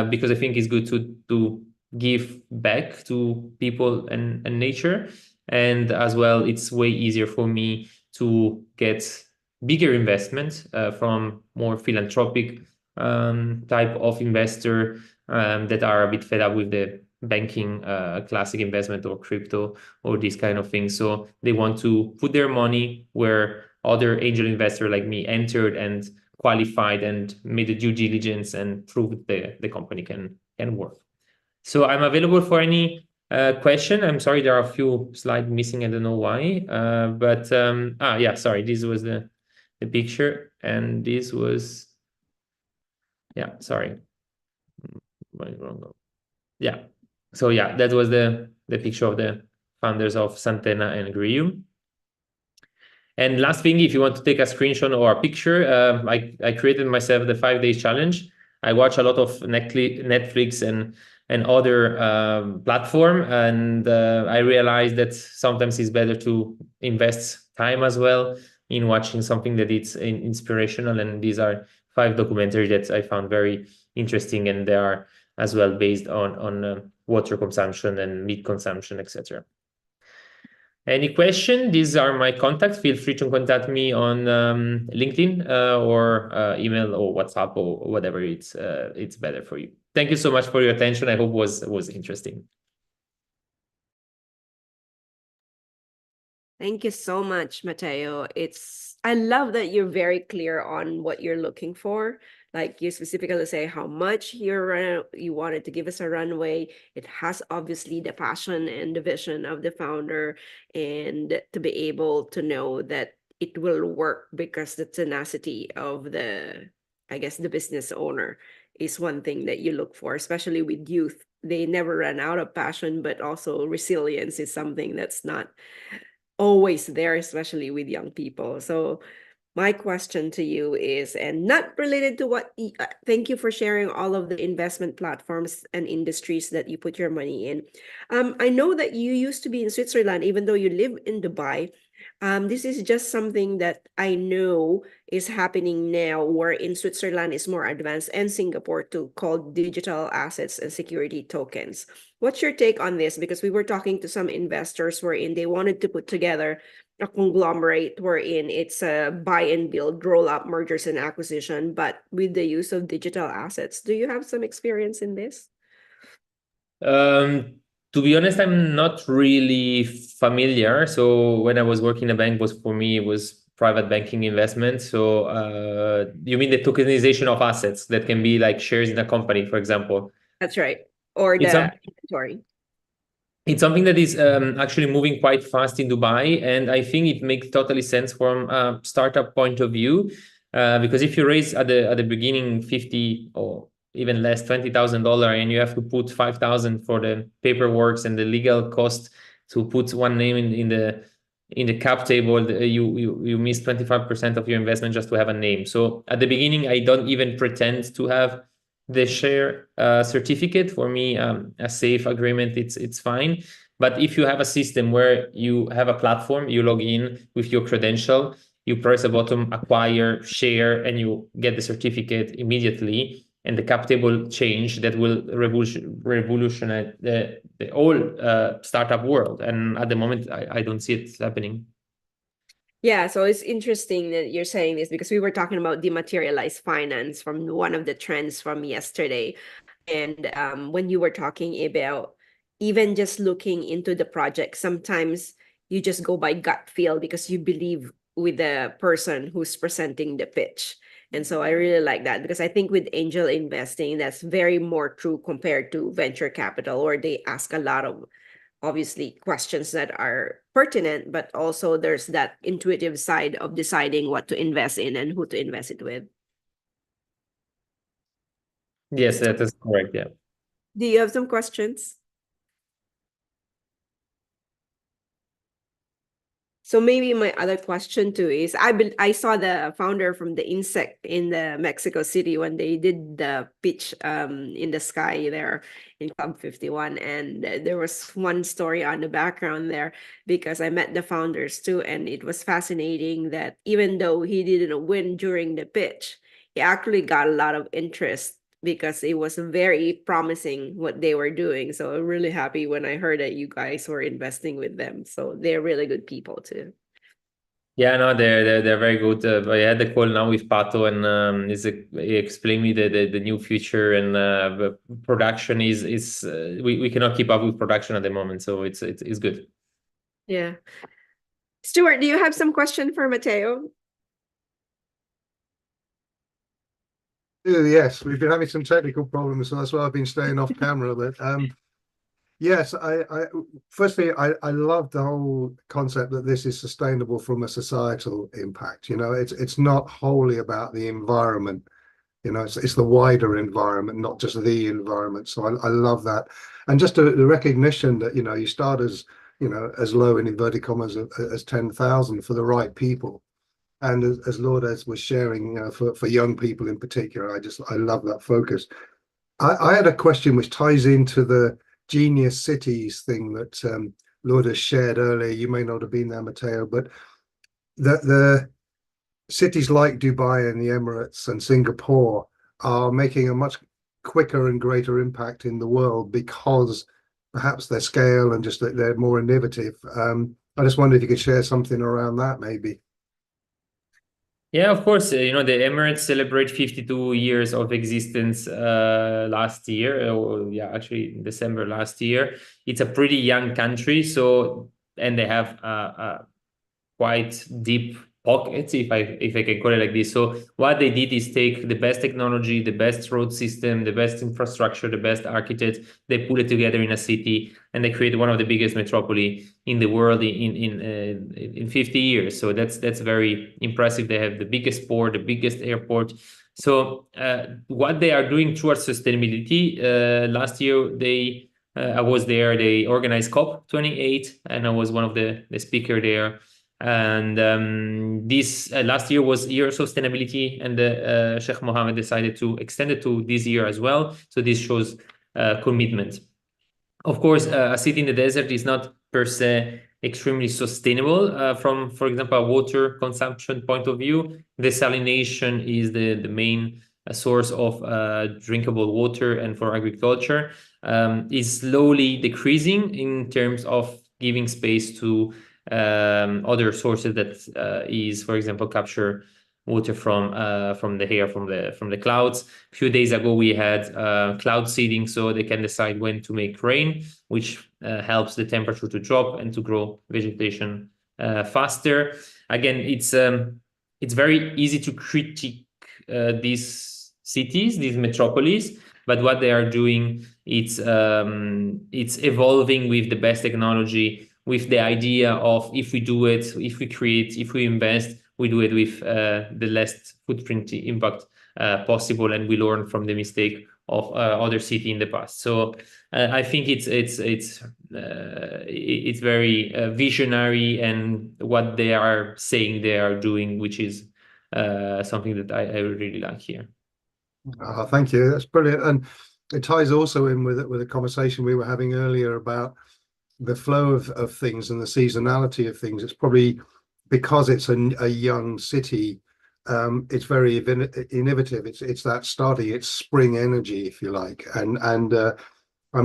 because I think it's good to give back to people and nature. And as well, it's way easier for me to get bigger investments from more philanthropic type of investor that are a bit fed up with the banking classic investment or crypto or these kind of things. So they want to put their money where other angel investor like me entered and qualified and made the due diligence and proved the company can work. So I'm available for any question. I'm sorry, there are a few slides missing. I don't know why, but yeah, sorry. This was the picture, and this was, yeah, sorry. Yeah. So yeah, that was the picture of the founders of Santena and Grium. And last thing, if you want to take a screenshot or a picture, I created myself the 5-day challenge. I watch a lot of Netflix and other platform, and I realized that sometimes it's better to invest time as well in watching something that it's inspirational. And these are 5 documentaries that I found very interesting, and they are as well based on water consumption and meat consumption, etc. Any question? These are my contacts. Feel free to contact me on LinkedIn or email or WhatsApp or whatever it's better for you. Thank you so much for your attention. I hope it was interesting. Thank you so much, Matteo. I love that you're very clear on what you're looking for. Like you specifically say how much you wanted to give us a runway. It has obviously the passion and the vision of the founder, and to be able to know that it will work because the tenacity of the business owner is one thing that you look for, especially with youth. They never run out of passion, but also resilience is something that's not always there, especially with young people. So my question to you is, and not related to what, thank you for sharing all of the investment platforms and industries that you put your money in. I know that you used to be in Switzerland, even though you live in Dubai. This is just something that I know is happening now, where in Switzerland is more advanced, and Singapore too, called digital assets and security tokens. What's your take on this? Because we were talking to some investors wherein they wanted to put together a conglomerate wherein it's a buy and build, roll up, mergers and acquisition, but with the use of digital assets. Do you have some experience in this? To be honest, I'm not really familiar. So when I was working in a bank, for me, it was private banking investment. So you mean the tokenization of assets that can be like shares in a company, for example? That's right. Or the inventory. It's something that is actually moving quite fast in Dubai, and I think it makes totally sense from a startup point of view, because if you raise at the beginning 50 or even less $20,000, and you have to put 5,000 for the paperwork and the legal cost to put one name in the cap table, you miss 25% of your investment just to have a name. So at the beginning, I don't even pretend to have the share certificate. For me, a safe agreement, it's fine. But if you have a system where you have a platform, you log in with your credential, you press a button, acquire, share, and you get the certificate immediately, and the cap table change, that will revolutionize the whole startup world. And at the moment, I don't see it happening. Yeah, so it's interesting that you're saying this, because we were talking about dematerialized finance from one of the trends from yesterday. And when you were talking about even just looking into the project, sometimes you just go by gut feel because you believe with the person who's presenting the pitch. And so I really like that, because I think with angel investing, that's very more true compared to venture capital, where they ask a lot of obviously questions that are pertinent, but also there's that intuitive side of deciding what to invest in and who to invest it with. Yes, that is correct. Yeah. Do you have some questions? So maybe my other question too is, I saw the founder from the Insect in the Mexico City when they did the pitch in the sky there in Club 51, and there was one story on the background there, because I met the founders too, and it was fascinating that even though he didn't win during the pitch, he actually got a lot of interest because it was very promising what they were doing. So I'm really happy when I heard that you guys were investing with them. So they're really good people too. Yeah, no, they're very good. I had the call now with Pato, and he explained me the new future, and the production is we cannot keep up with production at the moment, so it's good. Yeah. Stuart, do you have some question for Matteo? Yes, we've been having some technical problems, so that's why I've been staying off camera. But yes, firstly, I love the whole concept that this is sustainable from a societal impact. You know, it's not wholly about the environment. You know, it's the wider environment, not just the environment. So I love that, and just the recognition that, you know, you start as, you know, as low in inverted commas as 10,000 for the right people. And as Lourdes was sharing, you know, for young people in particular, I love that focus. I had a question which ties into the Genius Cities thing that Lourdes shared earlier. You may not have been there, Matteo, but the cities like Dubai and the Emirates and Singapore are making a much quicker and greater impact in the world because perhaps their scale and just that they're more innovative. I just wondered if you could share something around that, maybe. Yeah, of course. You know, the Emirates celebrate 52 years of existence last year, or yeah, actually in December last year. It's a pretty young country, so, and they have quite deep pockets, if I can call it like this. So what they did is take the best technology, the best road system, the best infrastructure, the best architects. They put it together in a city, and they created one of the biggest metropolis in the world in 50 years. So that's very impressive. They have the biggest port, the biggest airport. So what they are doing towards sustainability, last year I was there. They organized COP28, and I was one of the speaker there. And this last year was year of sustainability, and Sheikh Mohammed decided to extend it to this year as well. So this shows commitment. Of course, a city in the desert is not per se extremely sustainable from, for example, a water consumption point of view. Desalination is the main source of drinkable water, and for agriculture is slowly decreasing in terms of giving space to other sources that is, for example, capture water from the air, from the clouds. A few days ago, we had cloud seeding, so they can decide when to make rain, which helps the temperature to drop and to grow vegetation faster. Again, it's very easy to critique these cities, these metropolises, but what they are doing, it's evolving with the best technology, with the idea of if we do it, if we create, if we invest, we do it with the less footprint impact possible, and we learn from the mistake of other city in the past. So I think it's very visionary, and what they are saying they are doing, which is something that I really like here. Thank you. That's brilliant, and it ties also in with a conversation we were having earlier about the flow of things and the seasonality of things. It's probably because it's a young city. It's very innovative. It's that starting, it's spring energy, if you like, and I'm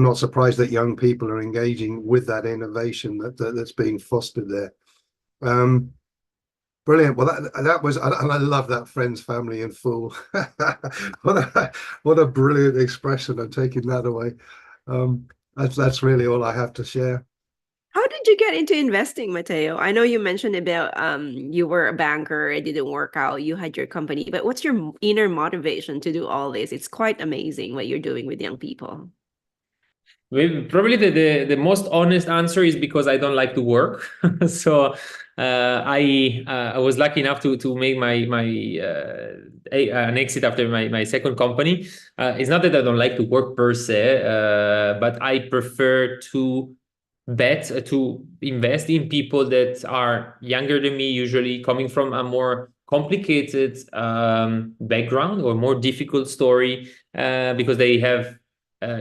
not surprised that young people are engaging with that innovation that's being fostered there. Brilliant. Well, that was, and I love that friends, family, and fool. What a brilliant expression. I'm taking that away. That's really all I have to share. How did you get into investing, Matteo? I know you mentioned about you were a banker, it didn't work out, you had your company, but what's your inner motivation to do all this? It's quite amazing what you're doing with young people. Probably the most honest answer is because I don't like to work. So I was lucky enough to make an exit after my second company. It's not that I don't like to work per se, but I prefer to invest in people that are younger than me, usually coming from a more complicated background or more difficult story, because they have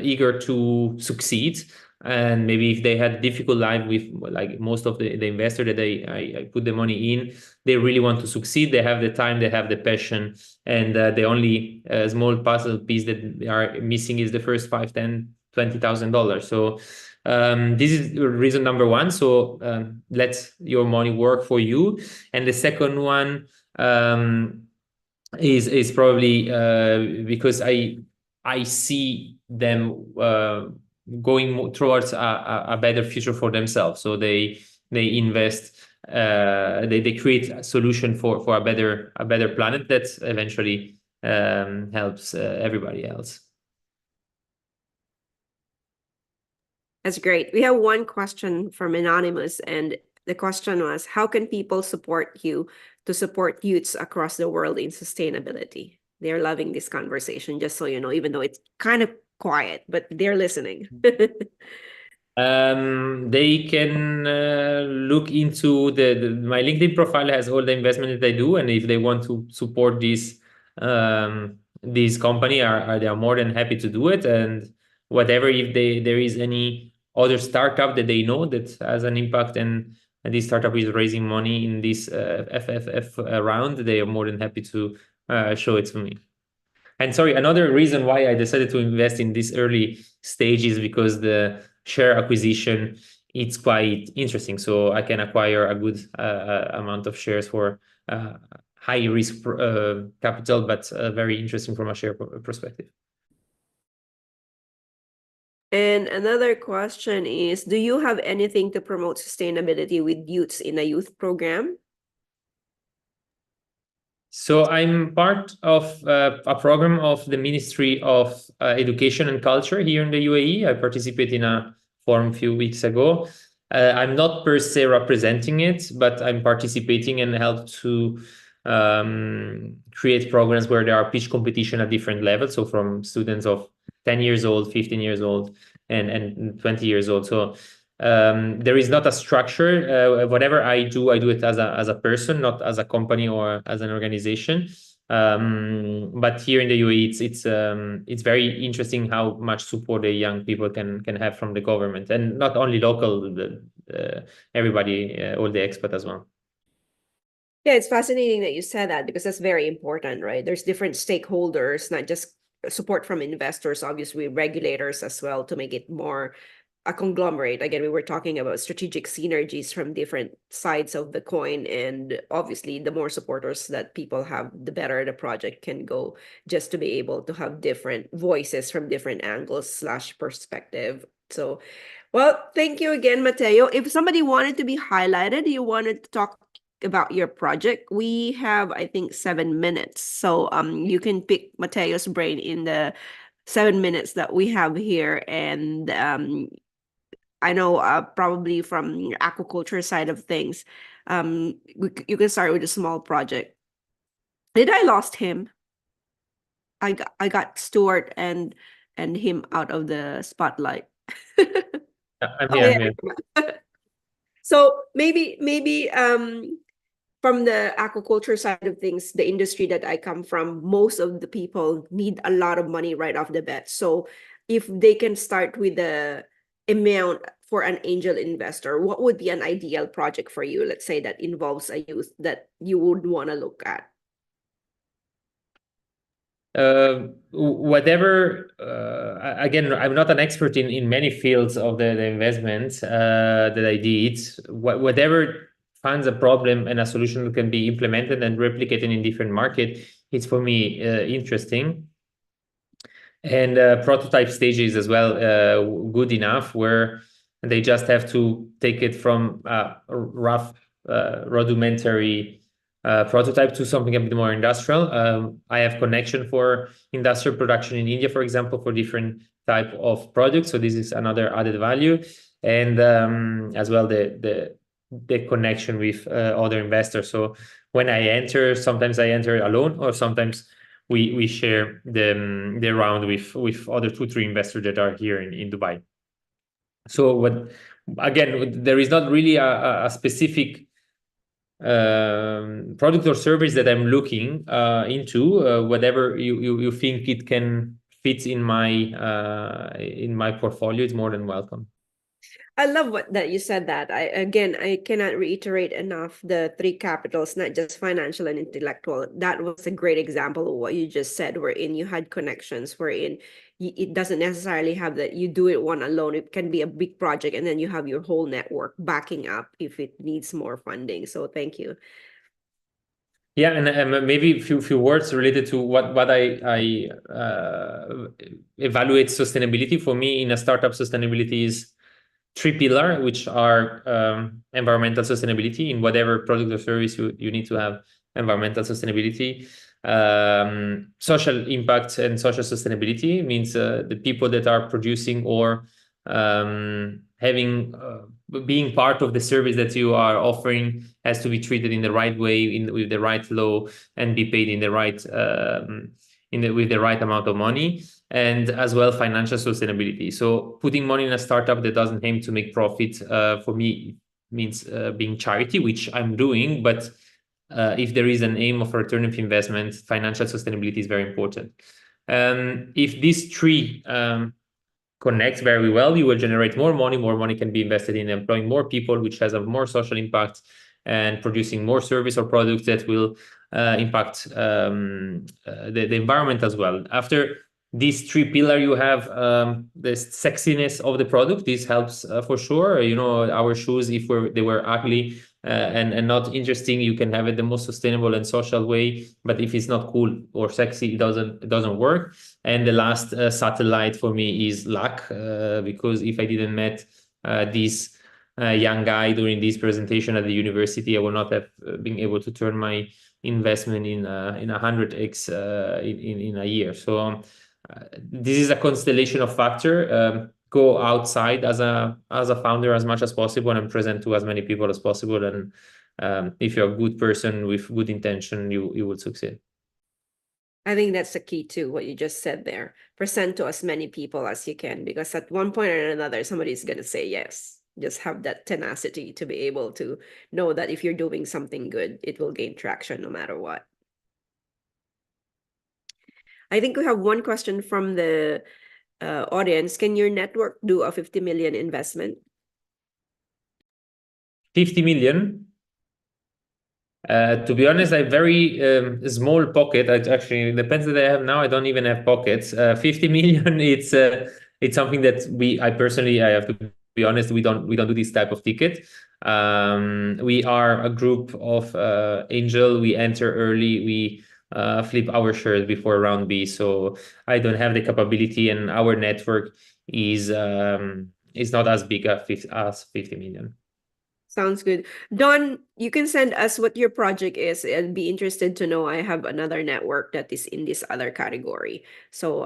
eager to succeed. And maybe if they had a difficult life with, like most of the investor that I put the money in, they really want to succeed. They have the time, they have the passion, and the only small puzzle piece that they are missing is the first $5, $10, $20,000. So this is reason number one. So let your money work for you. And the second one is probably because I see them going towards a better future for themselves. So they invest, they create a solution for a better planet that eventually helps everybody else. That's great. We have one question from Anonymous, and the question was, how can people support you to support youths across the world in sustainability? They're loving this conversation, just so you know, even though it's kind of quiet, but they're listening. They can look into my LinkedIn profile has all the investment that I do, and if they want to support this company, they are more than happy to do it. And whatever, if there is any other startup that they know that has an impact and this startup is raising money in this FFF round, they are more than happy to show it to me. And sorry, another reason why I decided to invest in this early stage is because the share acquisition, it's quite interesting. So I can acquire a good amount of shares for high risk capital, but very interesting from a share perspective. And another question is, do you have anything to promote sustainability with youths in a youth program? So I'm part of a program of the Ministry of Education and Culture here in the UAE. I participated in a forum a few weeks ago. I'm not per se representing it, but I'm participating and help to create programs where there are pitch competition at different levels. So from students of 10 years old, 15 years old, and 20 years old. So there is not a structure. Whatever I do it as a person, not as a company or as an organization. But here in the UAE, it's very interesting how much support the young people can have from the government, and not only local, everybody, all the expat as well. Yeah, it's fascinating that you said that, because that's very important, right? There's different stakeholders, not just support from investors, obviously regulators as well, to make it more a conglomerate. Again, we were talking about strategic synergies from different sides of the coin, and obviously the more supporters that people have, the better the project can go, just to be able to have different voices from different angles / perspective. So, well, thank you again, Matteo. If somebody wanted to be highlighted, you wanted to talk about your project, we have, I think, 7 minutes. So you can pick Matteo's brain in the 7 minutes that we have here. And I know probably from your aquaculture side of things, you can start with a small project. Did I lost him? I got Stuart and him out of the spotlight. I'm Oh, here. yeah. I'm here. So maybe from the aquaculture side of things, the industry that I come from, most of the people need a lot of money right off the bat. So if they can start with the amount for an angel investor, what would be an ideal project for you? Let's say that involves a youth that you would want to look at. Whatever, again, I'm not an expert in many fields of the investment that I did. Whatever finds a problem and a solution that can be implemented and replicated in different market, it's for me interesting. And prototype stages as well, good enough, where they just have to take it from rough, rudimentary prototype to something a bit more industrial. I have connection for industrial production in India, for example, for different type of products. So this is another added value, and as well the connection with other investors. So when I enter, sometimes I enter alone, or sometimes we share the round with other 2-3 investors that are here in Dubai. So again, there is not really a specific product or service that I'm looking into. Whatever you think it can fit in my portfolio is more than welcome. I love that you said that. I cannot reiterate enough the 3 capitals, not just financial and intellectual. That was a great example of what you just said, wherein you had connections, wherein it doesn't necessarily have that you do it one alone. It can be a big project, and then you have your whole network backing up if it needs more funding. So thank you. Yeah, and maybe a few words related to what I evaluate sustainability. For me, in a startup, sustainability is 3 pillars, which are environmental sustainability. In whatever product or service, you need to have environmental sustainability. Social impact and social sustainability means the people that are producing or being part of the service that you are offering has to be treated in the right way, with the right law, and be paid in the right with the right amount of money. And as well, financial sustainability. So putting money in a startup that doesn't aim to make profit, for me, means being charity, which I'm doing. But if there is an aim of return of investment, financial sustainability is very important. If these 3 connect very well, you will generate more money. More money can be invested in employing more people, which has a more social impact, and producing more service or products that will impact the environment as well. After these 3 pillars, you have the sexiness of the product. This helps for sure. Our shoes, if they were ugly and not interesting, you can have it the most sustainable and social way. But if it's not cool or sexy, it doesn't work. And the last satellite for me is luck, because if I didn't met this young guy during this presentation at the university, I would not have been able to turn my investment in 100x in a year. So this is a constellation of factors. Go outside as a founder as much as possible, and present to as many people as possible. And if you're a good person with good intention, you will succeed. I think that's the key to what you just said there. Present to as many people as you can, because at one point or another, somebody's going to say yes. Just have that tenacity to be able to know that if you're doing something good, it will gain traction no matter what. I think we have one question from the audience. Can your network do a 50 million investment? 50 million? To be honest, I have very small pocket. Actually, it depends that I have now. I don't even have pockets. 50 million, it's something that I personally, I have to be honest, we don't do this type of ticket. We are a group of angel. We enter early. We flip our shares before round B. So I don't have the capability, and our network is not as big as 50 million. Sounds good. Don, you can send us what your project is. I'd be interested to know. I have another network that is in this other category. So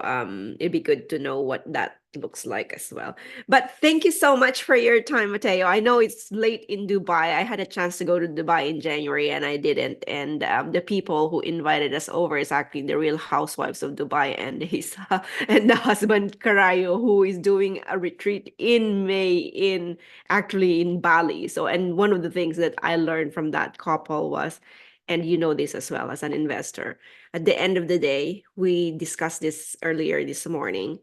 it'd be good to know what that looks like as well. But thank you so much for your time, Mateo. I know it's late in Dubai. I had a chance to go to Dubai in January and I didn't. And the people who invited us over is actually the Real Housewives of Dubai and his and the husband Carayo, who is doing a retreat in May actually in Bali. So, and one of the things that I learned from that couple was, and you know this as well as an investor, at the end of the day, we discussed this earlier this morning.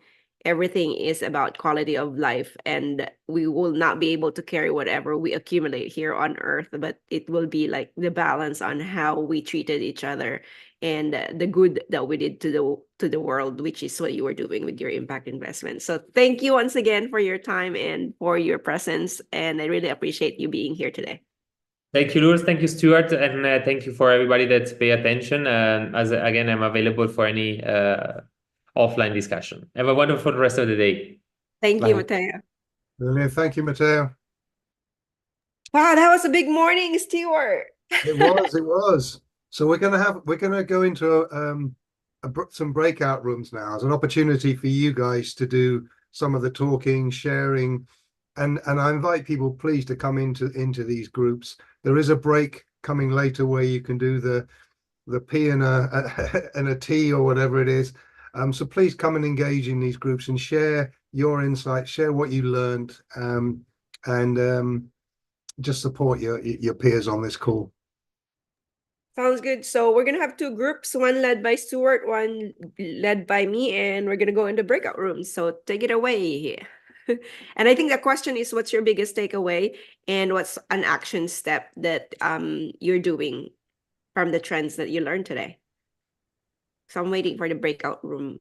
Everything is about quality of life, and we will not be able to carry whatever we accumulate here on earth, but it will be like the balance on how we treated each other and the good that we did to the world, which is what you were doing with your impact investment. So thank you once again for your time and for your presence, and I really appreciate you being here today. Thank you, Lourdes. Thank you, Stuart. And thank you for everybody that's pay attention. As again, I'm available for any offline discussion. Have a wonderful rest of the day. Thank you, Mateo. Brilliant. Thank you, Mateo. Wow, that was a big morning, Stuart. It was. So we're gonna go into some breakout rooms now as an opportunity for you guys to do some of the talking, sharing, and I invite people please to come into these groups. There is a break coming later where you can do the P and a T or whatever it is. So please come and engage in these groups and share your insights, share what you learned, and just support your peers on this call. Sounds good. So we're going to have two groups, one led by Stuart, one led by me, and we're going to go into breakout rooms. So take it away. And I think the question is, what's your biggest takeaway and what's an action step that you're doing from the trends that you learned today? So I'm waiting for the breakout room.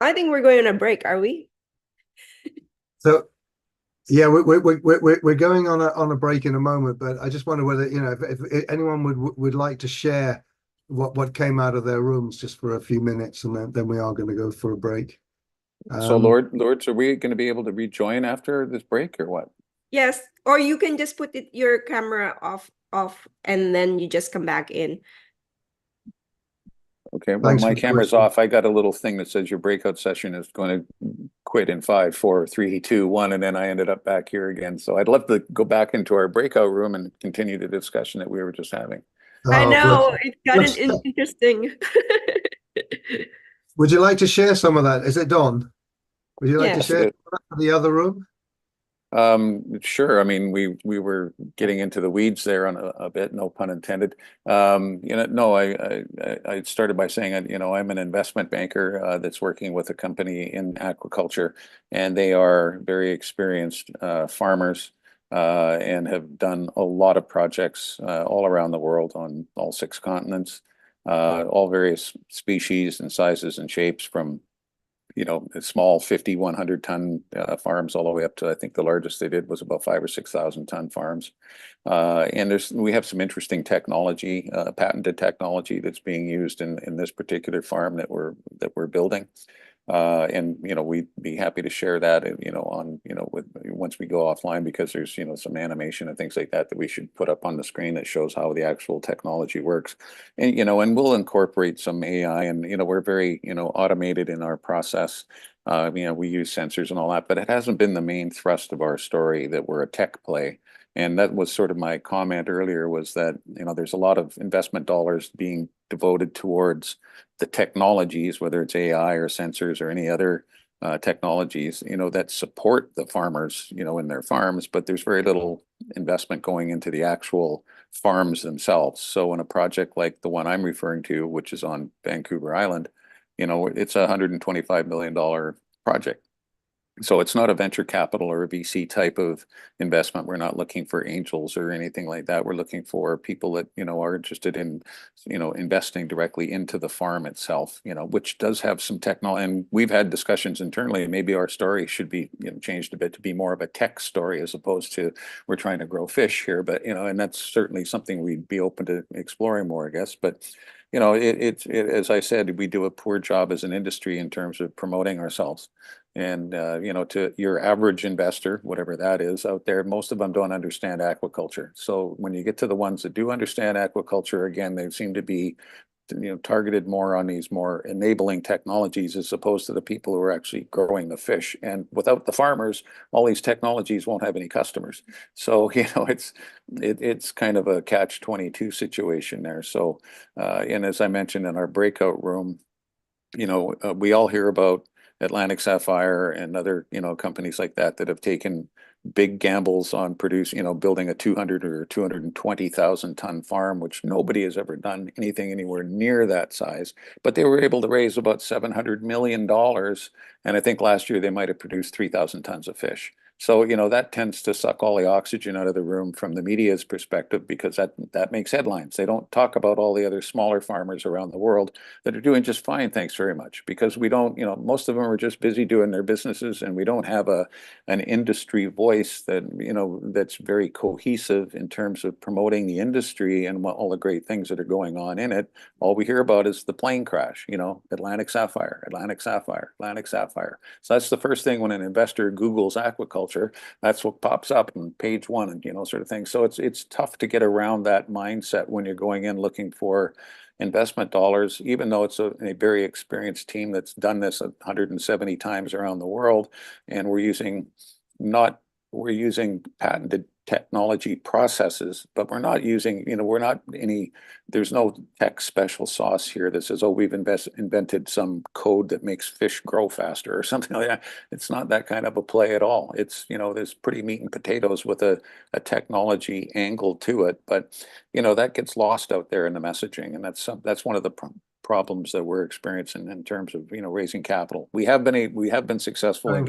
I think we're going on a break, are we? So, yeah, we're going on a break in a moment, but I just wonder whether, if anyone would like to share what came out of their rooms just for a few minutes, and then we are going to go for a break. So Lourdes, are we going to be able to rejoin after this break or what? Yes, or you can just put your camera off, and then you just come back in. Okay, well, my camera's off. I got a little thing that says your breakout session is going to quit in 5, 4, 3, 2, 1, and then I ended up back here again. So I'd love to go back into our breakout room and continue the discussion that we were just having. I know, it's gotten interesting. Would you like to share some of that? Is it Don? Would you like to share the other room? Sure. I mean, we were getting into the weeds there on a bit, no pun intended. No, I started by saying, I'm an investment banker that's working with a company in aquaculture, and they are very experienced farmers and have done a lot of projects all around the world on all 6 continents, all various species and sizes and shapes, from small 50, 100 ton farms all the way up to, I think the largest they did was about 5,000 or 6,000 ton farms. And we have some interesting technology, patented technology that's being used in this particular farm that we're building. And we'd be happy to share that once we go offline, because there's some animation and things like that we should put up on the screen that shows how the actual technology works. And and we'll incorporate some AI, and we're very automated in our process. We use sensors and all that, but it hasn't been the main thrust of our story that we're a tech play. And that was sort of my comment earlier, was that there's a lot of investment dollars being devoted towards the technologies, whether it's AI or sensors or any other technologies, that support the farmers, in their farms, but there's very little investment going into the actual farms themselves. So in a project like the one I'm referring to, which is on Vancouver Island, it's a $125 million project. So it's not a venture capital or a VC type of investment. We're not looking for angels or anything like that. We're looking for people that, are interested in, investing directly into the farm itself, which does have some technology. And we've had discussions internally, and maybe our story should be, changed a bit to be more of a tech story as opposed to we're trying to grow fish here. But, and that's certainly something we'd be open to exploring more, I guess. But as I said, we do a poor job as an industry in terms of promoting ourselves. And, to your average investor, whatever that is out there, most of them don't understand aquaculture. So when you get to the ones that do understand aquaculture, again, they seem to be, targeted more on these more enabling technologies as opposed to the people who are actually growing the fish. And without the farmers, all these technologies won't have any customers. So, it's kind of a catch-22 situation there. So, and as I mentioned in our breakout room, we all hear about Atlantic Sapphire and other, companies like that have taken big gambles on building a 200 or 220,000 ton farm, which nobody has ever done anything anywhere near that size. But they were able to raise about $700 million. And I think last year they might have produced 3,000 tons of fish. So, that tends to suck all the oxygen out of the room from the media's perspective, because that makes headlines. They don't talk about all the other smaller farmers around the world that are doing just fine, thanks very much, because we don't, most of them are just busy doing their businesses, and we don't have an industry voice that, that's very cohesive in terms of promoting the industry and all the great things that are going on in it. All we hear about is the plane crash, Atlantic Sapphire, Atlantic Sapphire, Atlantic Sapphire. So that's the first thing when an investor Googles aquaculture. That's what pops up on page one, and sort of thing. So it's tough to get around that mindset when you're going in looking for investment dollars, even though it's a very experienced team that's done this 170 times around the world, and we're using patented technology processes, but we're not using, there's no tech special sauce here that says, oh, we've invented some code that makes fish grow faster or something like that. It's not that kind of a play at all. It's, there's pretty meat and potatoes with a technology angle to it, but, that gets lost out there in the messaging. And that's one of the problems that we're experiencing in terms of, raising capital. We have been successful in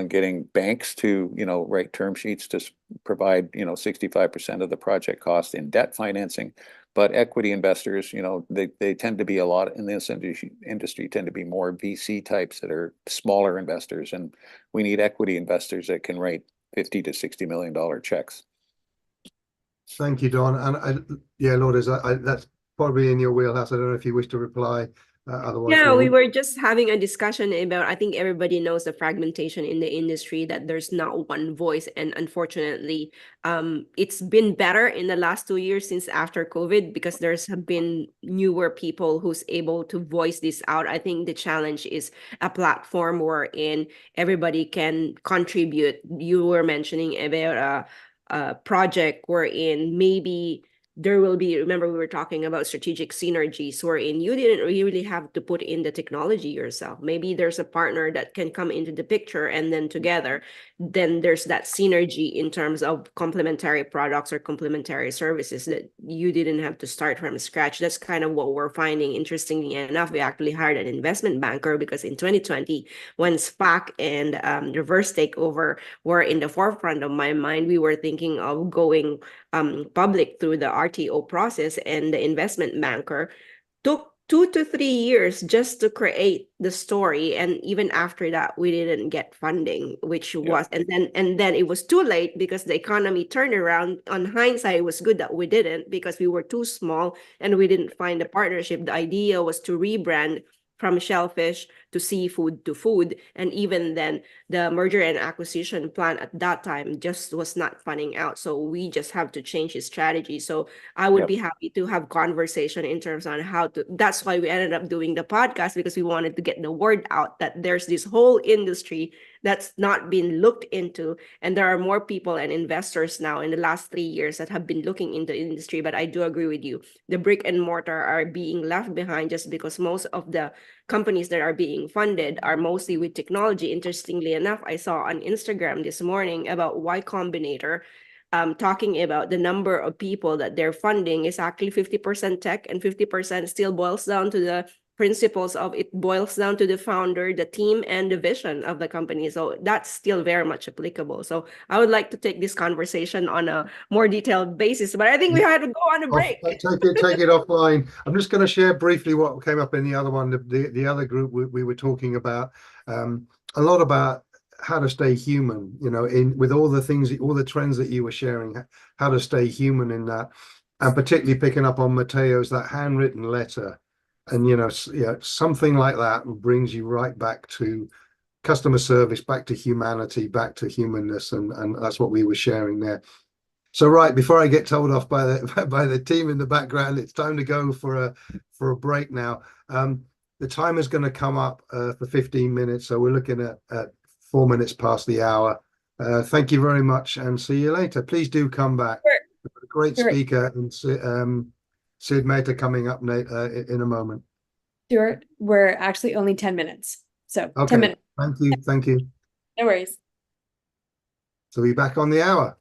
getting banks to, write term sheets to provide, 65% of the project cost in debt financing. But equity investors, they tend to be a lot in this industry tend to be more VC types that are smaller investors. And we need equity investors that can write $50 to $60 million checks. Thank you, Don. And Lourdes, that's probably in your wheelhouse. I don't know if you wish to reply. Otherwise, yeah, we were just having a discussion about, I think everybody knows the fragmentation in the industry, that there's not one voice. And unfortunately, it's been better in the last 2 years since after COVID, because there's been newer people who's able to voice this out. I think the challenge is a platform wherein everybody can contribute. You were mentioning about a project wherein maybe there will be, remember we were talking about strategic synergies wherein you didn't really have to put in the technology yourself. Maybe there's a partner that can come into the picture, and then together, then there's that synergy in terms of complementary products or complementary services that you didn't have to start from scratch. That's kind of what we're finding. Interestingly enough, we actually hired an investment banker because in 2020, when SPAC and reverse takeover were in the forefront of my mind, we were thinking of going public through the RTO process, and the investment banker took 2 to 3 years just to create the story. And even after that, we didn't get funding, which was, and then it was too late because the economy turned around. On hindsight, it was good that we didn't, because we were too small and we didn't find a partnership. The idea was to rebrand from shellfish to seafood to food. And even then, the merger and acquisition plan at that time just was not panning out. So we just have to change the strategy. So I would be happy to have conversation in terms on how to, that's why we ended up doing the podcast, because we wanted to get the word out that there's this whole industry that's not been looked into. And there are more people and investors now in the last 3 years that have been looking into the industry. But I do agree with you. The brick and mortar are being left behind just because most of the companies that are being funded are mostly with technology. Interestingly enough, I saw on Instagram this morning about Y Combinator talking about the number of people that they're funding is actually 50% tech and 50% still boils down to the principles of it boils down to the founder, the team, and the vision of the company. So that's still very much applicable. So I would like to take this conversation on a more detailed basis, but I think we had to go on a break. Take it offline. I'm just going to share briefly what came up in the other one. The other group we were talking about a lot about how to stay human, you know, in with all the things, all the trends that you were sharing, how to stay human in that, and particularly picking up on Mateo's, that handwritten letter. And, you know, something like that brings you right back to customer service, back to humanity, back to humanness. And that's what we were sharing there. So, right, before I get told off by the team in the background, it's time to go for a break now. The timer is going to come up for 15 minutes. So we're looking at 4 minutes past the hour. Thank you very much and see you later. Please do come back. Sure. A great speaker and Sid Mehta coming up in a moment. Stuart, we're actually only 10 minutes. So Okay. 10 minutes. Thank you. No worries. So we're back on the hour.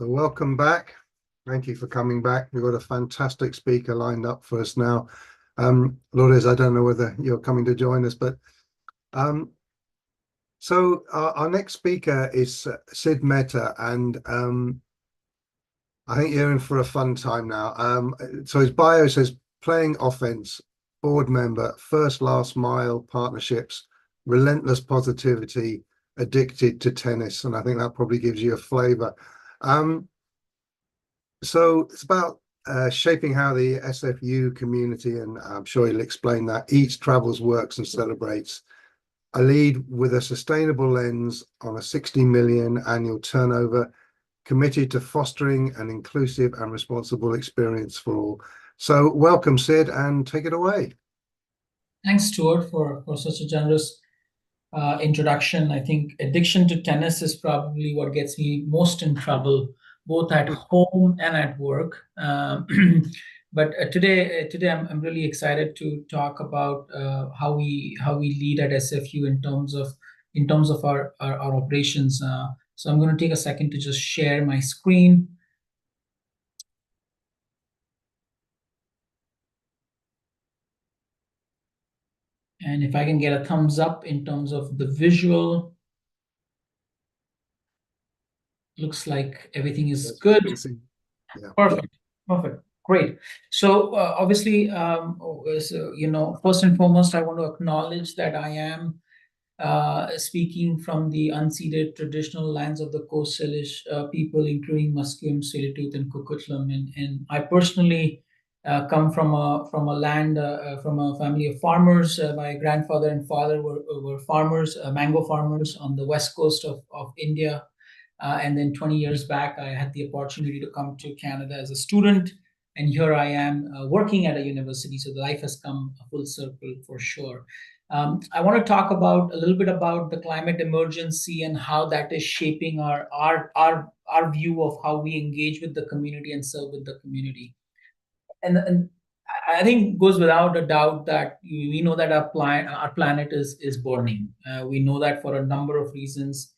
So welcome back. Thank you for coming back. We've got a fantastic speaker lined up for us now. Lourdes, I don't know whether you're coming to join us, but so our next speaker is Sid Mehta, and I think you're in for a fun time now. So his bio says playing offense, board member, first last mile partnerships, relentless positivity, addicted to tennis, and I think that probably gives you a flavor. So it's about shaping how the SFU community, and I'm sure he'll explain that, eats, travels, works, and celebrates. I lead with a sustainable lens on a 60 million annual turnover, committed to fostering an inclusive and responsible experience for all. So welcome, Sid, and take it away. Thanks, Stuart, for such a generous introduction. I think addiction to tennis is probably what gets me most in trouble, both at home and at work. But today I'm really excited to talk about how we lead at SFU in terms of our operations. So I'm going to take a second to just share my screen. And if I can get a thumbs up in terms of the visual, looks like everything is good. Yeah. Perfect. Great. So obviously, first and foremost, I want to acknowledge that I am speaking from the unceded traditional lands of the Coast Salish people, including Musqueam, Tsleil-Waututh, and Coquitlam. And I personally come from a land, from a family of farmers. My grandfather and father were farmers, mango farmers on the west coast of India. And then 20 years back, I had the opportunity to come to Canada as a student. And here I am working at a university. So the life has come a full circle for sure. I want to talk a little bit about the climate emergency and how that is shaping our view of how we engage with the community and serve with the community. And I think it goes without a doubt that we know that our planet is burning. We know that for a number of reasons.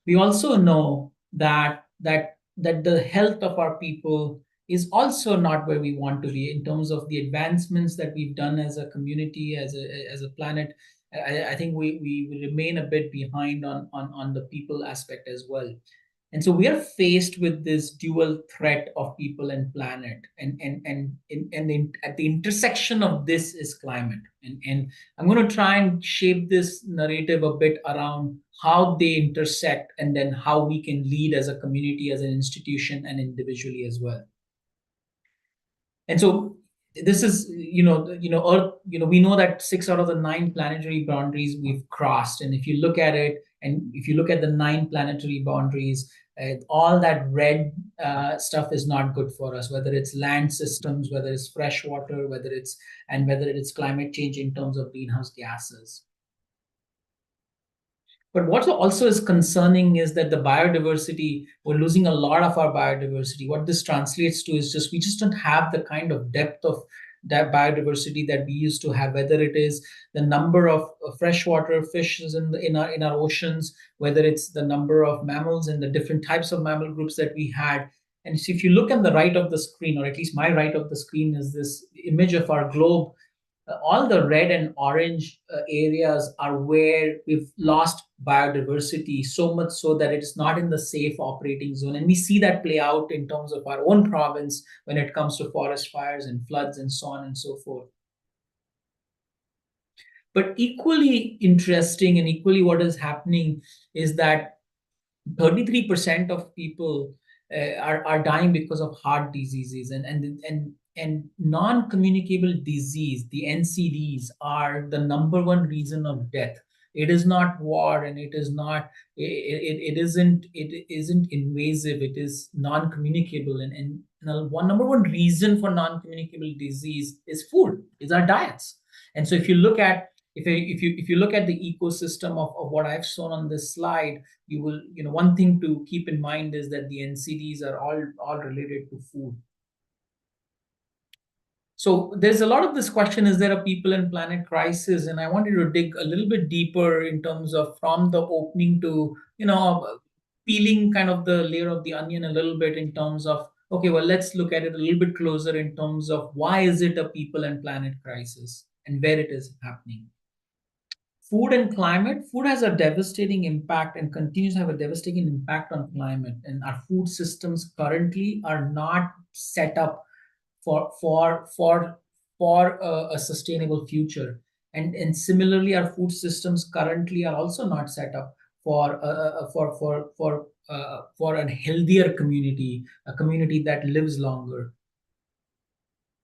We also know that the health of our people is also not where we want to be in terms of the advancements that we've done as a community, as a planet. I think we remain a bit behind on the people aspect as well. And so we are faced with this dual threat of people and planet, and at the intersection of this is climate. And I'm going to try and shape this narrative a bit around how they intersect, and then how we can lead as a community, as an institution, and individually as well. And so this is, Earth, we know that 6 out of the 9 planetary boundaries we've crossed. And if you look at it, and if you look at the 9 planetary boundaries, all that red stuff is not good for us, whether it's land systems, whether it's fresh water, whether it's climate change in terms of greenhouse gases. But what also is concerning is that the biodiversity, we're losing a lot of our biodiversity. What this translates to is we just don't have the kind of depth of that biodiversity that we used to have, whether it is the number of freshwater fishes in our oceans, whether it's the number of mammals and the different types of mammal groups that we had. And so if you look on the right of the screen, or at least my right of the screen, is this image of our globe. All the red and orange areas are where we've lost biodiversity, so much so that it is not in the safe operating zone. And we see that play out in terms of our own province when it comes to forest fires and floods and so on and so forth. But equally interesting and equally what is happening is that 33% of people are dying because of heart diseases, and non-communicable disease, the NCDs, are the #1 reason of death. It is not war, and it isn't invasive. It is non-communicable, and #1 reason for non-communicable disease is food, is our diets. And so if you look at the ecosystem of what I've shown on this slide, you will, one thing to keep in mind is that the NCDs are all related to food. So there's a lot of this question, is there a people and planet crisis? And I wanted to dig a little bit deeper in terms of from the opening to, peeling kind of the layer of the onion a little bit in terms of, okay, well, let's look at it a little bit closer in terms of why is it a people and planet crisis and where it is happening. Food and climate. Food has a devastating impact and continues to have a devastating impact on climate. And our food systems currently are not set up for a sustainable future. And similarly, our food systems currently are also not set up for a healthier community, a community that lives longer.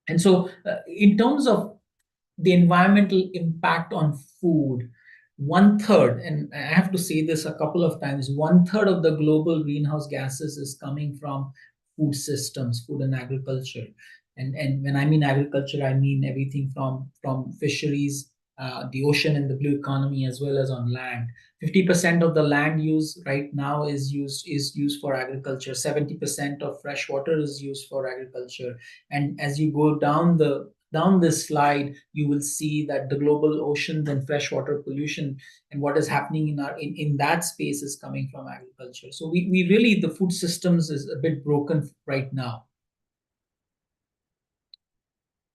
And so, in terms of the environmental impact on food, 1/3, and I have to say this a couple of times, 1/3 of the global greenhouse gases is coming from food systems, food and agriculture. And when I mean agriculture, I mean everything from fisheries, the ocean and the blue economy, as well as on land. 50% of the land use right now is used for agriculture. 70% of fresh water is used for agriculture. And as you go down this slide, you will see that the global oceans and freshwater pollution and what is happening in that space is coming from agriculture. So we really, the food systems is a bit broken right now.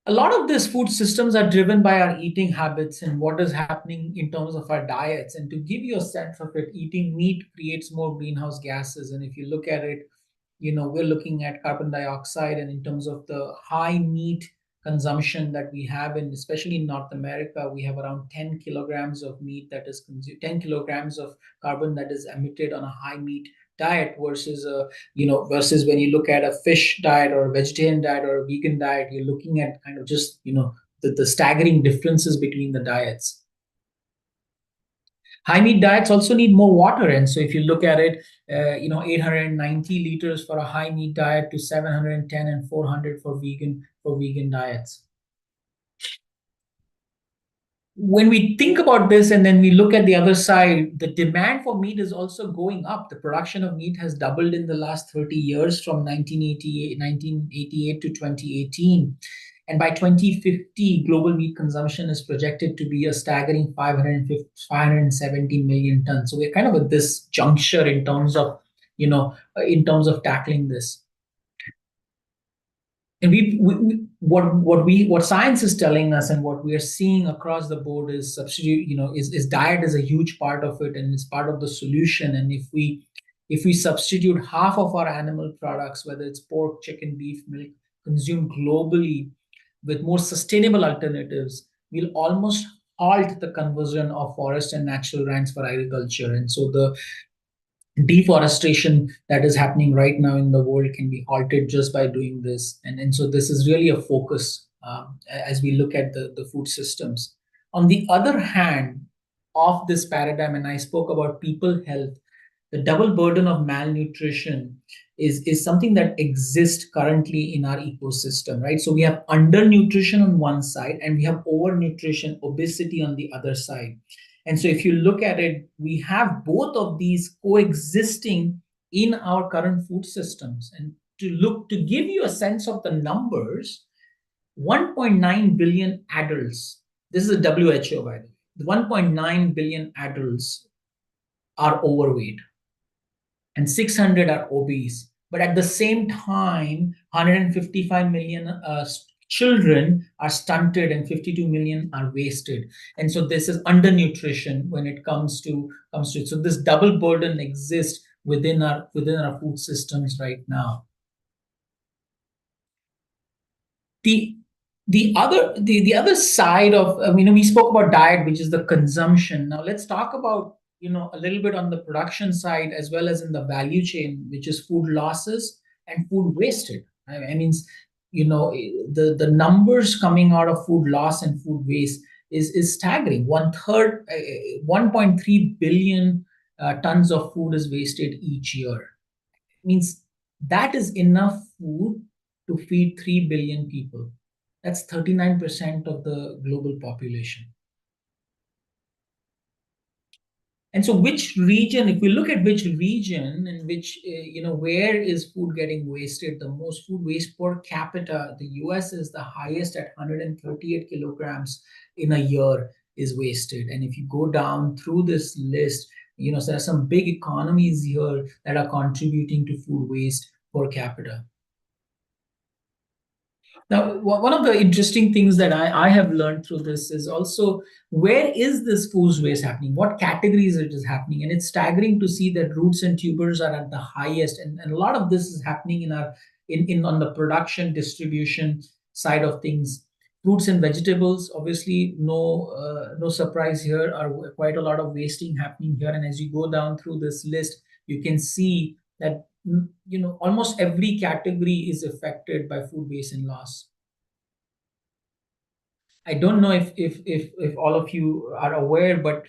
A lot of these food systems are driven by our eating habits and what is happening in terms of our diets. And to give you a sense of it, eating meat creates more greenhouse gases. And if you look at it, we're looking at carbon dioxide, and in terms of the high meat consumption that we have, especially in North America, we have around 10 kilograms of meat that is consumed, 10 kilograms of carbon that is emitted on a high meat diet versus versus when you look at a fish diet or a vegetarian diet or a vegan diet, you're looking at kind of just the staggering differences between the diets. High meat diets also need more water, and so if you look at it, 890 liters for a high meat diet to 710 and 400 for vegan diets. When we think about this and then we look at the other side, the demand for meat is also going up. The production of meat has doubled in the last 30 years from 1988 to 2018. And by 2050, global meat consumption is projected to be a staggering 570 million tons. So we're kind of at this juncture in terms of tackling this. And what science is telling us and what we are seeing across the board is is diet is a huge part of it, and it's part of the solution. And if we substitute half of our animal products, whether it's pork, chicken, beef, milk, consumed globally with more sustainable alternatives, we'll almost halt the conversion of forest and natural lands for agriculture. And so the deforestation that is happening right now in the world can be halted just by doing this. And so this is really a focus as we look at the food systems. On the other hand of this paradigm, and I spoke about people health, the double burden of malnutrition is something that exists currently in our ecosystem, right? So we have undernutrition on one side and we have overnutrition, obesity on the other side. And so if you look at it, we have both of these coexisting in our current food systems. And to give you a sense of the numbers, 1.9 billion adults, this is a WHO by the way, 1.9 billion adults are overweight and 600 are obese. But at the same time, 155 million children are stunted and 52 million are wasted. And so this is undernutrition when it comes to it. So this double burden exists within our food systems right now. The other side of, we spoke about diet, which is the consumption. Now let's talk about a little bit on the production side as well as in the value chain, which is food losses and food wasted. I mean, the numbers coming out of food loss and food waste is staggering. 1/3, 1.3 billion tons of food is wasted each year. It means that is enough food to feed 3 billion people. That's 39% of the global population. And so which region, if we look at which region and which, where is food getting wasted, the most food waste per capita, the US is the highest at 138 kilograms in a year is wasted. And if you go down through this list, So there are some big economies here that are contributing to food waste per capita. Now, one of the interesting things that I have learned through this is also, where is this food waste happening? What categories it is happening? And it's staggering to see that roots and tubers are at the highest. And a lot of this is happening on the production distribution side of things. Fruits and vegetables, obviously, no surprise here, are quite a lot of wasting happening here. And as you go down through this list, you can see that almost every category is affected by food waste and loss. I don't know if all of you are aware, but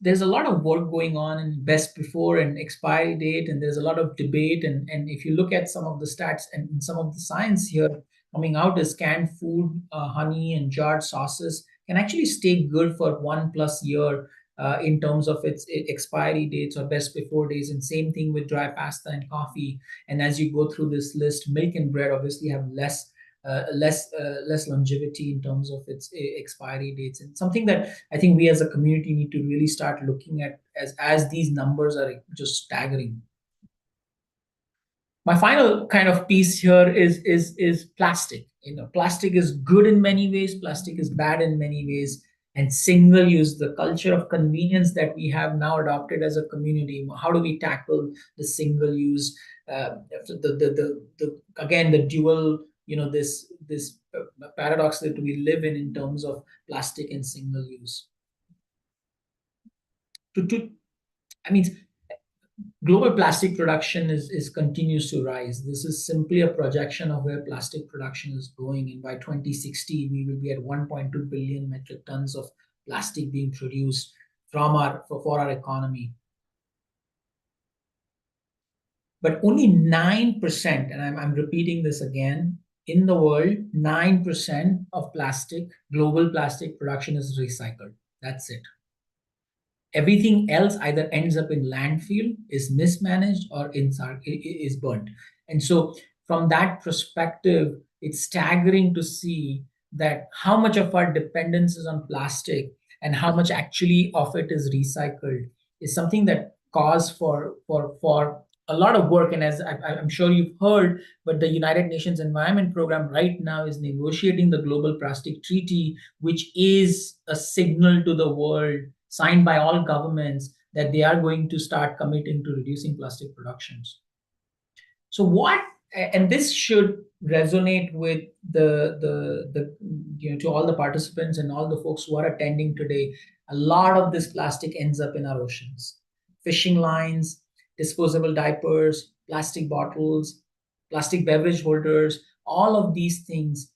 there's a lot of work going on in best before and expiry date, and there's a lot of debate. And if you look at some of the stats and some of the science here coming out, is canned food, honey, and jarred sauces can actually stay good for 1+ year. In terms of its expiry dates or best before days, and same thing with dry pasta and coffee. And as you go through this list, milk and bread obviously have less longevity in terms of its expiry dates, and something that I think we as a community need to really start looking at as these numbers are just staggering. My final kind of piece here is plastic. Plastic is good in many ways, plastic is bad in many ways. And single use, the culture of convenience that we have now adopted as a community, how do we tackle the single use? Again, the dual, this paradox that we live in terms of plastic and single use. Global plastic production continues to rise. This is simply a projection of where plastic production is going. And by 2060, we will be at 1.2 billion metric tons of plastic being produced for our economy. But only 9%, and I'm repeating this again, in the world, 9% of global plastic production is recycled. That's it. Everything else either ends up in landfill, is mismanaged, or is burnt. And so from that perspective, it's staggering to see that how much of our dependence is on plastic and how much actually of it is recycled is something that calls for a lot of work. And as I'm sure you've heard, but the United Nations Environment Program right now is negotiating the Global Plastic Treaty, which is a signal to the world, signed by all governments, that they are going to start committing to reducing plastic productions. So and this should resonate with to all the participants and all the folks who are attending today. A lot of this plastic ends up in our oceans. Fishing lines, disposable diapers, plastic bottles, plastic beverage holders, all of these things.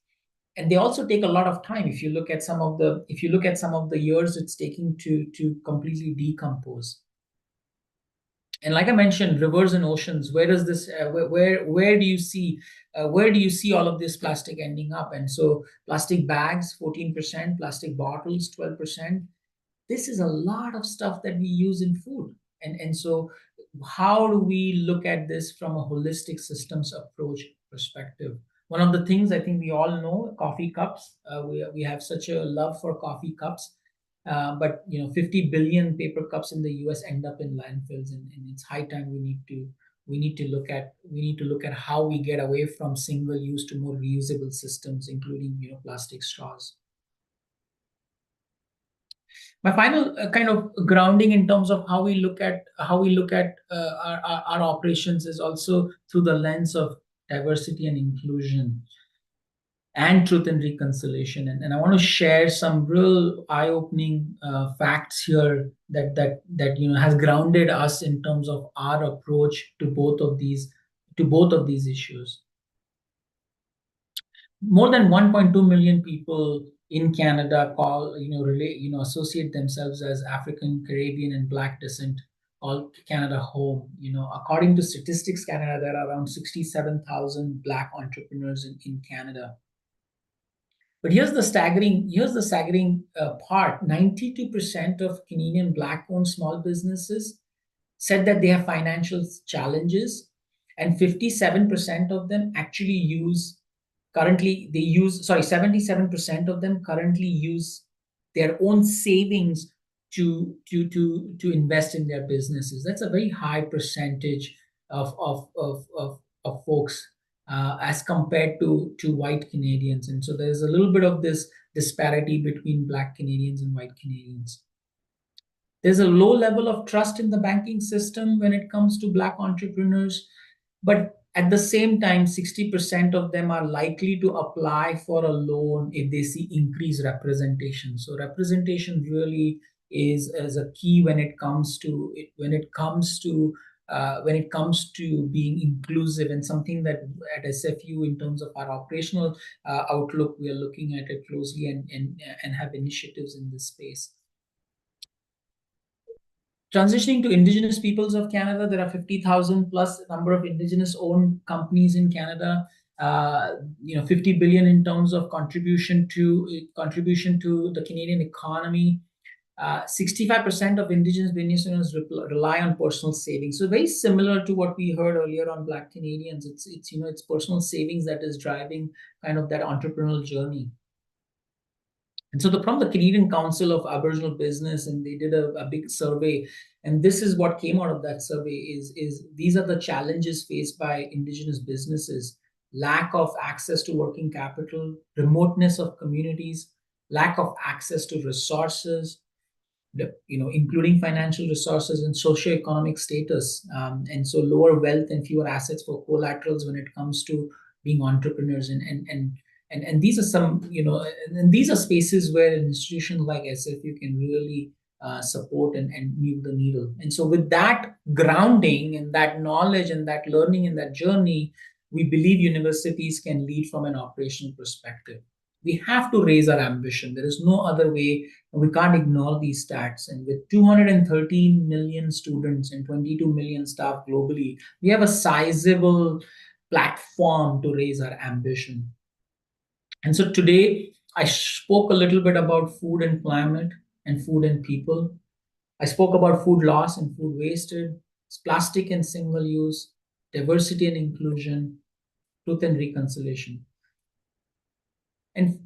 And they also take a lot of time. If you look at some of the years it's taking to completely decompose. And like I mentioned, rivers and oceans, where does this where do you see all of this plastic ending up? And so plastic bags, 14%, plastic bottles, 12%. This is a lot of stuff that we use in food. And so how do we look at this from a holistic systems approach perspective? One of the things I think we all know, coffee cups. We have such a love for coffee cups, but 50 billion paper cups in the US end up in landfills, and it's high time we need to look at how we get away from single use to more reusable systems, including plastic straws. My final kind of grounding in terms of how we look at our operations is also through the lens of diversity and inclusion and truth and reconciliation. And I want to share some real eye-opening facts here that has grounded us in terms of our approach to both of these issues. More than 1.2 million people in Canada associate themselves as African, Caribbean, and Black descent, call Canada home. According to Statistics Canada, there are around 67,000 Black entrepreneurs in Canada. But here's the staggering part. 92% of Canadian Black-owned small businesses said that they have financial challenges, and 57% of them actually use 77% of them currently use their own savings to invest in their businesses. That's a very high percentage of folks as compared to white Canadians. And so there's a little bit of this disparity between Black Canadians and white Canadians. There's a low level of trust in the banking system when it comes to Black entrepreneurs, but at the same time, 60% of them are likely to apply for a loan if they see increased representation. So representation really is a key when it comes to being inclusive, and something that at SFU, in terms of our operational outlook, we are looking at it closely and have initiatives in this space. Transitioning to Indigenous peoples of Canada, there are 50,000 plus number of Indigenous owned companies in Canada. 50 billion in terms of contribution to the Canadian economy. 65% of Indigenous business owners rely on personal savings. So very similar to what we heard earlier on Black Canadians. It's personal savings that is driving kind of that entrepreneurial journey. And so from the Canadian Council of Aboriginal Business, and they did a big survey, and this is what came out of that survey is these are the challenges faced by Indigenous businesses: lack of access to working capital, remoteness of communities, lack of access to resources, including financial resources and socioeconomic status, and so lower wealth and fewer assets for collaterals when it comes to being entrepreneurs. And these are some, and these are spaces where an institution like SFU can really support and move the needle. And so with that grounding and that knowledge and that learning and that journey, we believe universities can lead from an operational perspective. We have to raise our ambition. There is no other way, and we can't ignore these stats. And with 213 million students and 22 million staff globally, we have a sizable platform to raise our ambition. And so today, I spoke a little bit about food and climate and food and people. I spoke about food loss and food wasted, plastic and single use, diversity and inclusion, truth and reconciliation. And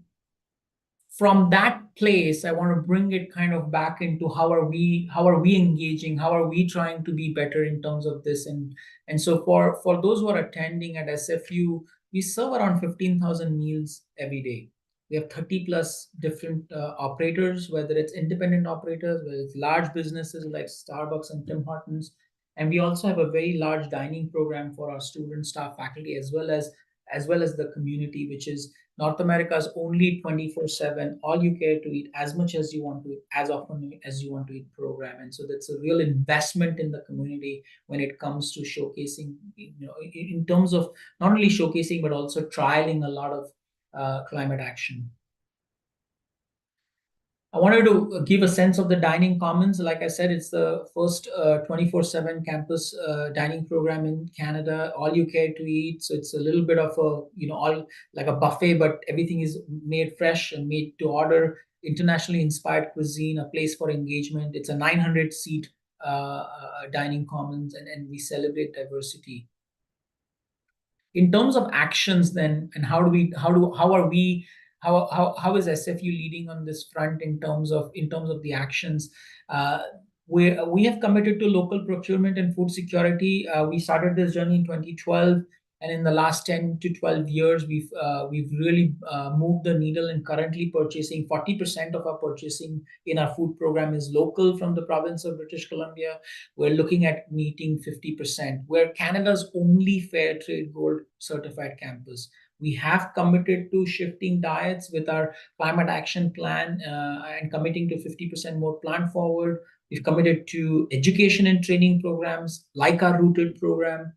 from that place, I want to bring it kind of back into how are we engaging, how are we trying to be better in terms of this. And so for those who are attending at SFU, we serve around 15,000 meals every day. We have 30 plus different operators, whether it's independent operators, whether it's large businesses like Starbucks and Tim Hortons. And we also have a very large dining program for our students, staff, faculty, as well as the community, which is North America's only 24/7, all you care to eat, as much as you want to eat, as often as you want to eat program. And so that's a real investment in the community when it comes to showcasing, in terms of not only showcasing, but also trialing a lot of climate action. I wanted to give a sense of the Dining Commons. Like I said, it's the first 24/7 campus dining program in Canada, all you care to eat. So it's a little bit of all like a buffet, but everything is made fresh and made to order, internationally inspired cuisine, a place for engagement. It's a 900-seat Dining Commons, and we celebrate diversity. In terms of actions then, and how is SFU leading on this front in terms of the actions? We have committed to local procurement and food security. We started this journey in 2012, and in the last 10 to 12 years, we've really moved the needle, and currently purchasing 40% of our purchasing in our food program is local from the province of British Columbia. We're looking at meeting 50%. We're Canada's only Fair Trade Gold certified campus. We have committed to shifting diets with our climate action plan and committing to 50% more plant forward. We've committed to education and training programs like our Rooted program.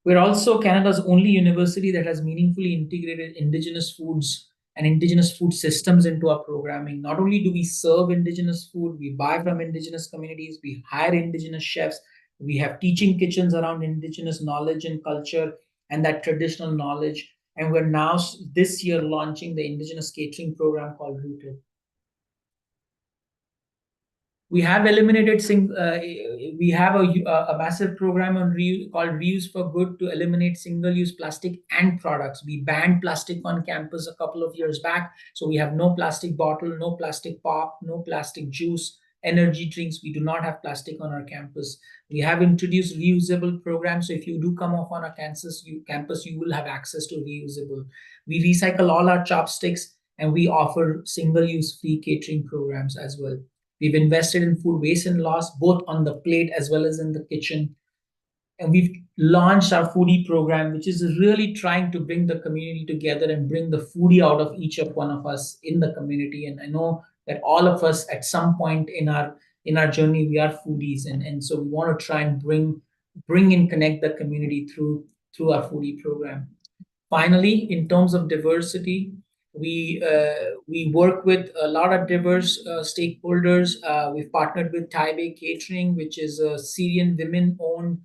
We're also Canada's only university that has meaningfully integrated Indigenous foods and Indigenous food systems into our programming. Not only do we serve Indigenous food, we buy from Indigenous communities, we hire Indigenous chefs, we have teaching kitchens around Indigenous knowledge and culture and that traditional knowledge. And we're now this year launching the Indigenous catering program called Rooted. We have eliminated, we have a massive program called Reuse for Good to eliminate single-use plastic and products. We banned plastic on campus a couple of years back. So we have no plastic bottle, no plastic pop, no plastic juice, energy drinks. We do not have plastic on our campus. We have introduced reusable programs. So if you do come off on our campus, you will have access to reusable. We recycle all our chopsticks, and we offer single-use free catering programs as well. We've invested in food waste and loss, both on the plate as well as in the kitchen. And we've launched our foodie program, which is really trying to bring the community together and bring the foodie out of each of one of us in the community. And I know that all of us at some point in our journey, we are foodies. And so we want to try and bring and connect the community through our foodie program. Finally, in terms of diversity, we work with a lot of diverse stakeholders. We've partnered with Taipei Catering, which is a Syrian women-owned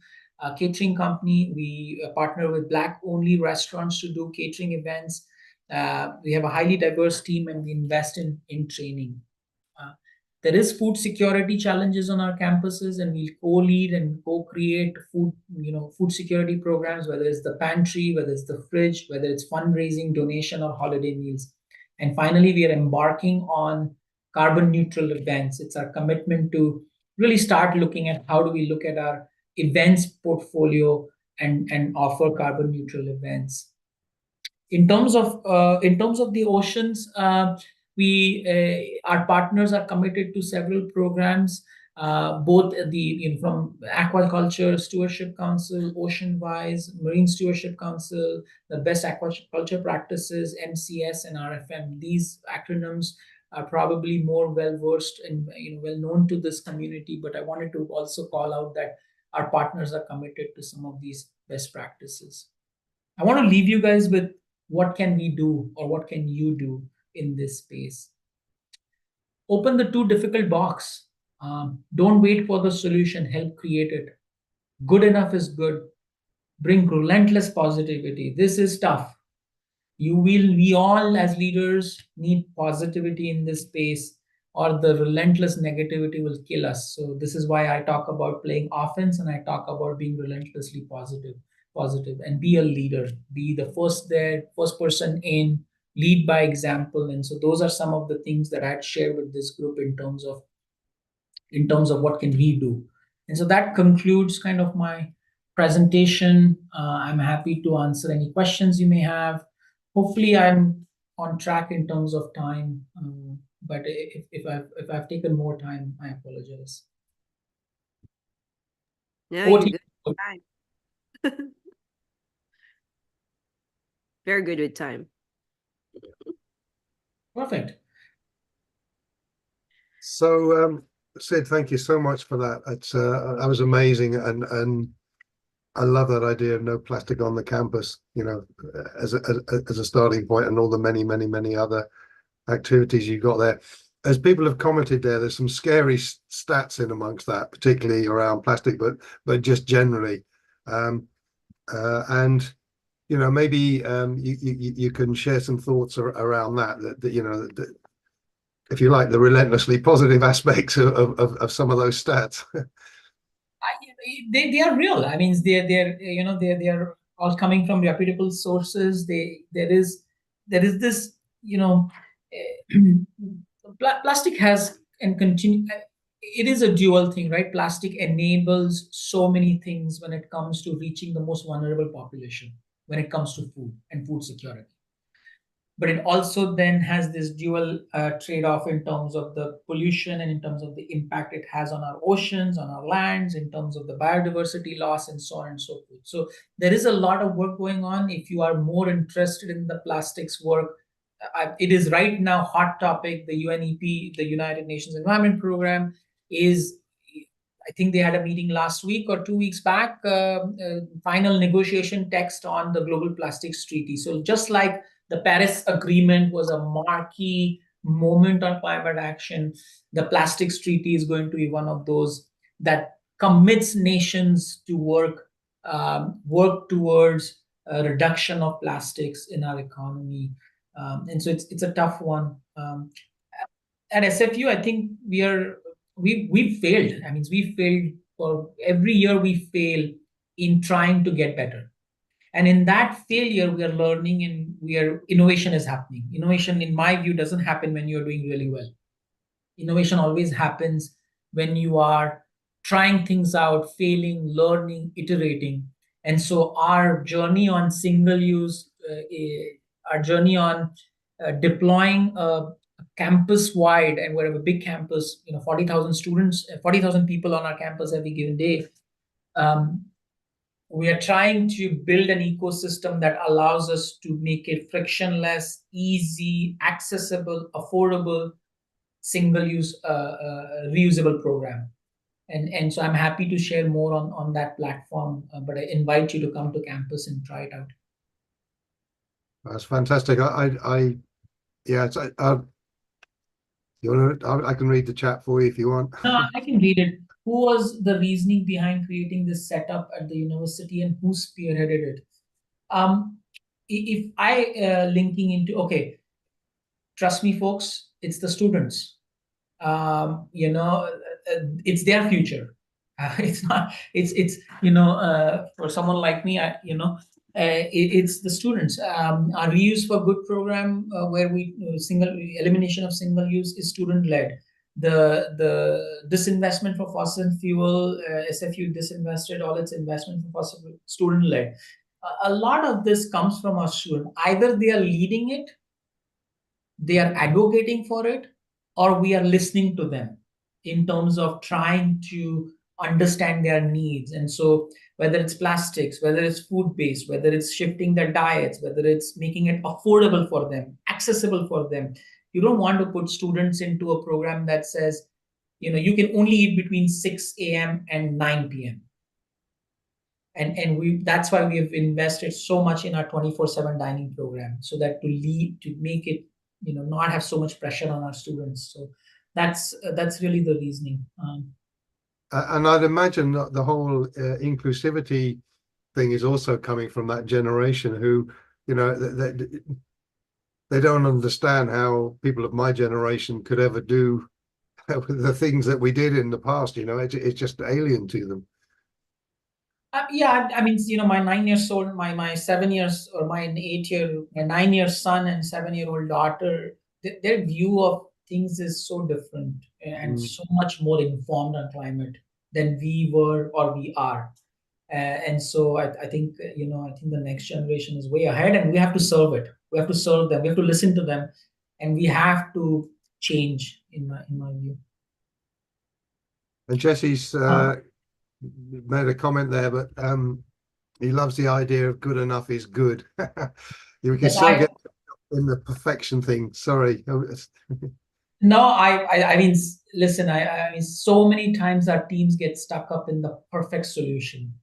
catering company. We partner with Black-only restaurants to do catering events. We have a highly diverse team, and we invest in training. There is food security challenges on our campuses, and we co-lead and co-create food security programs, whether it's the pantry, whether it's the fridge, whether it's fundraising, donation, or holiday meals. And finally, we are embarking on carbon neutral events. It's our commitment to really start looking at how do we look at our events portfolio and offer carbon neutral events. In terms of the oceans, our partners are committed to several programs, both from Aquaculture Stewardship Council, OceanWise, Marine Stewardship Council, the Best Aquaculture Practices, MCS, and RFM. These acronyms are probably more well-versed and well known to this community, but I wanted to also call out that our partners are committed to some of these best practices. I want to leave you guys with what can we do, or what can you do in this space. Open the too difficult box. Don't wait for the solution, help create it. Good enough is good. Bring relentless positivity. This is tough. We all as leaders need positivity in this space, or the relentless negativity will kill us. So this is why I talk about playing offense, and I talk about being relentlessly positive, and be a leader. Be the first person in, lead by example. And so those are some of the things that I'd share with this group in terms of what can we do. And so that concludes kind of my presentation. I'm happy to answer any questions you may have. Hopefully I'm on track in terms of time, but if I've taken more time, I apologize. Yeah, you're good with time. Very good with time. Perfect. So, Sid, thank you so much for that. That was amazing, and I love that idea of no plastic on the campus. As a starting point, and all the many other activities you got there. As people have commented there's some scary stats in amongst that, particularly around plastic, but just generally. And maybe you can share some thoughts around that if you like, the relentlessly positive aspects of some of those stats. They are real. I mean, they're all coming from reputable sources. There is this, plastic has and continue. It is a dual thing, right? Plastic enables so many things when it comes to reaching the most vulnerable population, when it comes to food and food security. But it also then has this dual trade-off in terms of the pollution and in terms of the impact it has on our oceans, on our lands, in terms of the biodiversity loss, and so on and so forth. So there is a lot of work going on. If you are more interested in the plastics work, it is right now hot topic. The UNEP, the United Nations Environment Program, I think they had a meeting last week or 2 weeks back, final negotiation text on the Global Plastics Treaty. So just like the Paris Agreement was a marquee moment on climate action, the Plastics Treaty is going to be one of those that commits nations to work towards a reduction of plastics in our economy. And so it's a tough one. At SFU, I think we've failed. I mean, we failed for every year. We fail in trying to get better. And in that failure, we are learning, and innovation is happening. Innovation, in my view, doesn't happen when you're doing really well. Innovation always happens when you are trying things out, failing, learning, iterating. And so our journey on single use, our journey on deploying a campus wide and whatever big campus, 40,000 students, 40,000 people on our campus every given day. We are trying to build an ecosystem that allows us to make it frictionless, easy, accessible, affordable, single-use, reusable program. And so I'm happy to share more on that platform, but I invite you to come to campus and try it out. That's fantastic. Yeah, I can read the chat for you if you want. No, I can read it. Who was the reasoning behind creating this setup at the university, and who spearheaded it? If I linking into, okay, trust me, folks, it's the students. It's their future. It's not. It's for someone like me, it's the students. Our Reuse for Good program, where we elimination of single use, is student led. The disinvestment for fossil fuel, SFU disinvested all its investment for fossil fuel, student led. A lot of this comes from our students. Either they are leading it, they are advocating for it, or we are listening to them in terms of trying to understand their needs. And so whether it's plastics, whether it's food-based, whether it's shifting their diets, whether it's making it affordable for them, accessible for them, you don't want to put students into a program that says, you can only eat between 6 a.m. and 9 p.m. And that's why we have invested so much in our 24/7 dining program, so that to make it, not have so much pressure on our students. So that's really the reasoning. And I'd imagine that the whole inclusivity thing is also coming from that generation who, they don't understand how people of my generation could ever do the things that we did in the past. It's just alien to them. Yeah, I mean, my 9 years old, my 7 years, or my 9-year son and 7-year-old daughter, their view of things is so different and so much more informed on climate than we were or we are. And so I think the next generation is way ahead, and we have to serve it. We have to serve them. We have to listen to them, and we have to change, in my view. And Jesse's made a comment there, but he loves the idea of good enough is good. You can still get in the perfection thing. Sorry. No, I mean, listen, I mean, so many times our teams get stuck up in the perfect solution,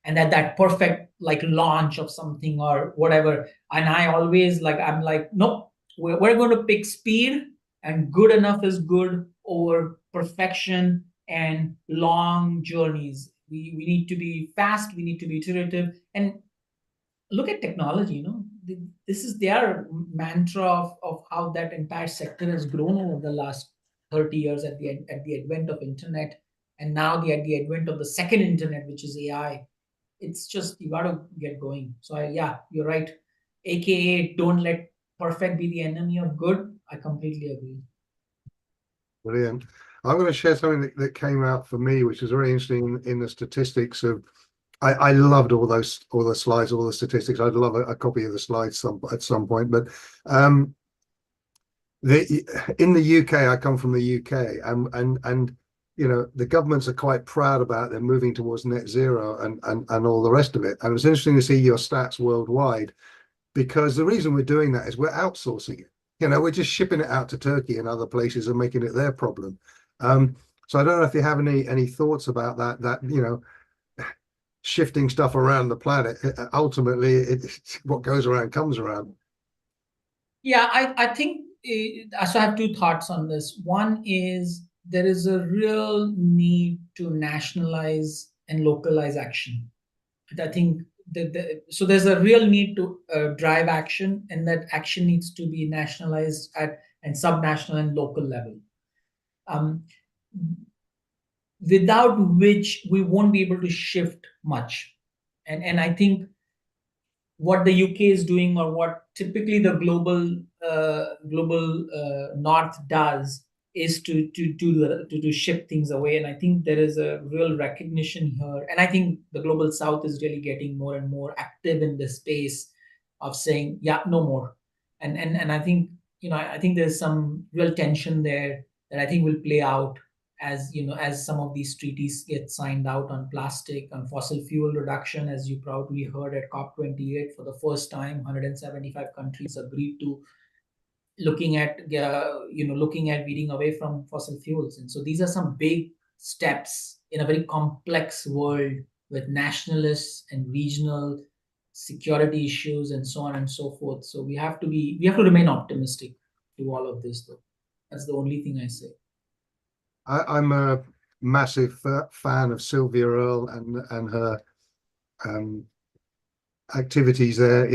and that perfect launch of something or whatever. And I always I'm like, nope, we're going to pick speed, and good enough is good over perfection and long journeys. We need to be fast. We need to be iterative. And look at technology, this is their mantra of how that entire sector has grown over the last 30 years at the advent of internet, and now at the advent of the second internet, which is AI. It's just, you got to get going. So yeah, you're right. AKA, don't let perfect be the enemy of good. I completely agree. Brilliant. I'm going to share something that came out for me, which is very interesting in the statistics of. I loved all the slides, all the statistics. I'd love a copy of the slides at some point. But in the UK, I come from the UK, and the governments are quite proud about them moving towards net zero and all the rest of it. And it was interesting to see your stats worldwide, because the reason we're doing that is we're outsourcing it. We're just shipping it out to Turkey and other places and making it their problem. So I don't know if you have any thoughts about that, shifting stuff around the planet. Ultimately, it's what goes around comes around. Yeah, I think, so I have two thoughts on this. One is there is a real need to nationalize and localize action. I think so there's a real need to drive action, and that action needs to be nationalized and subnational and local level. Without which we won't be able to shift much. And I think what the UK is doing, or what typically the global North does, is to ship things away. And I think there is a real recognition here. And I think the Global South is really getting more and more active in this space of saying, yeah, no more. And I think, I think there's some real tension there that I think will play out as, as some of these treaties get signed out on plastic, on fossil fuel reduction. As you probably heard at COP28, for the first time, 175 countries agreed to looking at weeding away from fossil fuels. And so these are some big steps in a very complex world with nationalists and regional security issues and so on and so forth. So we have to remain optimistic to all of this, though. That's the only thing I say. I'm a massive fan of Sylvia Earle and her activities there,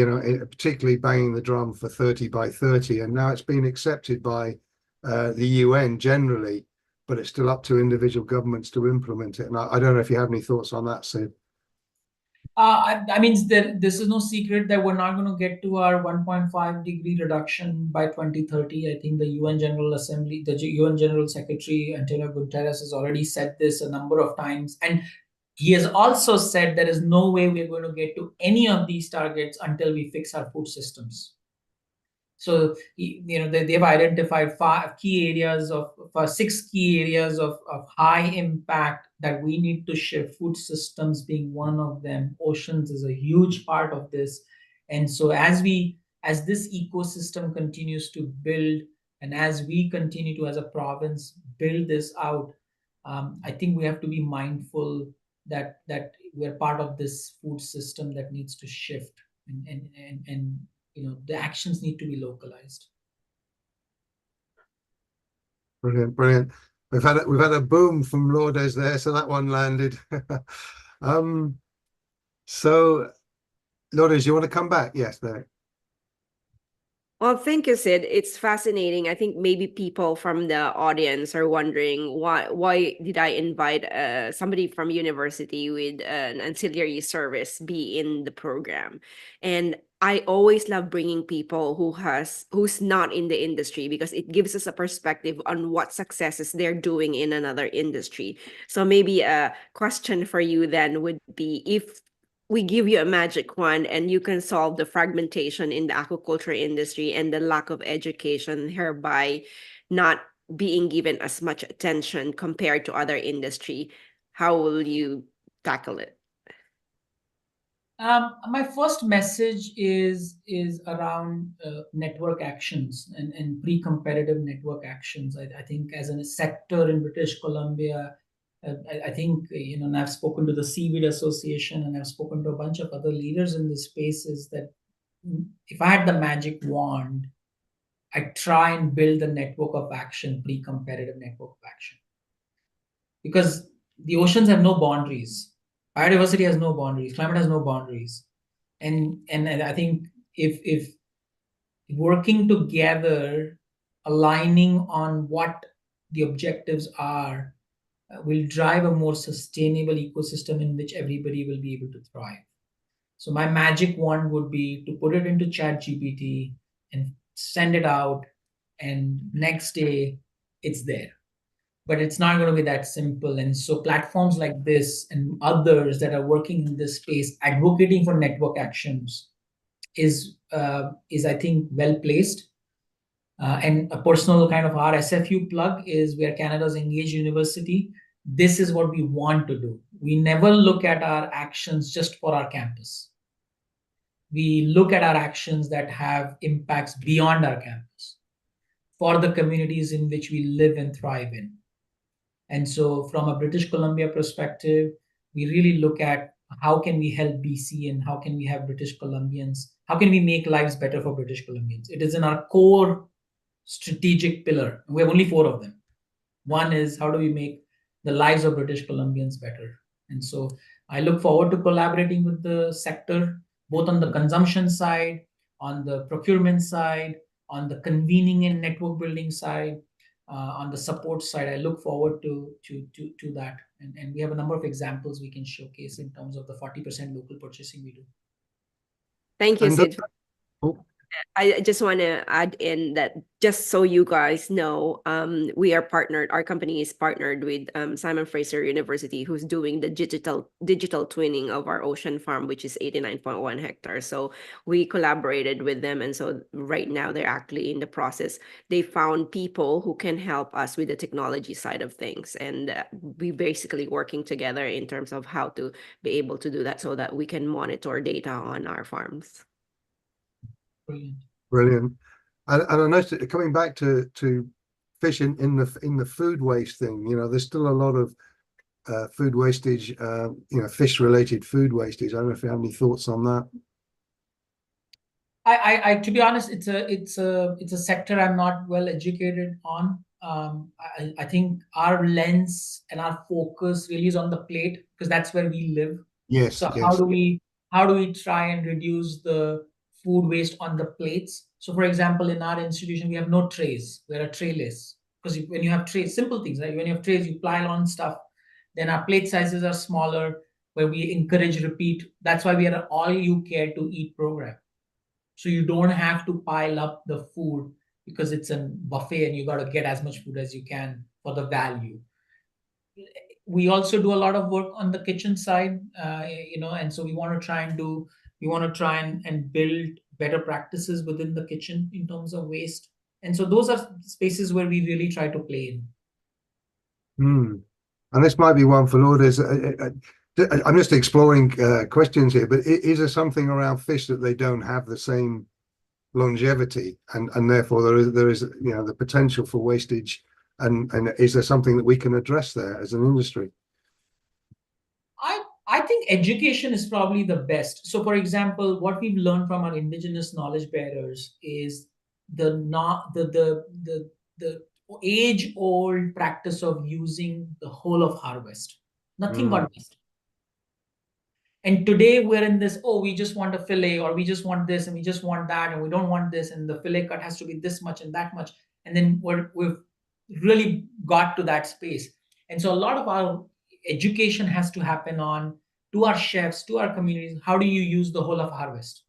particularly banging the drum for 30 by 30. And now it's been accepted by the UN generally, but it's still up to individual governments to implement it. And I don't know if you have any thoughts on that, Sid. I mean, this is no secret that we're not going to get to our 1.5 degree reduction by 2030. I think the UN General Assembly, the UN General Secretary, Antonio Guterres, has already said this a number of times. And he has also said there is no way we're going to get to any of these targets until we fix our food systems. So, they've identified 6 key areas of high impact that we need to shift, food systems being one of them. Oceans is a huge part of this. And so as this ecosystem continues to build, and as we continue to, as a province, build this out, I think we have to be mindful that we're part of this food system that needs to shift, and the actions need to be localized. Brilliant. We've had a boom from Lourdes there, so that one landed. So Lourdes, you want to come back? Yes, there. Well, thank you, Sid. It's fascinating. I think maybe people from the audience are wondering why did I invite somebody from university with an ancillary service be in the program? And I always love bringing people who's not in the industry, because it gives us a perspective on what successes they're doing in another industry. So maybe a question for you then would be, if we give you a magic wand and you can solve the fragmentation in the aquaculture industry and the lack of education, hereby not being given as much attention compared to other industry, how will you tackle it? My first message is around network actions and pre-competitive network actions. I think as a sector in British Columbia, I think, and I've spoken to the Seaweed Association and I've spoken to a bunch of other leaders in this space, is that if I had the magic wand, I try and build a network of action, pre-competitive network of action. Because the oceans have no boundaries. Biodiversity has no boundaries. Climate has no boundaries. And I think if working together, aligning on what the objectives are, will drive a more sustainable ecosystem in which everybody will be able to thrive. So my magic wand would be to put it into ChatGPT and send it out, and next day it's there. But it's not going to be that simple. And so platforms like this and others that are working in this space, advocating for network actions, is I think well placed. And a personal kind of RSFU plug is where Canada's Engage University. This is what we want to do. We never look at our actions just for our campus. We look at our actions that have impacts beyond our campus for the communities in which we live and thrive in. And so from a British Columbia perspective, we really look at how can we help BC and how can we have British Columbians, how can we make lives better for British Columbians? It is in our core strategic pillar. We have only 4 of them. One is, how do we make the lives of British Columbians better? And so I look forward to collaborating with the sector, both on the consumption side, on the procurement side, on the convening and network building side, on the support side. I look forward to that. And we have a number of examples we can showcase in terms of the 40% local purchasing we do. Thank you, Sid. I just want to add in that just so you guys know, we are partnered, our company is partnered with Simon Fraser University, who's doing the digital twinning of our ocean farm, which is 89.1 hectares. So we collaborated with them. And so right now they're actually in the process. They found people who can help us with the technology side of things. And we basically working together in terms of how to be able to do that so that we can monitor data on our farms. Brilliant. Brilliant. And I noticed that coming back to fish in the food waste thing, you know, there's still a lot of food wastage, you know, fish related food wastage. I don't know if you have any thoughts on that. I to be honest, it's a sector I'm not well educated on. I think our lens and our focus really is on the plate because that's where we live. Yes. So yes. how do we try and reduce the food waste on the plates? So for example, in our institution, we have no trays. We're a trayless because when you have trays, simple things, right? When you have trays, you pile on stuff. Then our plate sizes are smaller, where we encourage repeat. That's why we are an all you care to eat program. So you don't have to pile up the food because it's a buffet and you got to get as much food as you can for the value. We also do a lot of work on the kitchen side, you know, and so we want to try and build better practices within the kitchen in terms of waste. And so those are spaces where we really try to play in. And this might be one for Lourdes. I'm just exploring questions here, but is there something around fish that they don't have the same longevity, and therefore there is you know the potential for wastage, and is there something that we can address there as an industry? I think education is probably the best. So for example, what we've learned from our indigenous knowledge bearers is the age-old practice of using the whole of harvest. Nothing got wasted. And today we're in this, oh, we just want a fillet, or we just want this and we just want that, and we don't want this, and the fillet cut has to be this much and that much. And then we've really got to that space. And so a lot of our education has to happen to our chefs, to our communities. How do you use the whole of harvest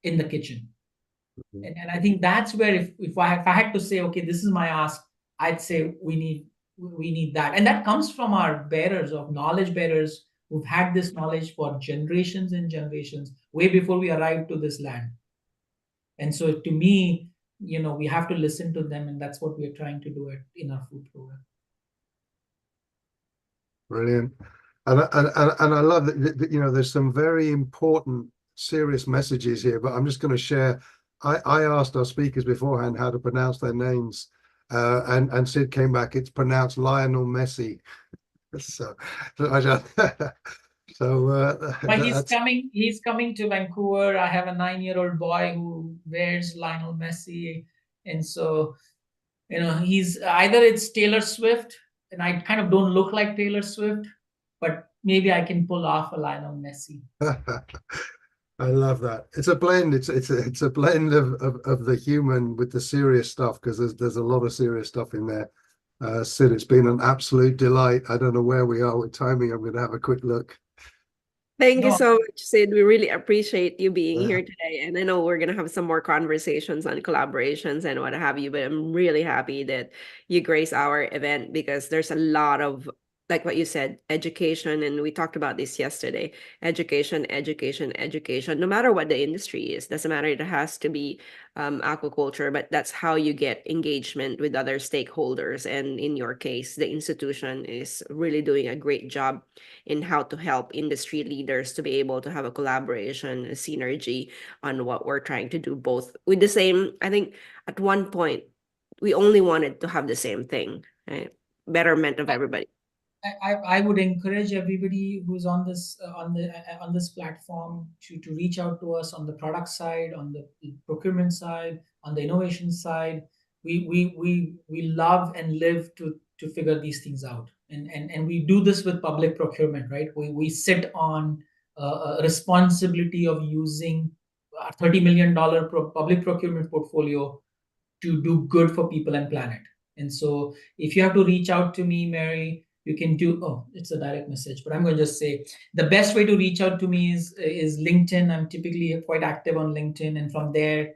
in the kitchen? And I think that's where if I had to say, okay, this is my ask, I'd say we need that. And that comes from our bearers, of knowledge bearers who've had this knowledge for generations and generations, way before we arrived to this land. And so to me, you know, we have to listen to them, and that's what we're trying to do in our food program. Brilliant. And I love that, you know, there's some very important, serious messages here, but I'm just going to share. I asked our speakers beforehand how to pronounce their names, and Sid came back, it's pronounced Lionel Messi. So but he's coming to Vancouver. I have a 9-year-old boy who wears Lionel Messi, and so, you know, he's it's Taylor Swift, and I kind of don't look like Taylor Swift, but maybe I can pull off a Lionel Messi. I love that. It's a blend. It's a blend of the human with the serious stuff, because there's a lot of serious stuff in there. Sid, it's been an absolute delight. I don't know where we are with timing. I'm going to have a quick look. Thank you so much, Sid. We really appreciate you being here today. And I know we're going to have some more conversations on collaborations and what have you, but I'm really happy that you grace our event, because there's a lot of, like what you said, education. And we talked about this yesterday, education, no matter what the industry is. Doesn't matter, it has to be aquaculture, but that's how you get engagement with other stakeholders. And in your case, the institution is really doing a great job in how to help industry leaders to be able to have a collaboration, a synergy on what we're trying to do, both with the same. I think at one point, we only wanted to have the same thing, right? Betterment of everybody. I would encourage everybody who's on this platform to reach out to us on the product side, on the procurement side, on the innovation side. We love and live to figure these things out, and we do this with public procurement, right? We sit on a responsibility of using our $30 million public procurement portfolio to do good for people and planet. And so if you have to reach out to me, Mary, You can do, oh, it's a direct message, but I'm going to just say the best way to reach out to me is LinkedIn. I'm typically quite active on LinkedIn, and from there,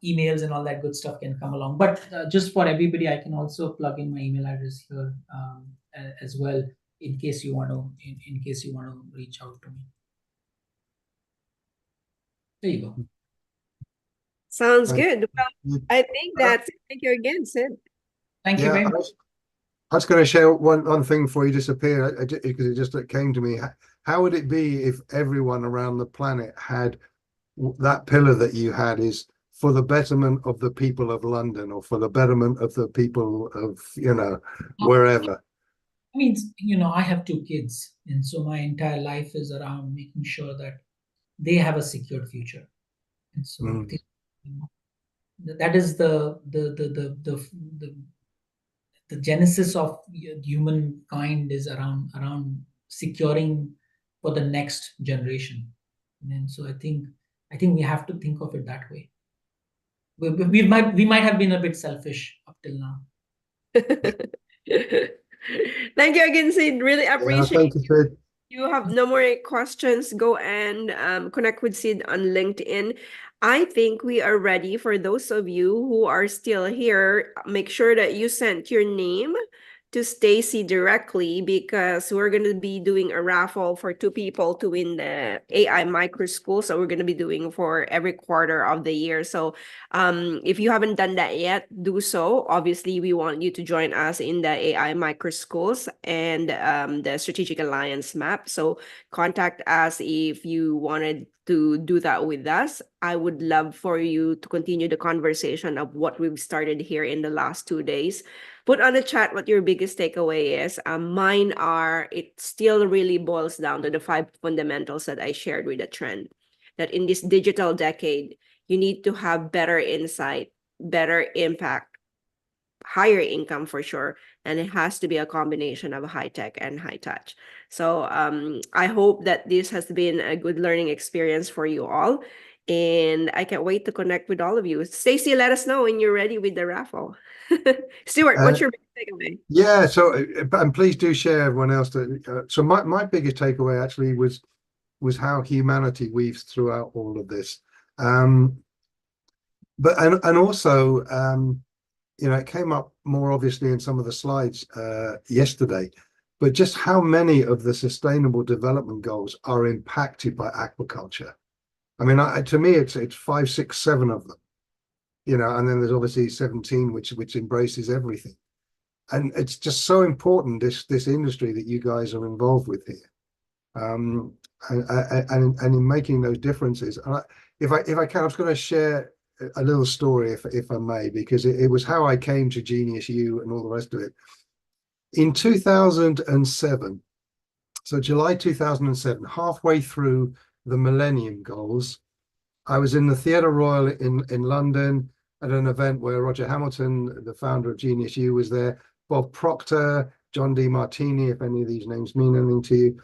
emails and all that good stuff can come along. But just for everybody, I can also plug in my email address here as well, in case you want to, in case you want to reach out to me. There you go. Sounds good. Well, I think that's it. Thank you again, Sid. Thank you very much. I was going to share one thing before you disappear, because it just came to me. How would it be if everyone around the planet had that pillar that you had, is for the betterment of the people of London, or for the betterment of the people of, wherever? I mean, I have 2 kids, and so my entire life is around making sure that they have a secured future. And so I think, that is the genesis of humankind, is around securing for the next generation. And so I think we have to think of it that way. We might have been a bit selfish up till now. Thank you again, Sid. Really appreciate thank you, Sid. You have no more questions, go and connect with Sid on LinkedIn. I think we are ready. For those of you who are still here, make sure that you sent your name to Stacy directly, because we're going to be doing a raffle for 2 people to win the AI Micro School. So we're going to be doing for every quarter of the year. So if you haven't done that yet, do so. Obviously, we want you to join us in the AI Micro Schools and the Strategic Alliance map. So contact us if you wanted to do that with us. I would love for you to continue the conversation of what we've started here in the last 2 days. Put on the chat what your biggest takeaway is. Mine are, it still really boils down to the 5 fundamentals that I shared with the trend. That in this digital decade, you need to have better insight, better impact, higher income for sure. And it has to be a combination of high tech and high touch. So I hope that this has been a good learning experience for you all. And I can't wait to connect with all of you. Stacy, let us know when you're ready with the raffle. Stuart, what's your biggest takeaway? Yeah, so and please do share everyone else. So my biggest takeaway actually was how humanity weaves throughout all of this. But also it came up more obviously in some of the slides yesterday, but just how many of the Sustainable Development Goals are impacted by aquaculture. I mean, to me, it's 5, 6, 7 of them. And then there's obviously 17, which embraces everything. And it's just so important, this industry that you guys are involved with here, and in making those differences. And if I can, I'm just going to share a little story, if I may, because it was how I came to Genius U and all the rest of it. In 2007, so July 2007, halfway through the Millennium Goals, I was in the Theatre Royal in London at an event where Roger Hamilton, the founder of Genius U, was there, Bob Proctor, John DeMartini, if any of these names mean anything to you.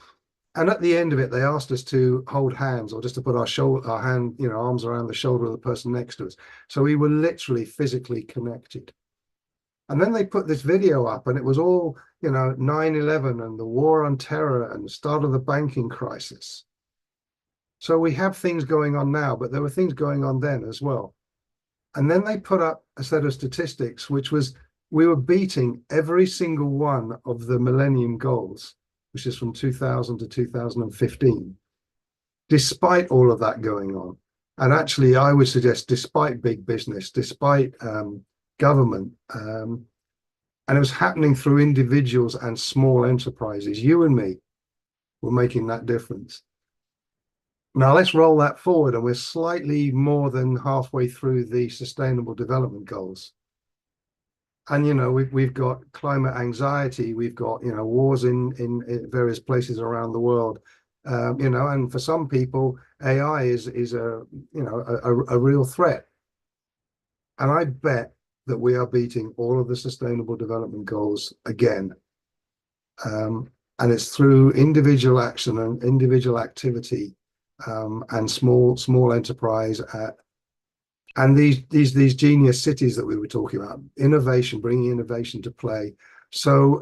And at the end of it, they asked us to hold hands, or just to put our arms around the shoulder of the person next to us. So we were literally physically connected. And then they put this video up, and it was all, 9/11 and the war on terror and the start of the banking crisis. So we have things going on now, but there were things going on then as well. And then they put up a set of statistics, which was, we were beating every single one of the Millennium Goals, which is from 2000 to 2015, despite all of that going on. And actually, I would suggest, despite big business, despite government, and it was happening through individuals and small enterprises. You and me were making that difference. Now let's roll that forward, and we're slightly more than halfway through the Sustainable Development Goals. And we've got climate anxiety, we've got wars in various places around the world, and for some people, AI is a real threat. And I bet that we are beating all of the Sustainable Development Goals again, and it's through individual action and individual activity. And small enterprise, and these genius cities that we were talking about, innovation, bringing innovation to play. So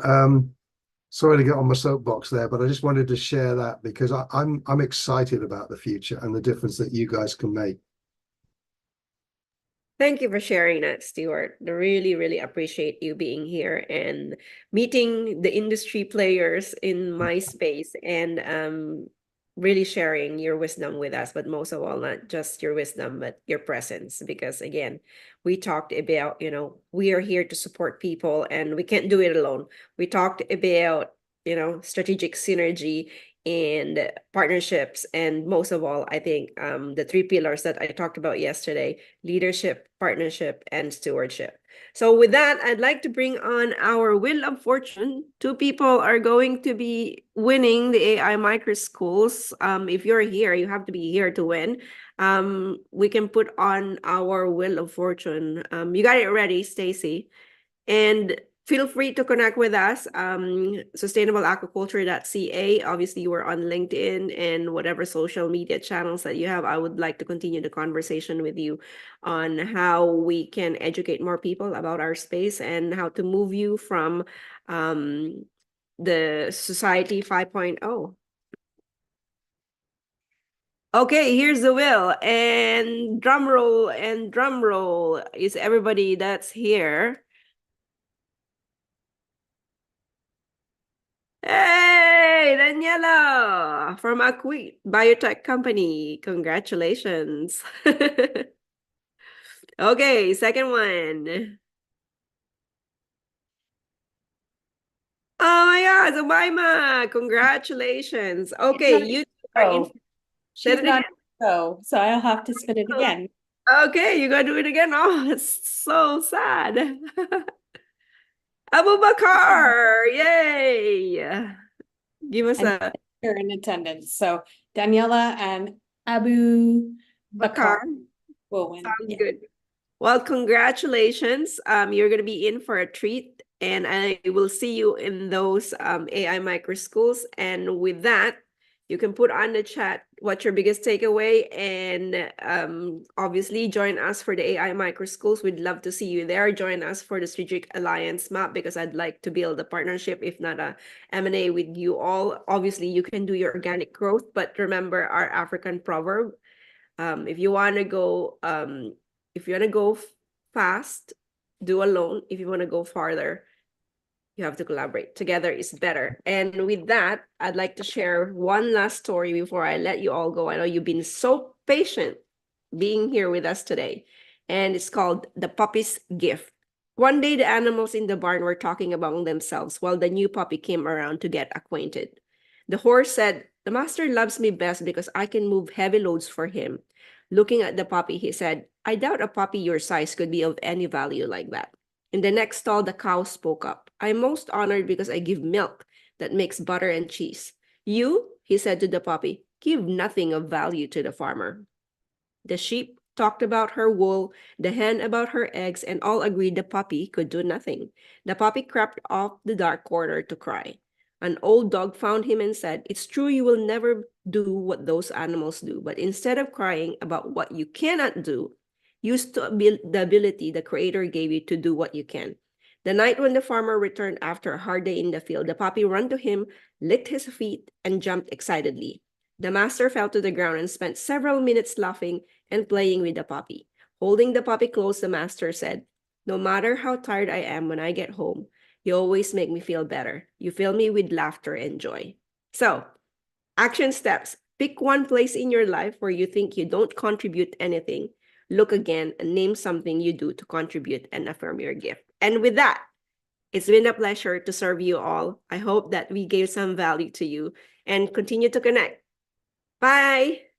sorry to get on my soapbox there, but I just wanted to share that because I'm excited about the future and the difference that you guys can make. Thank you for sharing that, Stuart. I really, really appreciate you being here and meeting the industry players in my space and really sharing your wisdom with us, but most of all, not just your wisdom, but your presence. Because again, we talked about, we are here to support people and we can't do it alone. We talked about, strategic synergy and partnerships, and most of all, I think the 3 pillars that I talked about yesterday: leadership, partnership, and stewardship. So with that, I'd like to bring on our Wheel of Fortune. 2 people are going to be winning the AI Micro Schools. If you're here, you have to be here to win. We can put on our Wheel of Fortune. You got it ready, Stacy. And feel free to connect with us, sustainableaquaculture.ca. Obviously, we're on LinkedIn and whatever social media channels that you have. I would like to continue the conversation with you on how we can educate more people about our space and how to move you from the Society 5.0. Okay, here's the wheel, and drum roll is everybody that's here. Hey, Daniela from Acuit Biotech Company. Congratulations. Okay, second one. Oh my God, Zubaima, congratulations. Okay, you are in. She's not so I'll have to spin it again. Okay, you gotta do it again. Oh, it's so sad. Abu Bakar, yay! Give us a. You're in attendance. So Daniela and Abu Bakar will win. Sounds good. Well, congratulations. You're gonna be in for a treat, and I will see you in those AI Micro Schools. And with that, you can put on the chat what's your biggest takeaway, and obviously join us for the AI Micro Schools. We'd love to see you there. Join us for the Strategic Alliance Map, because I'd like to build a partnership, if not a M&A, with you all. Obviously, you can do your organic growth, but remember our African proverb. If you want to go fast, do alone. If you want to go farther, you have to collaborate. Together is better. And with that, I'd like to share one last story before I let you all go. I know you've been so patient being here with us today. And it's called The Puppy's Gift. One day, the animals in the barn were talking among themselves while the new puppy came around to get acquainted. The horse said, "The master loves me best because I can move heavy loads for him." Looking at the puppy, he said, "I doubt a puppy your size could be of any value like that." In the next stall, the cow spoke up. "I'm most honored because I give milk that makes butter and cheese. You," he said to the puppy, "give nothing of value to the farmer." The sheep talked about her wool, the hen about her eggs, and all agreed the puppy could do nothing. The puppy crept off the dark corner to cry. An old dog found him and said, "It's true you will never do what those animals do, but instead of crying about what you cannot do, use the ability the Creator gave you to do what you can." The night when the farmer returned after a hard day in the field, the puppy ran to him, licked his feet, and jumped excitedly. The master fell to the ground and spent several minutes laughing and playing with the puppy. Holding the puppy close, the master said, "No matter how tired I am when I get home, you always make me feel better. You fill me with laughter and joy." So, action steps. Pick one place in your life where you think you don't contribute anything. Look again and name something you do to contribute and affirm your gift. And with that, it's been a pleasure to serve you all. I hope that we gave some value to you, and continue to connect. Bye.